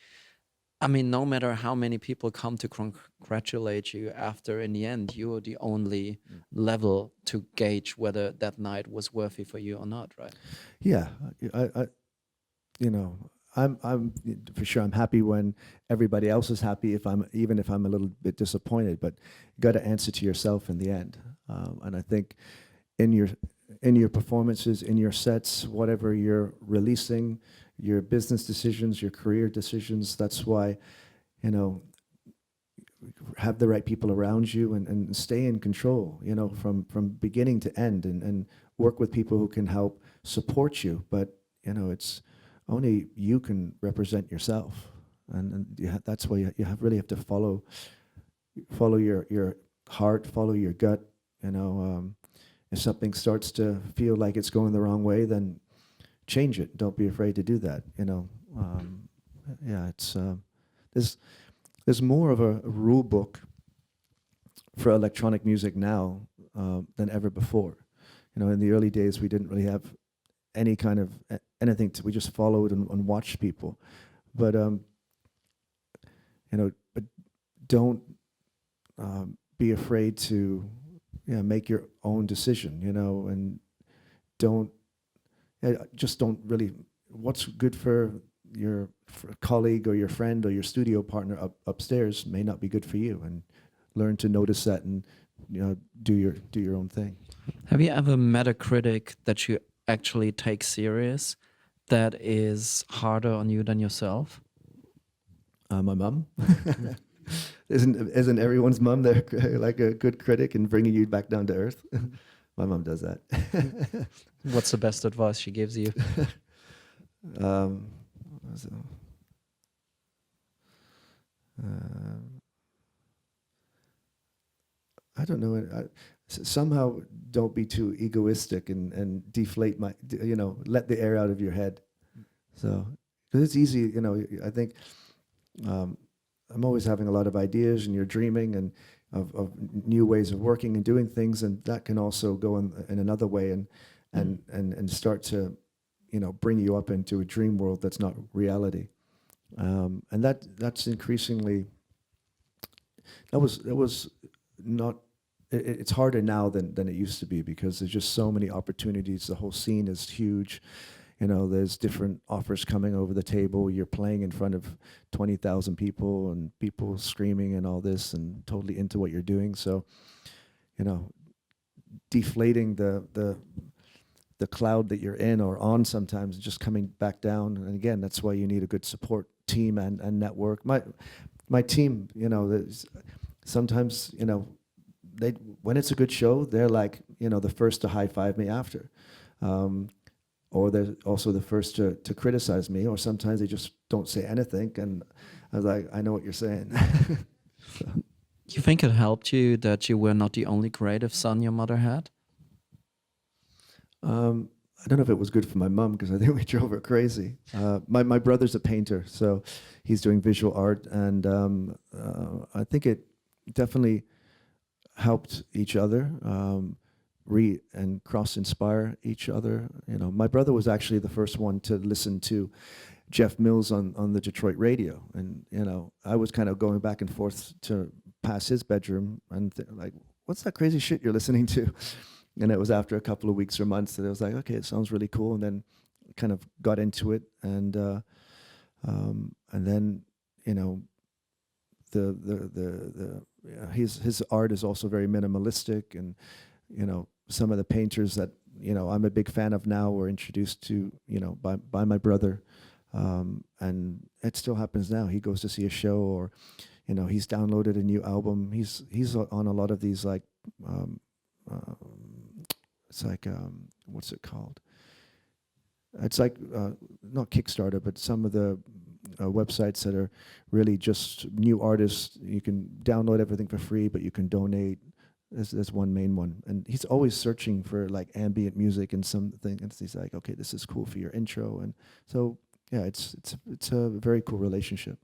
S1: I mean, no matter how many people come to congratulate you after, in the end, you're the only level to gauge whether that night was worthy for you or not, right?
S2: Yeah, I I'm for sure, I'm happy when everybody else is happy, even if I'm a little bit disappointed, but you got to answer to yourself in the end. And I think in your performances, in your sets, whatever you're releasing, your business decisions, your career decisions, that's why, have the right people around you and stay in control, from beginning to end, and work with people who can help support you. But, it's only you can represent yourself. And that's why you really have to follow your heart, follow your gut. If something starts to feel like it's going the wrong way, then change it. Don't be afraid to do that. It's there's more of a rule book for electronic music now than ever before. In the early days, we didn't really have any kind of anything. We just followed and watched people. But but don't be afraid to make your own decision. And just don't really. What's good for your colleague or your friend or your studio partner upstairs may not be good for you, and learn to notice that and do your own thing.
S1: Have you ever met a critic that you actually take serious that is harder on you than yourself?
S2: My mum. Isn't everyone's mum there like a good critic and bringing you back down to earth? My mum does that.
S1: What's the best advice she gives you?
S2: I don't know. Somehow don't be too egoistic and deflate let the air out of your head. So, because it's easy, I think I'm always having a lot of ideas, and you're dreaming and of new ways of working and doing things, and that can also go in another way and start to bring you up into a dream world that's not reality. And that's increasingly, that was not, it's harder now than it used to be, because there's just so many opportunities. The whole scene is huge. There's different offers coming over the table. You're playing in front of 20,000 people and people screaming and all this and totally into what you're doing. So, deflating the cloud that you're in or on sometimes, just coming back down. And again, that's why you need a good support team and network. My team, sometimes, when it's a good show, they're like, the first to high five me after. Or they're also the first to criticize me, or sometimes they just don't say anything. And I was like, I know what you're saying. So.
S1: You think it helped you that you were not the only creative son your mother had?
S2: I don't know if it was good for my mom, because I think we drove her crazy. My brother's a painter, so he's doing visual art, and I think it definitely helped each other. And cross-inspire each other. My brother was actually the first one to listen to Jeff Mills on the Detroit radio, and I was kind of going back and forth to past his bedroom and like, what's that crazy shit you're listening to? And it was after a couple of weeks or months that I was like, okay, it sounds really cool, and then kind of got into it, and then his art is also very minimalistic, and some of the painters that I'm a big fan of now were introduced to by my brother, and it still happens now. He goes to see a show, or he's downloaded a new album. He's on a lot of these like it's like what's it called? It's like not Kickstarter, but some of the websites that are really just new artists. You can download everything for free, but you can donate. There's one main one, and he's always searching for like ambient music and something. And he's like, okay, this is cool for your intro, and so yeah, it's a very cool relationship.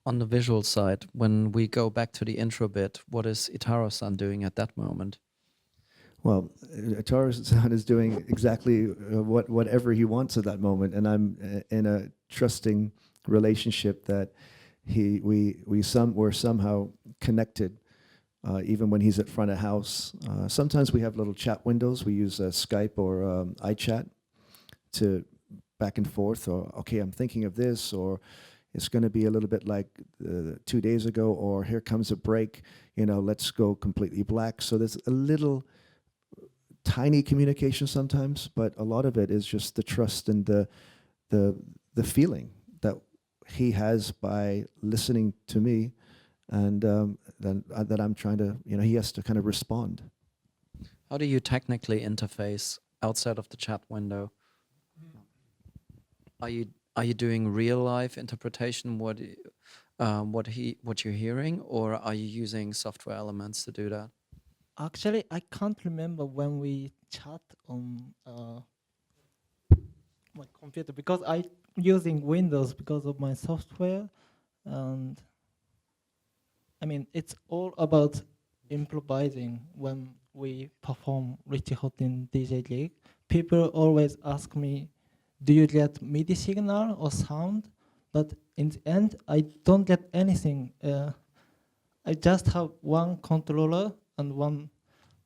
S1: On the visual side, when we go back to the intro bit, what is Itaro-san doing at that moment?
S2: Well, Itaro-san is doing exactly whatever he wants at that moment, and I'm in a trusting relationship that we're somehow connected. Even when he's at front of house. Sometimes we have little chat windows. We use Skype or iChat to back and forth, or, okay, I'm thinking of this, or it's going to be a little bit like 2 days ago, or here comes a break, let's go completely black. So there's a little tiny communication sometimes, but a lot of it is just the trust and the feeling that he has by listening to me. And then that I'm trying to, he has to kind of respond.
S1: How do you technically interface outside of the chat window? Are you doing real life interpretation? What you're hearing, or are you using software elements to do that?
S7: Actually, I can't remember when we chat on my computer, because I'm using Windows because of my software, and I mean, it's all about improvising when we perform Richie Hawtin DJ gig. People always ask me, do you get MIDI signal or sound? But in the end, I don't get anything. I just have one controller and one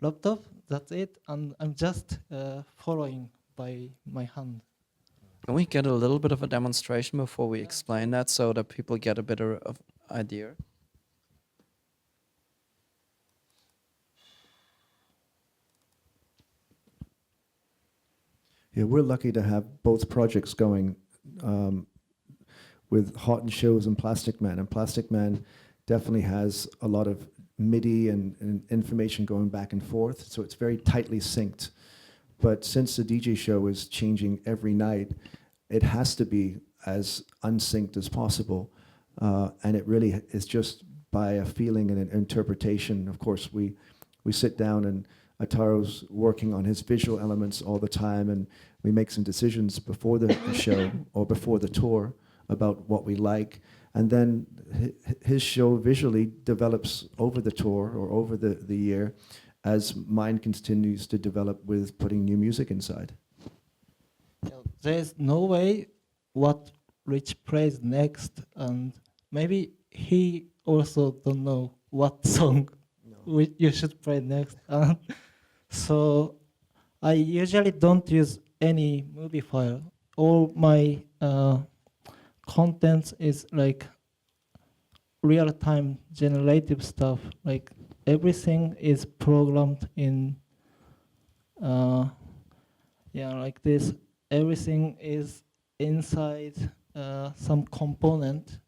S7: laptop, that's it, and I'm just following by my hand.
S1: Can we get a little bit of a demonstration before we explain that, so that people get a better idea?
S2: Yeah, we're lucky to have both projects going with Hawtin shows and Plastikman. And Plastikman definitely has a lot of MIDI and information going back and forth, so it's very tightly synced. But since the DJ show is changing every night, it has to be as unsynced as possible. And it really is just by a feeling and an interpretation. Of course, we sit down, and Ataro's working on his visual elements all the time, and we make some decisions before the show or before the tour about what we like. And then his show visually develops over the tour or over the year as mine continues to develop with putting new music inside.
S7: There's no way what Rich plays next, and maybe he also don't know what song you should play next. So I usually don't use any movie file. All my content is like real-time generative stuff. Like everything is programmed in, like this. Everything is inside some component,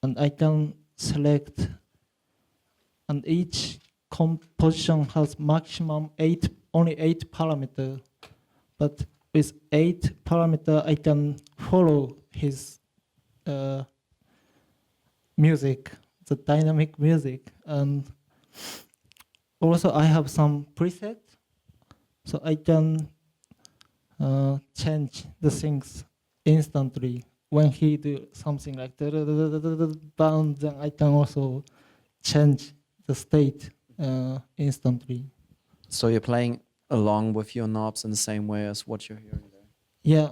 S7: and I can select, and each composition has maximum only 8 parameters, but with 8 parameters I can follow his music, the dynamic music. And also I have some preset, so I can change the things instantly. When he do something like bound, then I can also change the state instantly.
S1: So you're playing along with your knobs in the same way as what you're hearing there?
S7: Yeah.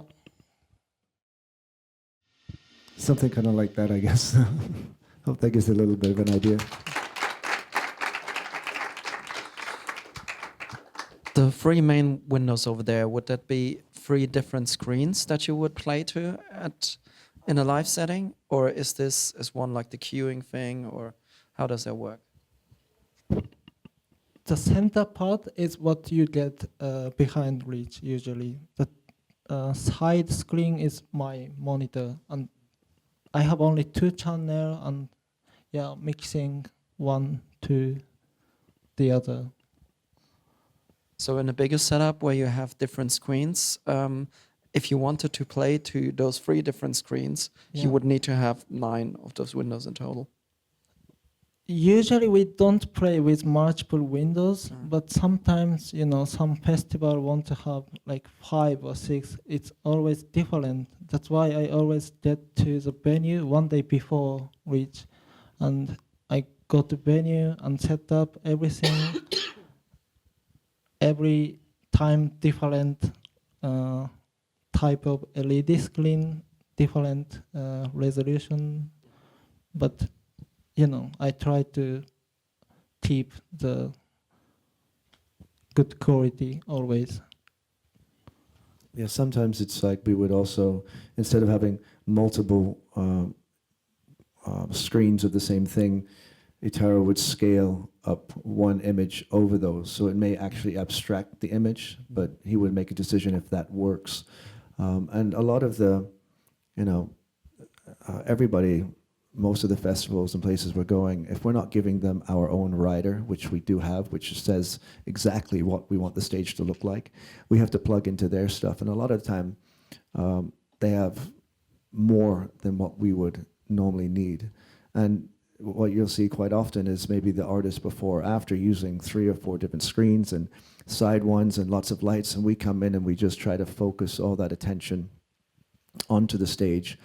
S2: Something kind of like that, I guess. Hope that gives a little bit of an idea.
S1: The three main windows over there, would that be three different screens that you would play to in a live setting? Or is this as one like the queuing thing, or how does that work?
S7: The center part is what you get behind Reach usually. The side screen is my monitor, and I have only 2 channels, and yeah, mixing one to the other.
S1: So in a bigger setup where you have different screens, if you wanted to play to those 3 different screens, you
S7: Yeah.
S1: would need to have 9 of those windows in total.
S7: Usually we don't play with multiple windows, but sometimes, some festival want to have like 5 or 6. It's always different. That's why I always get to the venue one day before Reach, and I go to venue and set up everything. Every time different type of LED screen, different resolution, but I try to keep the good quality always.
S2: Yeah, sometimes it's like we would also, instead of having multiple screens of the same thing, Itaro would scale up one image over those. So it may actually abstract the image, but he would make a decision if that works. And a lot of the, everybody, most of the festivals and places we're going, if we're not giving them our own rider, which we do have, which says exactly what we want the stage to look like, we have to plug into their stuff. And a lot of the time, they have more than what we would normally need. And what you'll see quite often is maybe the artist before or after using 3 or 4 different screens and side ones and lots of lights, and we come in and we just try to focus all that attention onto the stage,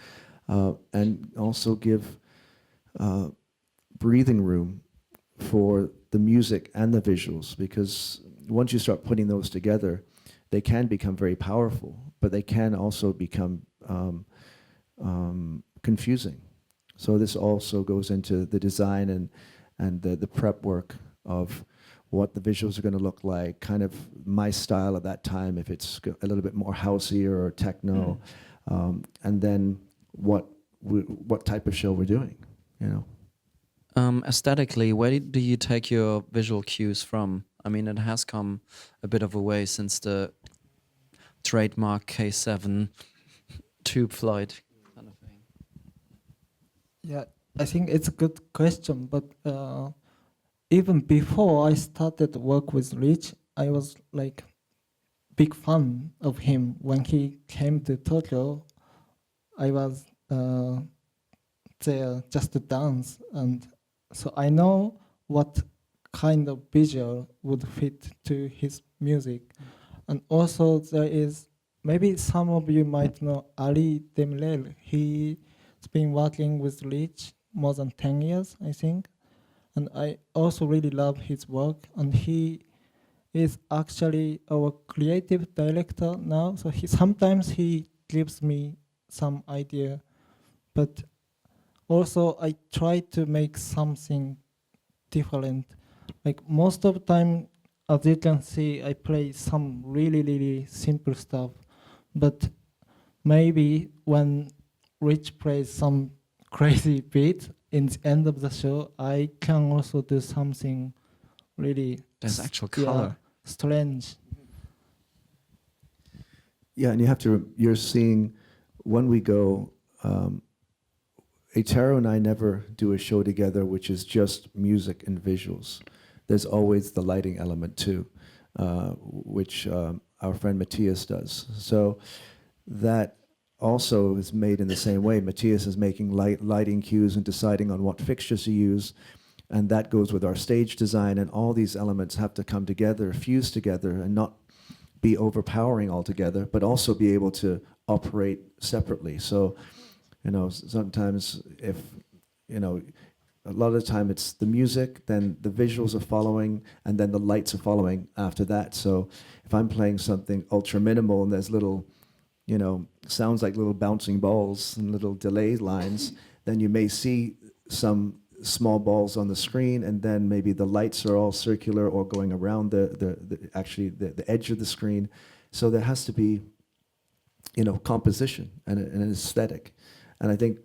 S2: and also give breathing room for the music and the visuals, because once you start putting those together, they can become very powerful, but they can also become confusing. So this also goes into the design and the prep work of what the visuals are going to look like, kind of my style at that time, if it's a little bit more housey or techno, and then what type of show we're doing,
S1: Aesthetically, where do you take your visual cues from? I mean, it has come a bit of a way since the trademark K7 tube flight kind of thing.
S7: Yeah, I think it's a good question, but even before I started work with Rich, I was like big fan of him. When he came to Tokyo, I was there just to dance, and so I know what kind of visual would fit to his music. And also there is, maybe some of you might know Ali Demirel. He's been working with Rich more than 10 years, I think. And I also really love his work. And he is actually our creative director now. So sometimes he gives me some idea, but also I try to make something different. Like most of the time, as you can see, I play some really, really simple stuff. But maybe when Rich plays some crazy beat in the end of the show, I can also do something really
S1: There's actual color.
S7: strange.
S2: Yeah, and you're seeing when we go, Etaro and I never do a show together which is just music and visuals. There's always the lighting element too, which our friend Matthias does. So that also is made in the same way. Matthias is making lighting cues and deciding on what fixtures to use, and that goes with our stage design, and all these elements have to come together, fuse together, and not be overpowering altogether, but also be able to operate separately. So, sometimes if, a lot of the time it's the music, then the visuals are following, and then the lights are following after that. So if I'm playing something ultra minimal and there's little sounds like little bouncing balls and little delay lines, then you may see some small balls on the screen, and then maybe the lights are all circular or going around the edge of the screen. So there has to be, composition and an aesthetic. And I think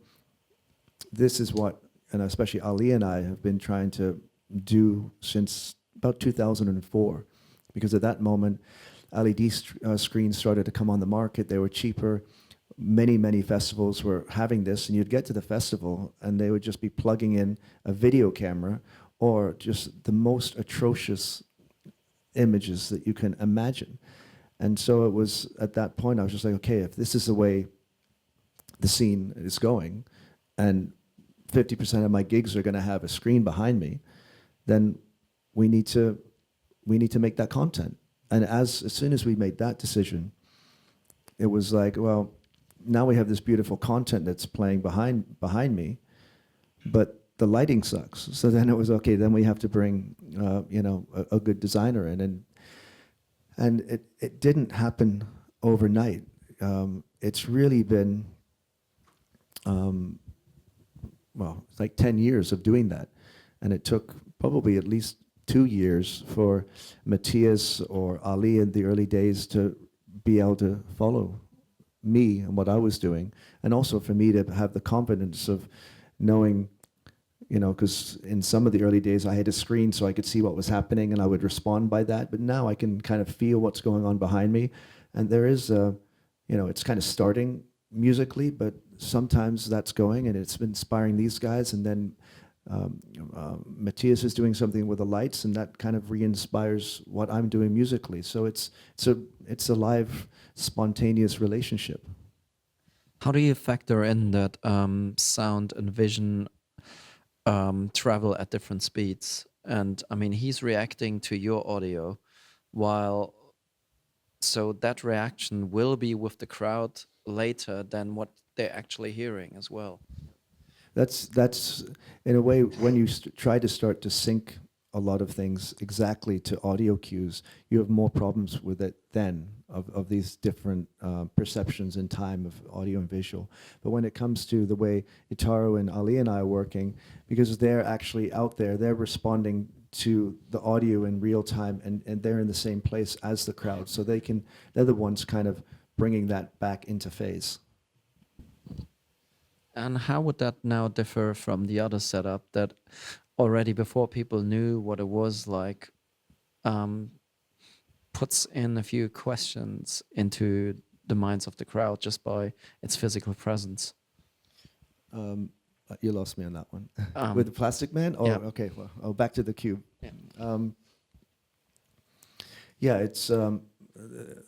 S2: this is what, and especially Ali and I have been trying to do since about 2004, because at that moment, LED screens started to come on the market. They were cheaper. Many festivals were having this, and you'd get to the festival and they would just be plugging in a video camera or just the most atrocious images that you can imagine. And so it was at that point I was just like, okay, if this is the way the scene is going and 50% of my gigs are going to have a screen behind me, then we need to make that content. And as soon as we made that decision, it was like, well, now we have this beautiful content that's playing behind me, but the lighting sucks. So then it was okay. Then we have to bring a good designer in, and it didn't happen overnight. It's really been it's like 10 years of doing that, and it took probably at least 2 years for Matthias or Ali in the early days to be able to follow me and what I was doing, and also for me to have the confidence of knowing, because in some of the early days I had a screen so I could see what was happening and I would respond by that, but now I can kind of feel what's going on behind me, and there is it's kind of starting musically, but sometimes that's going and it's inspiring these guys, and then Matthias is doing something with the lights, and that kind of re-inspires what I'm doing musically. So it's a live, spontaneous relationship.
S1: How do you factor in that sound and vision travel at different speeds? And I mean, he's reacting to your audio, so that reaction will be with the crowd later than what they're actually hearing as well.
S2: That's in a way, when you try to start to sync a lot of things exactly to audio cues, you have more problems with it then of these different perceptions in time of audio and visual. But when it comes to the way Itaru and Ali and I are working, because they're actually out there, they're responding to the audio in real time, and they're in the same place as the crowd, so they're the ones kind of bringing that back into phase.
S1: And how would that now differ from the other setup that already before people knew what it was like, puts in a few questions into the minds of the crowd just by its physical presence?
S2: You lost me on that one. With the Plastikman? Oh,
S1: yeah.
S2: Okay. Well, back to the cube.
S1: Yeah.
S2: It's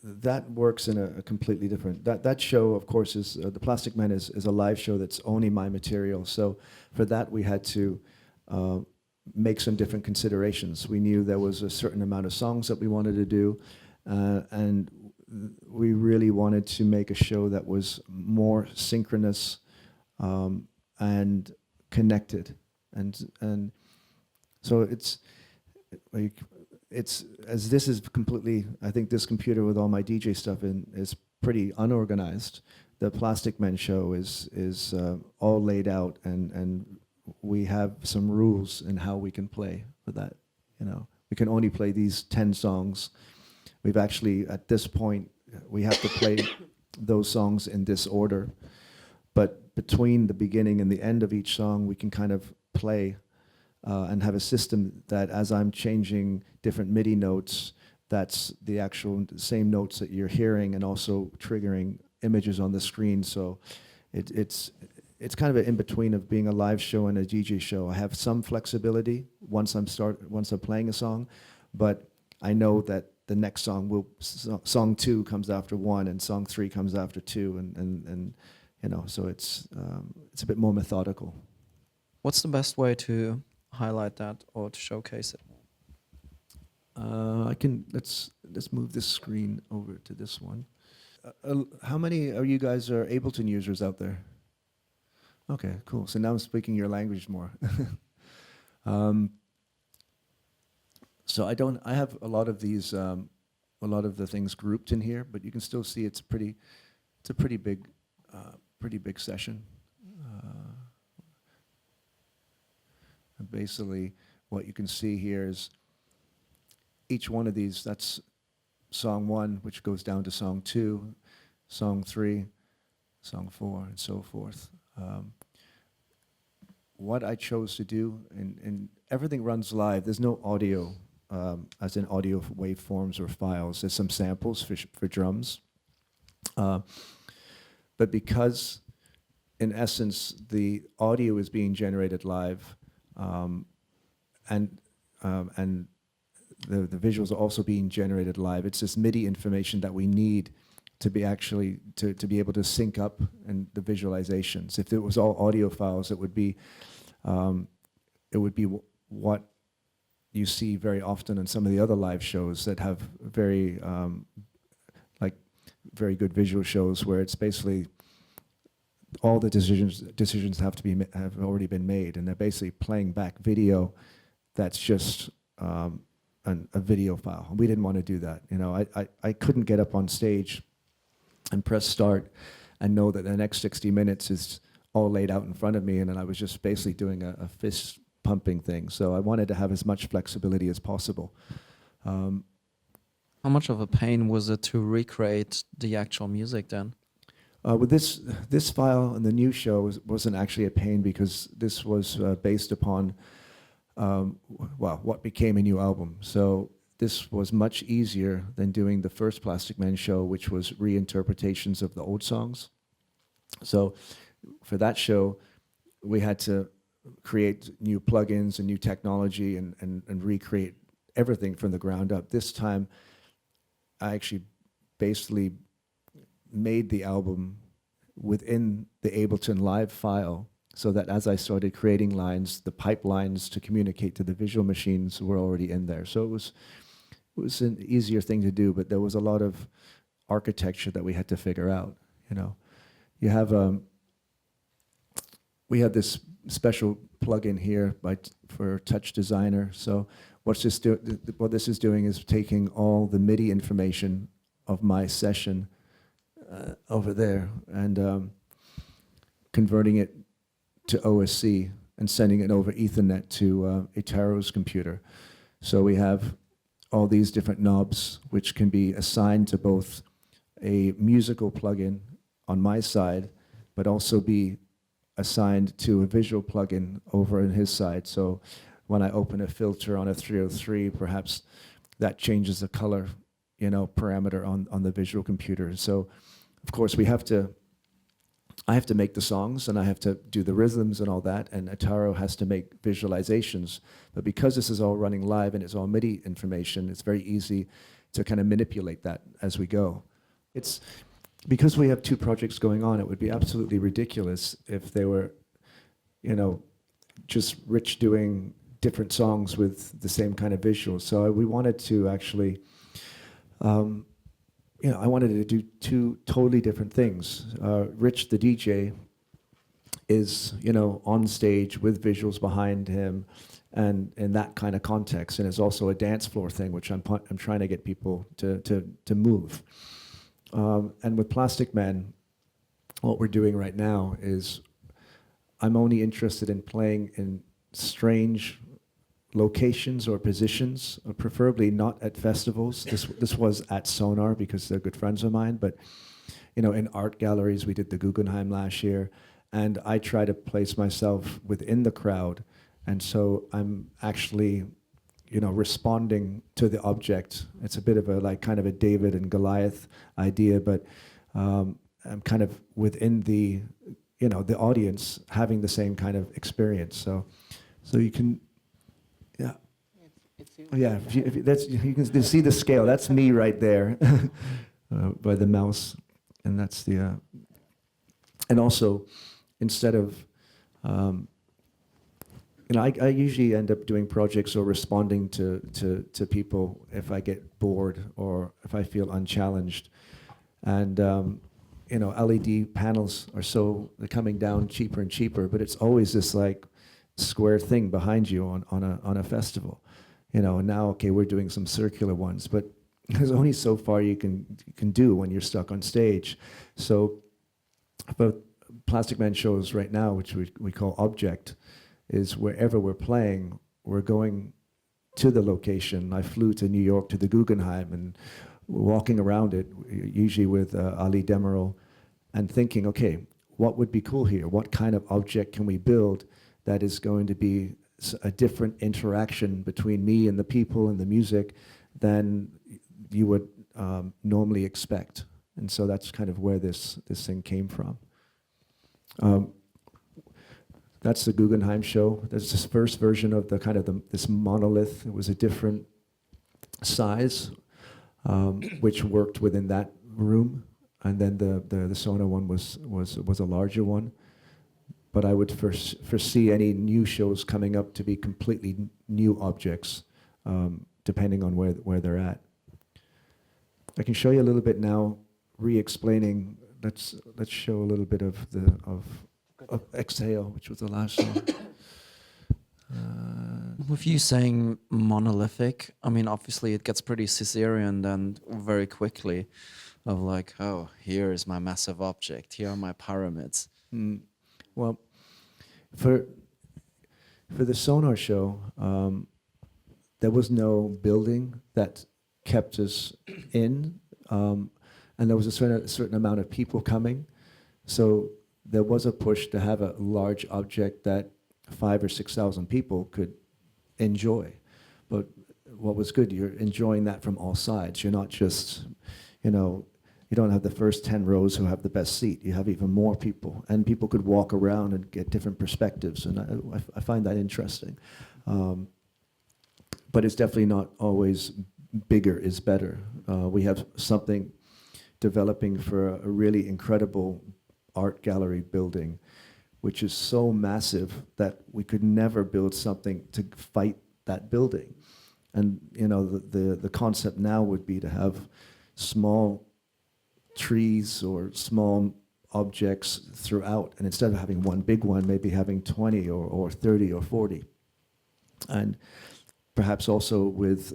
S2: that works in a completely different. That show, of course, is the Plastikman is a live show that's only my material. So for that, we had to make some different considerations. We knew there was a certain amount of songs that we wanted to do, and we really wanted to make a show that was more synchronous and connected, and so it's as this is completely, I think this computer with all my DJ stuff in is pretty unorganized. The Plastikman show is all laid out, and we have some rules in how we can play for that. We can only play these 10 songs. We've actually, at this point, we have to play those songs in this order. But between the beginning and the end of each song, we can kind of play and have a system that as I'm changing different MIDI notes, that's the actual same notes that you're hearing, and also triggering images on the screen. So it's kind of an in-between of being a live show and a DJ show. I have some flexibility once I'm playing a song, but I know that the next song 2 comes after 1, and song 3 comes after 2, and so it's a bit more methodical.
S1: What's the best way to highlight that or to showcase it?
S2: Let's move this screen over to this one. How many of you guys are Ableton users out there? Okay, cool. So now I'm speaking your language more. So I have a lot of these, a lot of the things grouped in here, but you can still see it's pretty it's a pretty big session. And basically, what you can see here is each one of these. That's song 1, which goes down to song 2, song 3, song 4, and so forth. What I chose to do, and everything runs live. There's no audio, as in audio waveforms or files. There's some samples for drums. But because, in essence, the audio is being generated live, and the visuals are also being generated live, it's this MIDI information that we need to be actually to be able to sync up and the visualizations. If it was all audio files, it would be what you see very often in some of the other live shows that have very very good visual shows, where it's basically all the decisions have already been made, and they're basically playing back video that's just a video file. We didn't want to do that. You know, I couldn't get up on stage and press start and know that the next 60 minutes is all laid out in front of me, and then I was just basically doing a fist pumping thing. So I wanted to have as much flexibility as possible.
S1: How much of a pain was it to recreate the actual music then?
S2: With this file and the new show wasn't actually a pain, because this was based upon what became a new album. So this was much easier than doing the first Plastikman show, which was reinterpretations of the old songs. So for that show, we had to create new plugins and new technology and recreate everything from the ground up. This time, I actually basically made the album within the Ableton Live file, so that as I started creating lines, the pipelines to communicate to the visual machines were already in there. So it was an easier thing to do, but there was a lot of architecture that we had to figure out. You know, you have we have this special plugin here for Touch Designer. So what this is doing is taking all the MIDI information of my session over there and converting it to OSC and sending it over Ethernet to Etaro's computer. So we have all these different knobs which can be assigned to both a musical plugin on my side, but also be assigned to a visual plugin over on his side. So when I open a filter on a 303, perhaps that changes the color, you know, parameter on the visual computer. So of course I have to make the songs, and I have to do the rhythms and all that, and Etaro has to make visualizations. But because this is all running live and it's all MIDI information, it's very easy to kind of manipulate that as we go. It's because we have two projects going on, it would be absolutely ridiculous if they were, you know, just Rich doing different songs with the same kind of visuals. So we wanted to actually, you know, I wanted to do two totally different things. Rich, the DJ, is, you know, on stage with visuals behind him, and in that kind of context. And it's also a dance floor thing, which I'm trying to get people to move. And with Plastikman, what we're doing right now is I'm only interested in playing in strange locations or positions, or preferably not at festivals. This was at Sonar because they're good friends of mine, but you know, in art galleries, we did the Guggenheim last year, and I try to place myself within the crowd, and so I'm actually, you know, responding to the object. It's a bit of a like kind of a David and Goliath idea, but I'm kind of within the, you know, the audience having the same kind of experience. So you can. Yeah. Yeah, you can see the scale. That's me right there by the mouse, and that's the. And also, instead of, you know, I usually end up doing projects or responding to people if I get bored or if I feel unchallenged, and you know, LED panels they're coming down cheaper and cheaper, but it's always this like square thing behind you on a festival, you know. And now, okay, we're doing some circular ones, but there's only so far you can do when you're stuck on stage. So, but Plastikman shows right now, which we call Object, is wherever we're playing, we're going to the location. I flew to New York to the Guggenheim and walking around it, usually with Ali Demirel, and thinking, okay, what would be cool here? What kind of object can we build that is going to be a different interaction between me and the people and the music than you would normally expect? And so that's kind of where this thing came from. That's the Guggenheim show. There's this first version of this monolith. It was a different size, which worked within that room, and then the Sona one was a larger one. But I would foresee any new shows coming up to be completely new objects, depending on where they're at. I can show you a little bit now, re-explaining. Let's show a little bit of Exhale, which was the last song.
S1: With you saying monolithic, I mean, obviously it gets pretty Caesarean then very quickly, of like, oh, here is my massive object, here are my pyramids.
S2: Well, for the Sonar show, there was no building that kept us in, and there was a certain amount of people coming, so there was a push to have a large object that 5,000 or 6,000 people could enjoy. But what was good, you're enjoying that from all sides. You're not just, you don't have the first 10 rows who have the best seat. You have even more people, and people could walk around and get different perspectives, and I find that interesting. But it's definitely not always bigger is better. We have something developing for a really incredible art gallery building, which is so massive that we could never build something to fight that building. And the concept now would be to have small trees or small objects throughout, and instead of having one big one, maybe having 20 or 30 or 40. And perhaps also with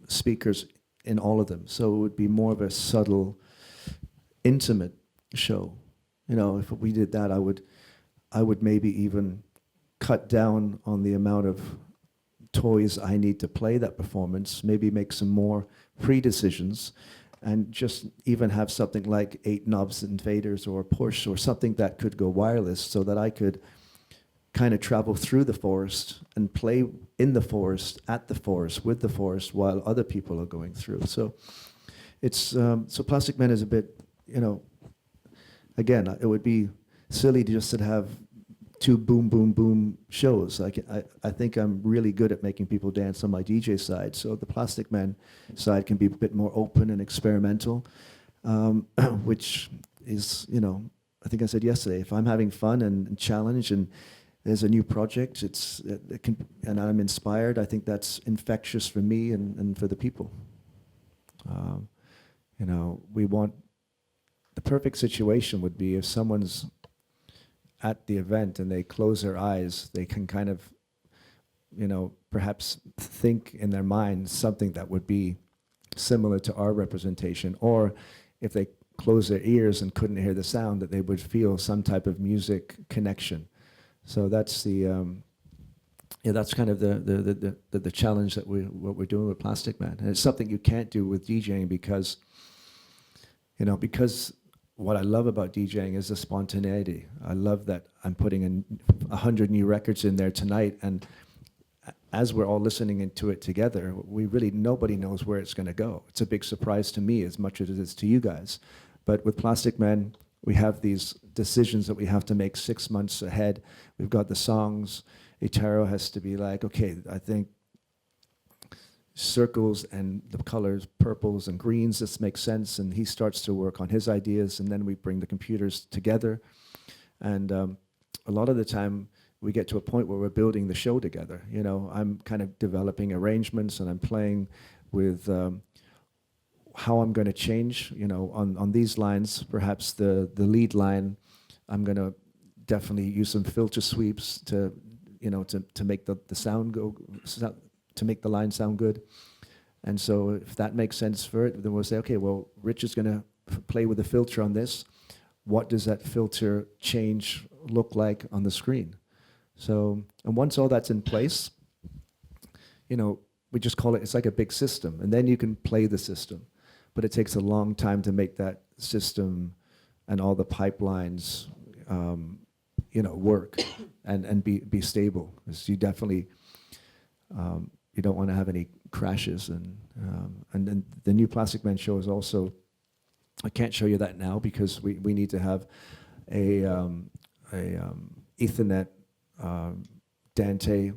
S2: speakers in all of them. So it would be more of a subtle, intimate show. If we did that, I would maybe even cut down on the amount of toys I need to play that performance, maybe make some more pre-decisions, and just even have something like 8 knobs and faders or push or something that could go wireless, so that I could kind of travel through the forest and play in the forest, at the forest, with the forest, while other people are going through. So it's so Plastikman is a bit, again, it would be silly just to have 2 boom, boom, boom shows. I think I'm really good at making people dance on my DJ side, so the Plastikman side can be a bit more open and experimental, which is, I think I said yesterday, if I'm having fun and challenge and there's a new project, and I'm inspired, I think that's infectious for me and for the people. We want, the perfect situation would be if someone's at the event and they close their eyes, they can kind of, perhaps think in their mind something that would be similar to our representation, or if they close their ears and couldn't hear the sound, that they would feel some type of music connection. So that's that's kind of the challenge that what we're doing with Plastikman, and it's something you can't do with DJing because what I love about DJing is the spontaneity. I love that I'm putting in 100 new records in there tonight, and as we're all listening into it together, nobody knows where it's going to go. It's a big surprise to me as much as it is to you guys. But with Plastikman, we have these decisions that we have to make 6 months ahead. We've got the songs. Itaro has to be like, okay, I think circles and the colors, purples and greens, this makes sense. And he starts to work on his ideas, and then we bring the computers together. And a lot of the time, we get to a point where we're building the show together. I'm kind of developing arrangements, and I'm playing with how I'm going to change, on these lines. Perhaps the lead line, I'm going to definitely use some filter sweeps to make the sound go, to make the line sound good. And so if that makes sense for it, then we'll say, okay, well, Rich is going to play with a filter on this. What does that filter change look like on the screen? So, and once all that's in place, you know, we just call it, it's like a big system, and then you can play the system. But it takes a long time to make that system and all the pipelines, you know, work and be stable. Because you definitely, you don't want to have any crashes. And then the new Plastikman show is also, I can't show you that now because we need to have a Ethernet Dante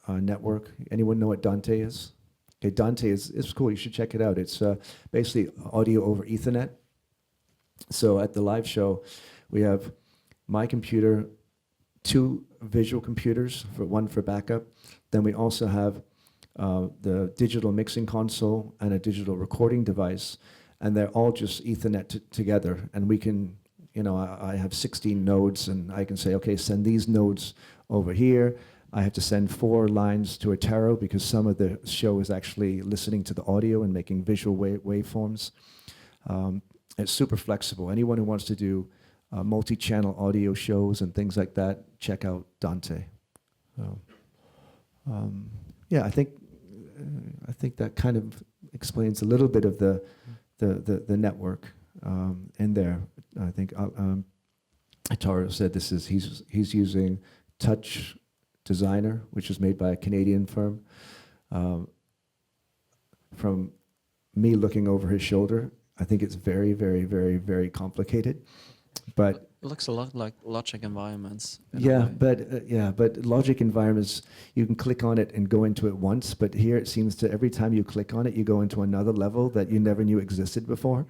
S2: network. Anyone know what Dante is? Okay, Dante is cool. You should check it out. It's basically audio over Ethernet. So at the live show, we have my computer, 2 visual computers, one for backup. Then we also have the digital mixing console and a digital recording device, and they're all just Ethernet together. And we can, you know, I have 16 nodes, and I can say, okay, send these nodes over here. I have to send 4 lines to a tarot because some of the show is actually listening to the audio and making visual waveforms. It's super flexible. Anyone who wants to do multi-channel audio shows and things like that, check out Dante. So, yeah, I think that kind of explains a little bit of the network in there. I think Taro said this is he's using Touch Designer, which is made by a Canadian firm. From me looking over his shoulder, I think it's very, very, very, very complicated. But
S1: it looks a lot like Logic environments.
S2: Yeah, but Logic environments, you can click on it and go into it once, but here it seems to every time you click on it, you go into another level that you never knew existed before.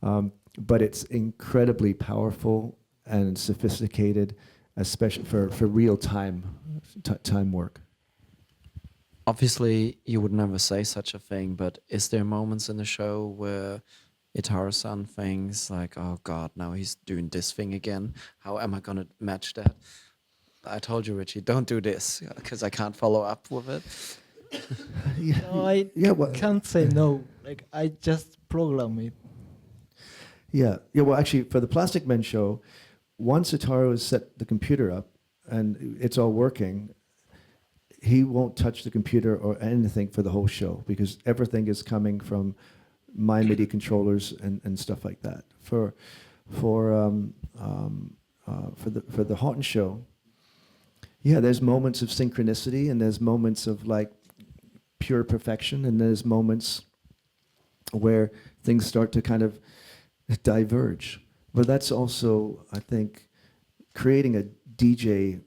S2: But it's incredibly powerful and sophisticated, especially for real time work.
S1: Obviously, you would never say such a thing, but is there moments in the show where Itaru-san thinks like, oh God, now he's doing this thing again. How am I going to match that? I told you, Richie, don't do this because I can't follow up with it.
S7: No, I can't say no. Like, I just program it.
S2: Yeah. Well, actually, for the Plastikman show, once Itaru has set the computer up and it's all working, he won't touch the computer or anything for the whole show because everything is coming from my MIDI controllers and stuff like that. For the Hawtin show, yeah, there's moments of synchronicity and there's moments of like pure perfection and there's moments where things start to kind of diverge. But that's also, I think, creating a DJ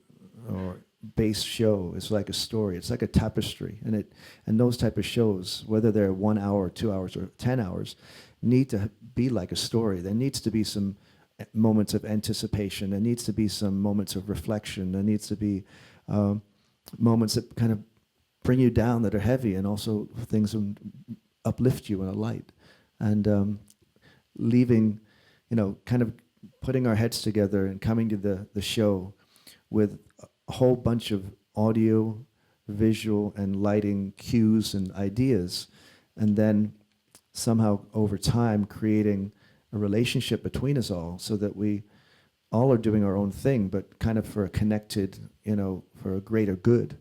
S2: or bass show is like a story. It's like a tapestry, and those type of shows, whether they're 1 hour, 2 hours, or 10 hours, need to be like a story. There needs to be some moments of anticipation. There needs to be some moments of reflection. There needs to be moments that kind of bring you down, that are heavy, and also things that uplift you in a light. And leaving, kind of putting our heads together and coming to the show with a whole bunch of audio, visual, and lighting cues and ideas, and then somehow over time creating a relationship between us all so that we all are doing our own thing, but kind of for a connected, for a greater good.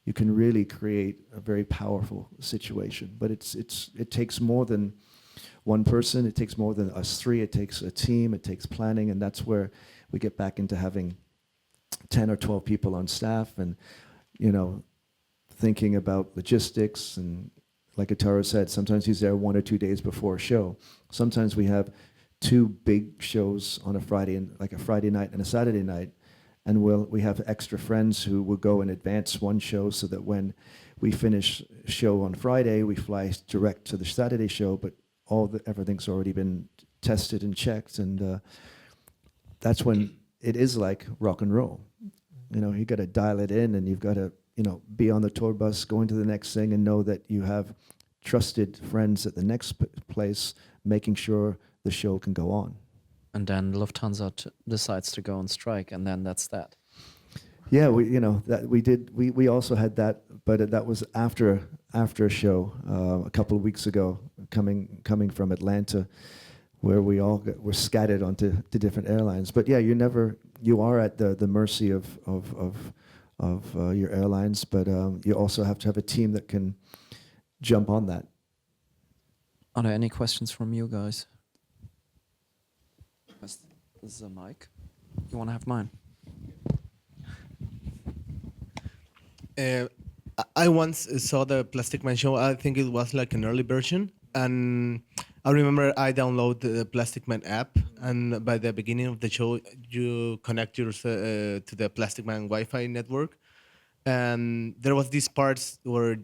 S2: You can really create a very powerful situation. But it takes more than one person. It takes more than us three. It takes a team. It takes planning. And that's where we get back into having 10 or 12 people on staff and, thinking about logistics. And like Itaru said, sometimes he's there 1 or 2 days before a show. Sometimes we have 2 big shows on a Friday, like a Friday night and a Saturday night. And we have extra friends who will go and advance one show so that when we finish show on Friday, we fly direct to the Saturday show, but everything's already been tested and checked. And that's when it is like rock and roll. You got to dial it in, and you've got to, be on the tour bus, go into the next thing, and know that you have trusted friends at the next place, making sure the show can go on.
S1: And then Lufthansa decides to go on strike, and then that's that.
S2: Yeah, we did. We also had that, but that was after a show a couple of weeks ago, coming from Atlanta, where we all were scattered onto the different airlines. But yeah, you are at the mercy of your airlines, but you also have to have a team that can jump on that.
S1: Are there any questions from you guys? This is a mic. You want to have mine?
S5: I once saw the Plastikman show. I think it was like an early version, and I remember I downloaded the Plastikman app, and by the beginning of the show, you connect to the Plastikman Wi-Fi network, and there was these parts where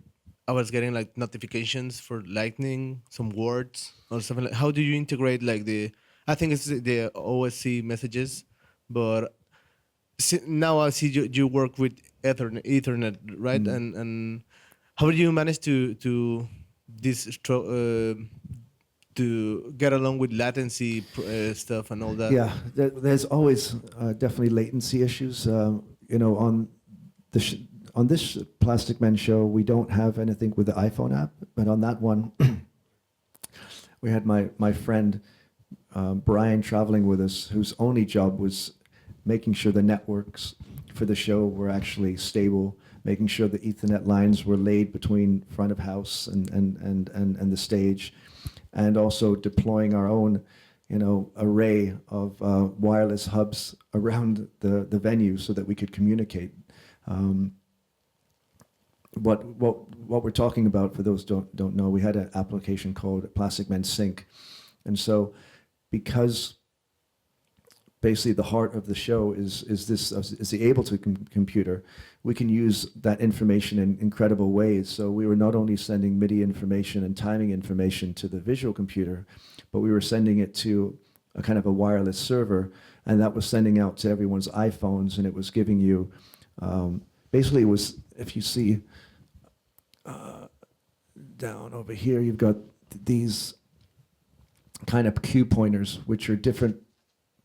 S5: I was getting like notifications for lightning, some words or something. Like, how do you integrate like I think it's the OSC messages, but now I see you work with Ethernet, right? And how do you manage to this to get along with latency stuff and all that?
S2: Yeah, there's always definitely latency issues. On on this Plastikman show, we don't have anything with the iPhone app, but on that one, we had my friend Brian traveling with us, whose only job was making sure the networks for the show were actually stable, making sure the Ethernet lines were laid between front of house and the stage, and also deploying our own array of wireless hubs around the venue so that we could communicate. What we're talking about, for those don't know, we had an application called Plastikman Sync, and so because basically the heart of the show is the Ableton computer, we can use that information in incredible ways. So we were not only sending MIDI information and timing information to the visual computer, but we were sending it to a kind of a wireless server, and that was sending out to everyone's iPhones, and it was giving you, basically it was, if you see down over here, you've got these kind of cue pointers, which are different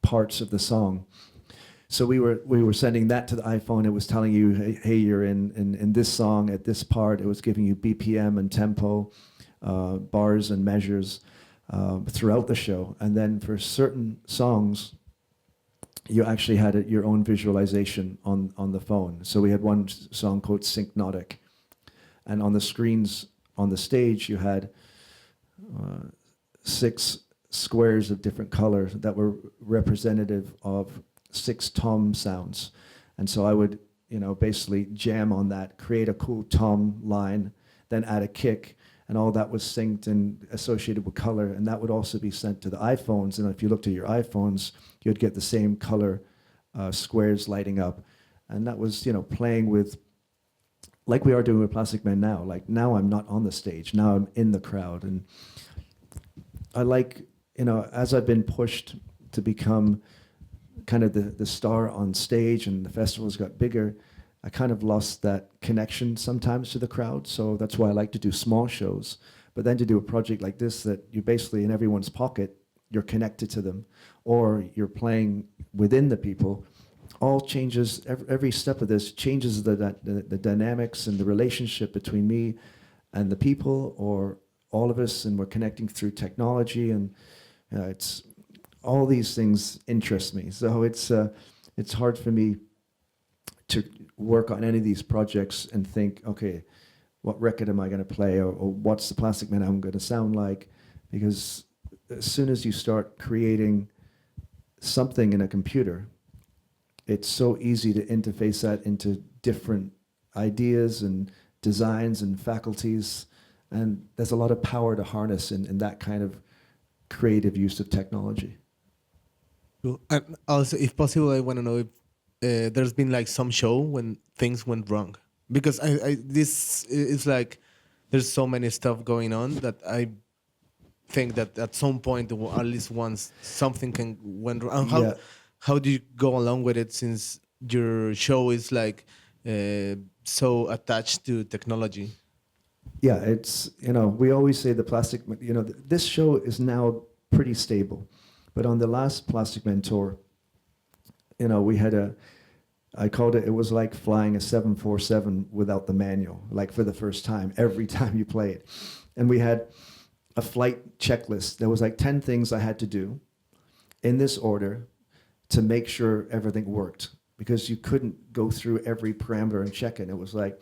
S2: parts of the song. So we were sending that to the iPhone. It was telling you, hey, you're in this song at this part. It was giving you BPM and tempo, bars and measures throughout the show. And then for certain songs, you actually had your own visualization on the phone. So we had one song called Syncnotic, and on the screens on the stage, you had 6 squares of different colors that were representative of 6 tom sounds. And so I would, basically jam on that, create a cool tom line, then add a kick, and all that was synced and associated with color, and that would also be sent to the iPhones. And if you looked at your iPhones, you'd get the same color squares lighting up. And that was, playing with, like we are doing with Plastikman now. Like now I'm not on the stage, now I'm in the crowd. And I like, as I've been pushed to become kind of the star on stage and the festivals got bigger, I kind of lost that connection sometimes to the crowd. So that's why I like to do small shows. But then to do a project like this, that you're basically in everyone's pocket, you're connected to them, or you're playing within the people, all changes, every step of this changes the dynamics and the relationship between me and the people, or all of us, and we're connecting through technology, and it's all these things interest me. So it's hard for me to work on any of these projects and think, okay, what record am I going to play, or what's the Plastikman album going to sound like? Because as soon as you start creating something in a computer, it's so easy to interface that into different ideas and designs and faculties. And there's a lot of power to harness in that kind of creative use of technology.
S5: Cool. And also, if possible, I want to know if there's been like some show when things went wrong, because this is like there's so many stuff going on that I think that at some point, or at least once, something went wrong. And how do you go along with it, since your show is like so attached to technology?
S2: Yeah, it's, we always say the Plastikman, this show is now pretty stable. But on the last Plastikman tour, we had I called it, it was like flying a 747 without the manual, like for the first time, every time you play it. And we had a flight checklist. There was like 10 things I had to do in this order to make sure everything worked, because you couldn't go through every parameter and check it. It was like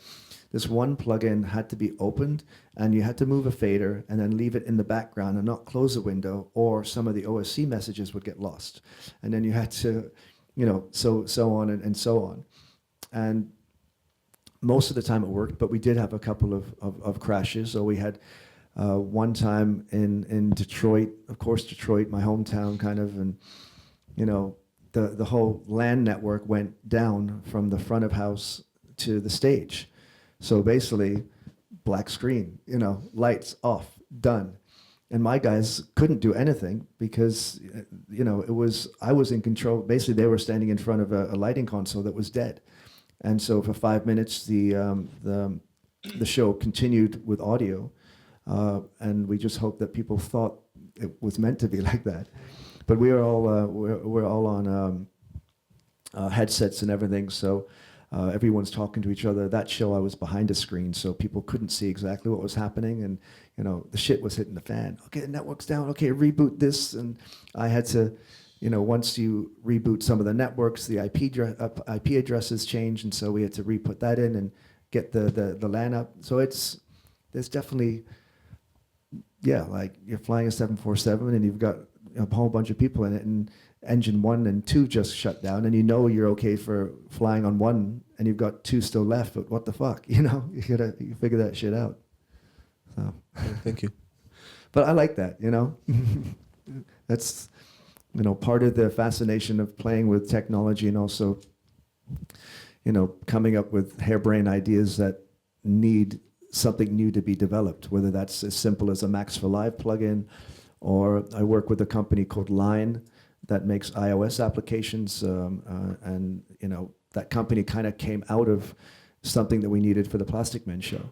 S2: this one plugin had to be opened, and you had to move a fader and then leave it in the background and not close the window, or some of the OSC messages would get lost. And then you had to, you know, so on and so on. And most of the time it worked, but we did have a couple of crashes. So we had one time in Detroit, of course, Detroit, my hometown kind of, and, you know, the whole LAN network went down from the front of house to the stage. So basically, black screen, you know, lights off, done. And my guys couldn't do anything because, you know, I was in control. Basically, they were standing in front of a lighting console that was dead. And so for 5 minutes, the show continued with audio. And we just hoped that people thought it was meant to be like that. But we are all we're all on headsets and everything, so everyone's talking to each other. That show I was behind a screen, so people couldn't see exactly what was happening, and you know the shit was hitting the fan. Okay, the network's down. Okay, reboot this, and I had to, you know, once you reboot some of the networks, the IP addresses change, and so we had to re-put that in and get the LAN up. So there's definitely, yeah, like you're flying a 747 and you've got a whole bunch of people in it, and engine 1 and 2 just shut down, and you know you're okay for flying on 1, and you've got 2 still left, but what the fuck, you know? You figure that shit out. So.
S5: Thank you.
S2: But I like that, you know? That's, you know, part of the fascination of playing with technology, and also, you know, coming up with harebrained ideas that need something new to be developed, whether that's as simple as a Max for Live plugin, or I work with a company called Line that makes iOS applications, and you know that company kind of came out of something that we needed for the Plastikman show.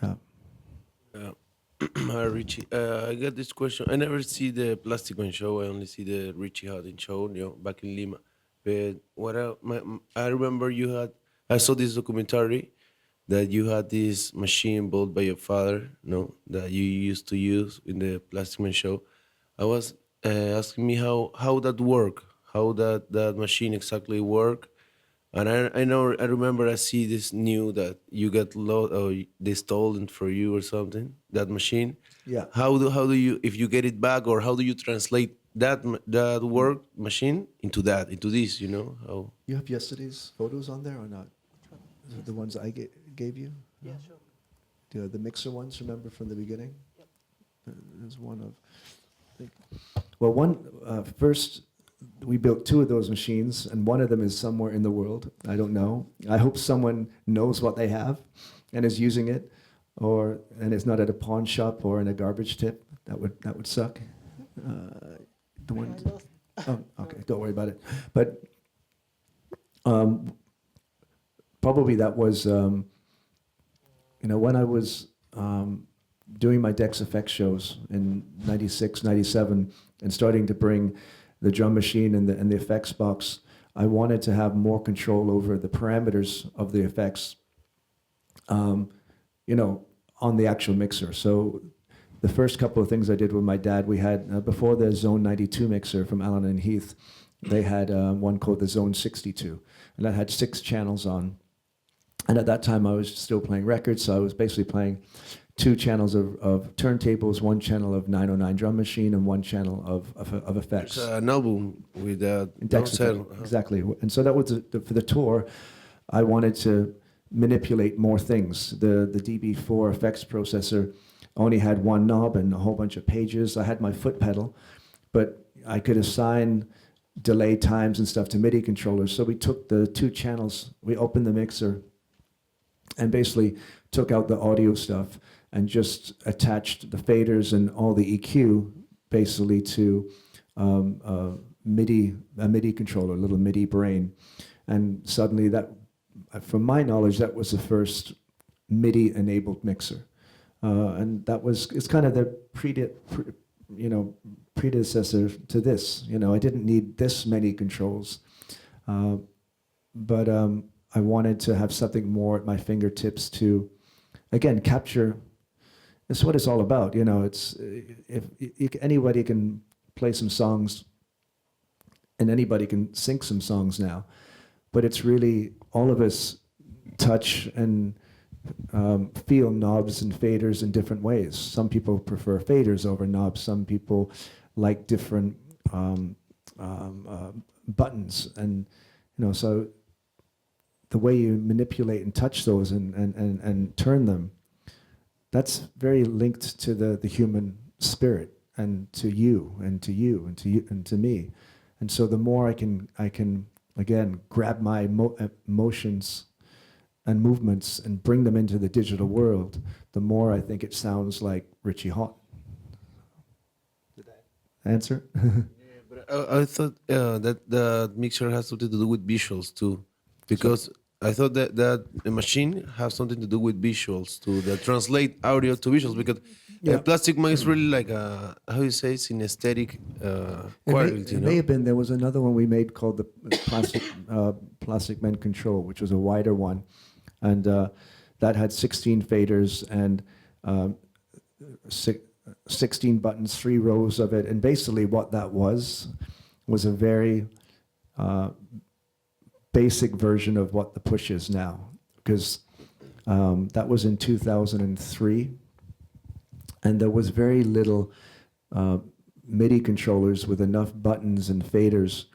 S2: Yeah.
S3: Hi, Richie. I got this question. I never see the Plastikman show. I only see the Richie Hawtin show, you know, back in Lima. But I remember I saw this documentary that you had this machine built by your father, no, that you used to use in the Plastikman show. I was asking me how that work, how that machine exactly work, and I remember I see this new that you got or they stolen for you or something, that machine.
S2: Yeah.
S3: How do you, if you get it back, or how do you translate that work machine into this, you know? How?
S2: You have yesterday's photos on there or not? The ones I gave you?
S7: Yeah, sure.
S2: The mixer ones, remember from the beginning? Yep. There's one of, I think. Well, first, we built 2 of those machines, and one of them is somewhere in the world. I don't know. I hope someone knows what they have and is using it, and it's not at a pawn shop or in a garbage tip. That would suck. The one. Oh, okay. Don't worry about it. But probably that was, you know, when I was doing my Dex Effects shows in 96, 97, and starting to bring the drum machine and the effects box, I wanted to have more control over the parameters of the effects, you know, on the actual mixer. So the first couple of things I did with my dad, we had, before the Zone 92 mixer from Allen and Heath, they had one called the Zone 62, and that had 6 channels on. And at that time, I was still playing records, so I was basically playing 2 channels of turntables, 1 channel of 909 drum machine, and 1 channel of effects.
S3: There's an album with that.
S2: Exactly. And so that was for the tour. I wanted to manipulate more things. The DB4 effects processor only had 1 knob and a whole bunch of pages. I had my foot pedal, but I could assign delay times and stuff to MIDI controllers. So we took the 2 channels, we opened the mixer, and basically took out the audio stuff and just attached the faders and all the EQ basically to a MIDI controller, a little MIDI brain. And suddenly that, from my knowledge, that was the first MIDI-enabled mixer. And that was, it's kind of the predecessor to this. You know, I didn't need this many controls. Uh, but I wanted to have something more at my fingertips to, again, capture. It's what it's all about, you know. It's if anybody can play some songs, and anybody can sing some songs now, but it's really all of us touch and feel knobs and faders in different ways. Some people prefer faders over knobs. Some people like different buttons, and you know, so the way you manipulate and touch those and turn them, that's very linked to the human spirit and to you and to you and to you and to me. And so the more I can again grab my emotions and movements and bring them into the digital world, the more I think it sounds like Richie Hawtin. Did I answer?
S3: But I thought that the mixer has something to do with visuals too, because I thought that a machine has something to do with visuals too, that translate audio to visuals. Because Plastikman is really like a, how you say, synesthetic quality.
S2: It may have been. There was another one we made called the Plastikman Control, which was a wider one, and that had 16 faders and 16 buttons, 3 rows of it. And basically what that was a very basic version of what the push is now, because that was in 2003, and there was very little MIDI controllers with enough buttons and faders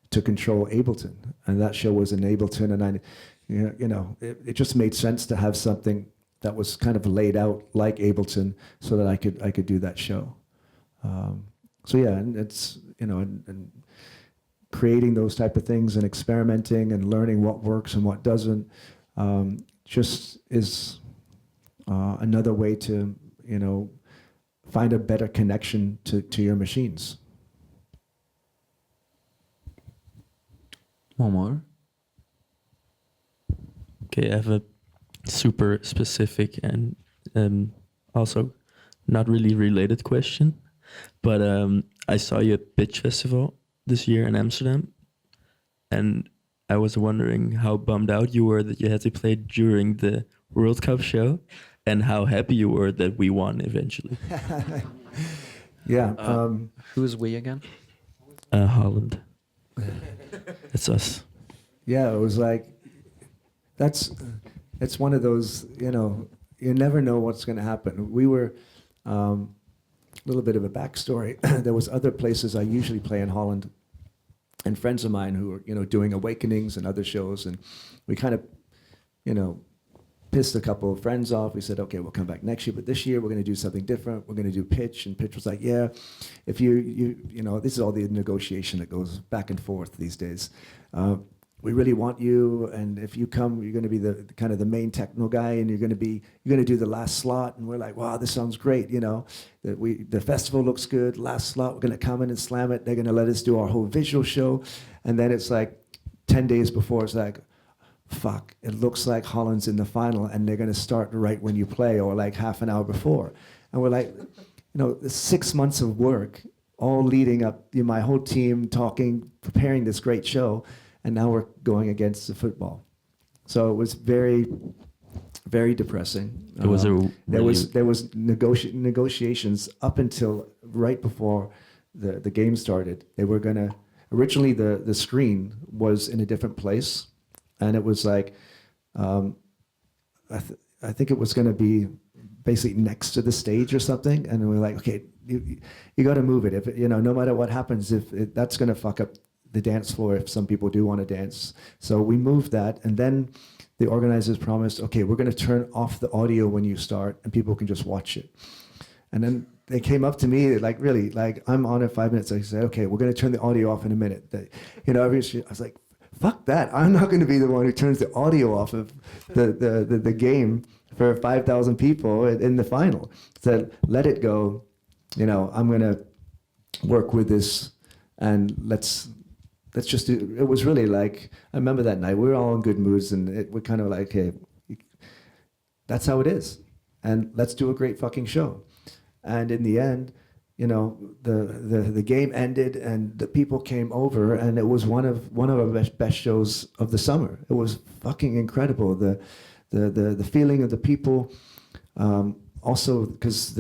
S2: to control Ableton, and that show was in Ableton, and it just made sense to have something that was kind of laid out like Ableton, so that I could do that show. So yeah, and it's and creating those type of things and experimenting and learning what works and what doesn't, just is another way to find a better connection to your machines.
S8: One more. Okay, I have a super specific and also not really related question, but I saw you at Pitch Festival this year in Amsterdam, and I was wondering how bummed out you were that you had to play during the World Cup show, and how happy you were that we won eventually.
S2: Yeah.
S1: Who's we again?
S8: Holland. It's us.
S2: Yeah, it was like, it's one of those, you never know what's going to happen. We were, a little bit of a backstory. There was other places I usually play in Holland, and friends of mine who were, doing Awakenings and other shows, and we kind of, pissed a couple of friends off. We said, okay, we'll come back next year, but this year we're going to do something different. We're going to do Pitch, and Pitch was like, yeah, if you this is all the negotiation that goes back and forth these days. We really want you, and if you come, you're going to be the kind of the main techno guy, and you're going to do the last slot. And we're like, wow, this sounds great. The festival looks good. Last slot, we're going to come in and slam it. They're going to let us do our whole visual show, and then it's like 10 days before, it's like, fuck, it looks like Holland's in the final, and they're going to start right when you play, or like half an hour before. And we're like, 6 months of work, all leading up, my whole team talking, preparing this great show, and now we're going against the football. So it was very, very depressing.
S8: It was
S2: there was negotiations up until right before the game started. They were gonna, originally the screen was in a different place, and it was like, I think it was going to be basically next to the stage or something. And we were like, okay, you got to move it. If no matter what happens, that's going to fuck up the dance floor if some people do want to dance. So we moved that, and then the organizers promised, okay, we're going to turn off the audio when you start, and people can just watch it. And then they came up to me like, really, like, I'm on in 5 minutes. I said, okay, we're going to turn the audio off in a minute. I was like, fuck that. I'm not going to be the one who turns the audio off of the game for 5,000 people in the final. So let it go. I'm going to work with this, and let's just do. It was really like, I remember that night, we were all in good moods, and we're kind of like, hey, that's how it is. And let's do a great fucking show. And in the end, you know, the game ended and the people came over, and it was one of our best shows of the summer. It was fucking incredible. The feeling of the people. Also, because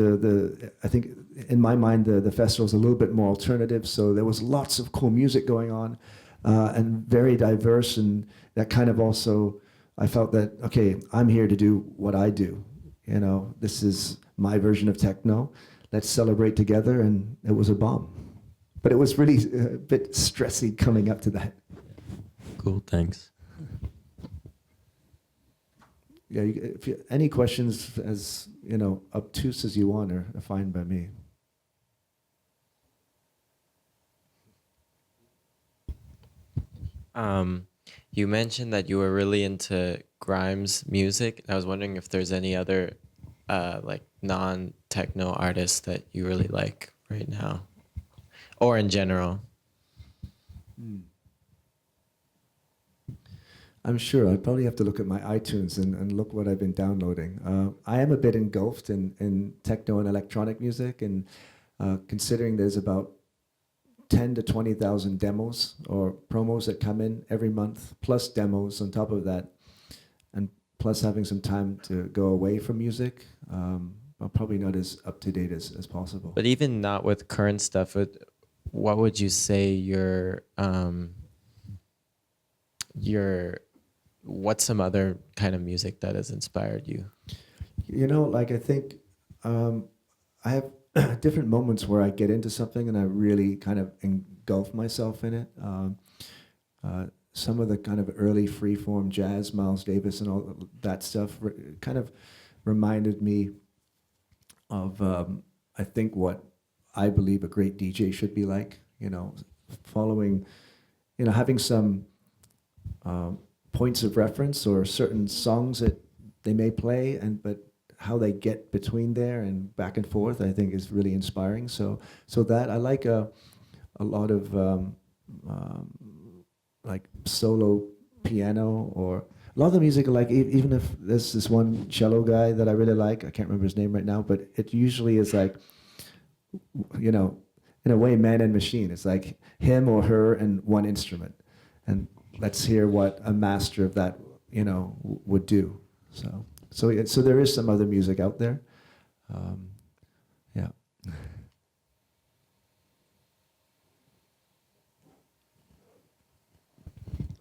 S2: I think in my mind the festival is a little bit more alternative, so there was lots of cool music going on, and very diverse, and that kind of also, I felt that, okay, I'm here to do what I do. You know, this is my version of techno. Let's celebrate together, and it was a bomb. But it was really a bit stressy coming up to that.
S8: Cool, thanks.
S2: Yeah, any questions, as you know, obtuse as you want, are fine by me.
S4: You mentioned that you were really into Grimes music. I was wondering if there's any other like non-techno artists that you really like right now, or in general.
S2: I'm sure. I'd probably have to look at my iTunes and look what I've been downloading. I am a bit engulfed in techno and electronic music, and considering there's about 10 to 20,000 demos or promos that come in every month, plus demos on top of that, and plus having some time to go away from music, I'm probably not as up to date as possible.
S4: But even not with current stuff, what would you say what's some other kind of music that has inspired you?
S2: You know, like I think I have different moments where I get into something and I really kind of engulf myself in it. Some of the kind of early freeform jazz, Miles Davis and all that stuff kind of reminded me of, I think, what I believe a great DJ should be like, you know, following, you know, having some points of reference or certain songs that they may play, but how they get between there and back and forth, I think is really inspiring. So that I like a lot of like solo piano, or a lot of the music, like even if there's this one cello guy that I really like, I can't remember his name right now, but it usually is like, you know, in a way, man and machine. It's like him or her and one instrument, and let's hear what a master of that, you know, would do. So there is some other music out there. Yeah.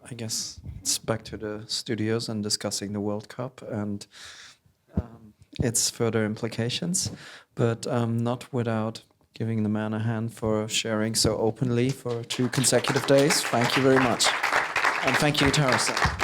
S1: I guess it's back to the studios and discussing the World Cup and its further implications, but not without giving the man a hand for sharing so openly for 2 consecutive days. Thank you very much. And thank you, Teresa.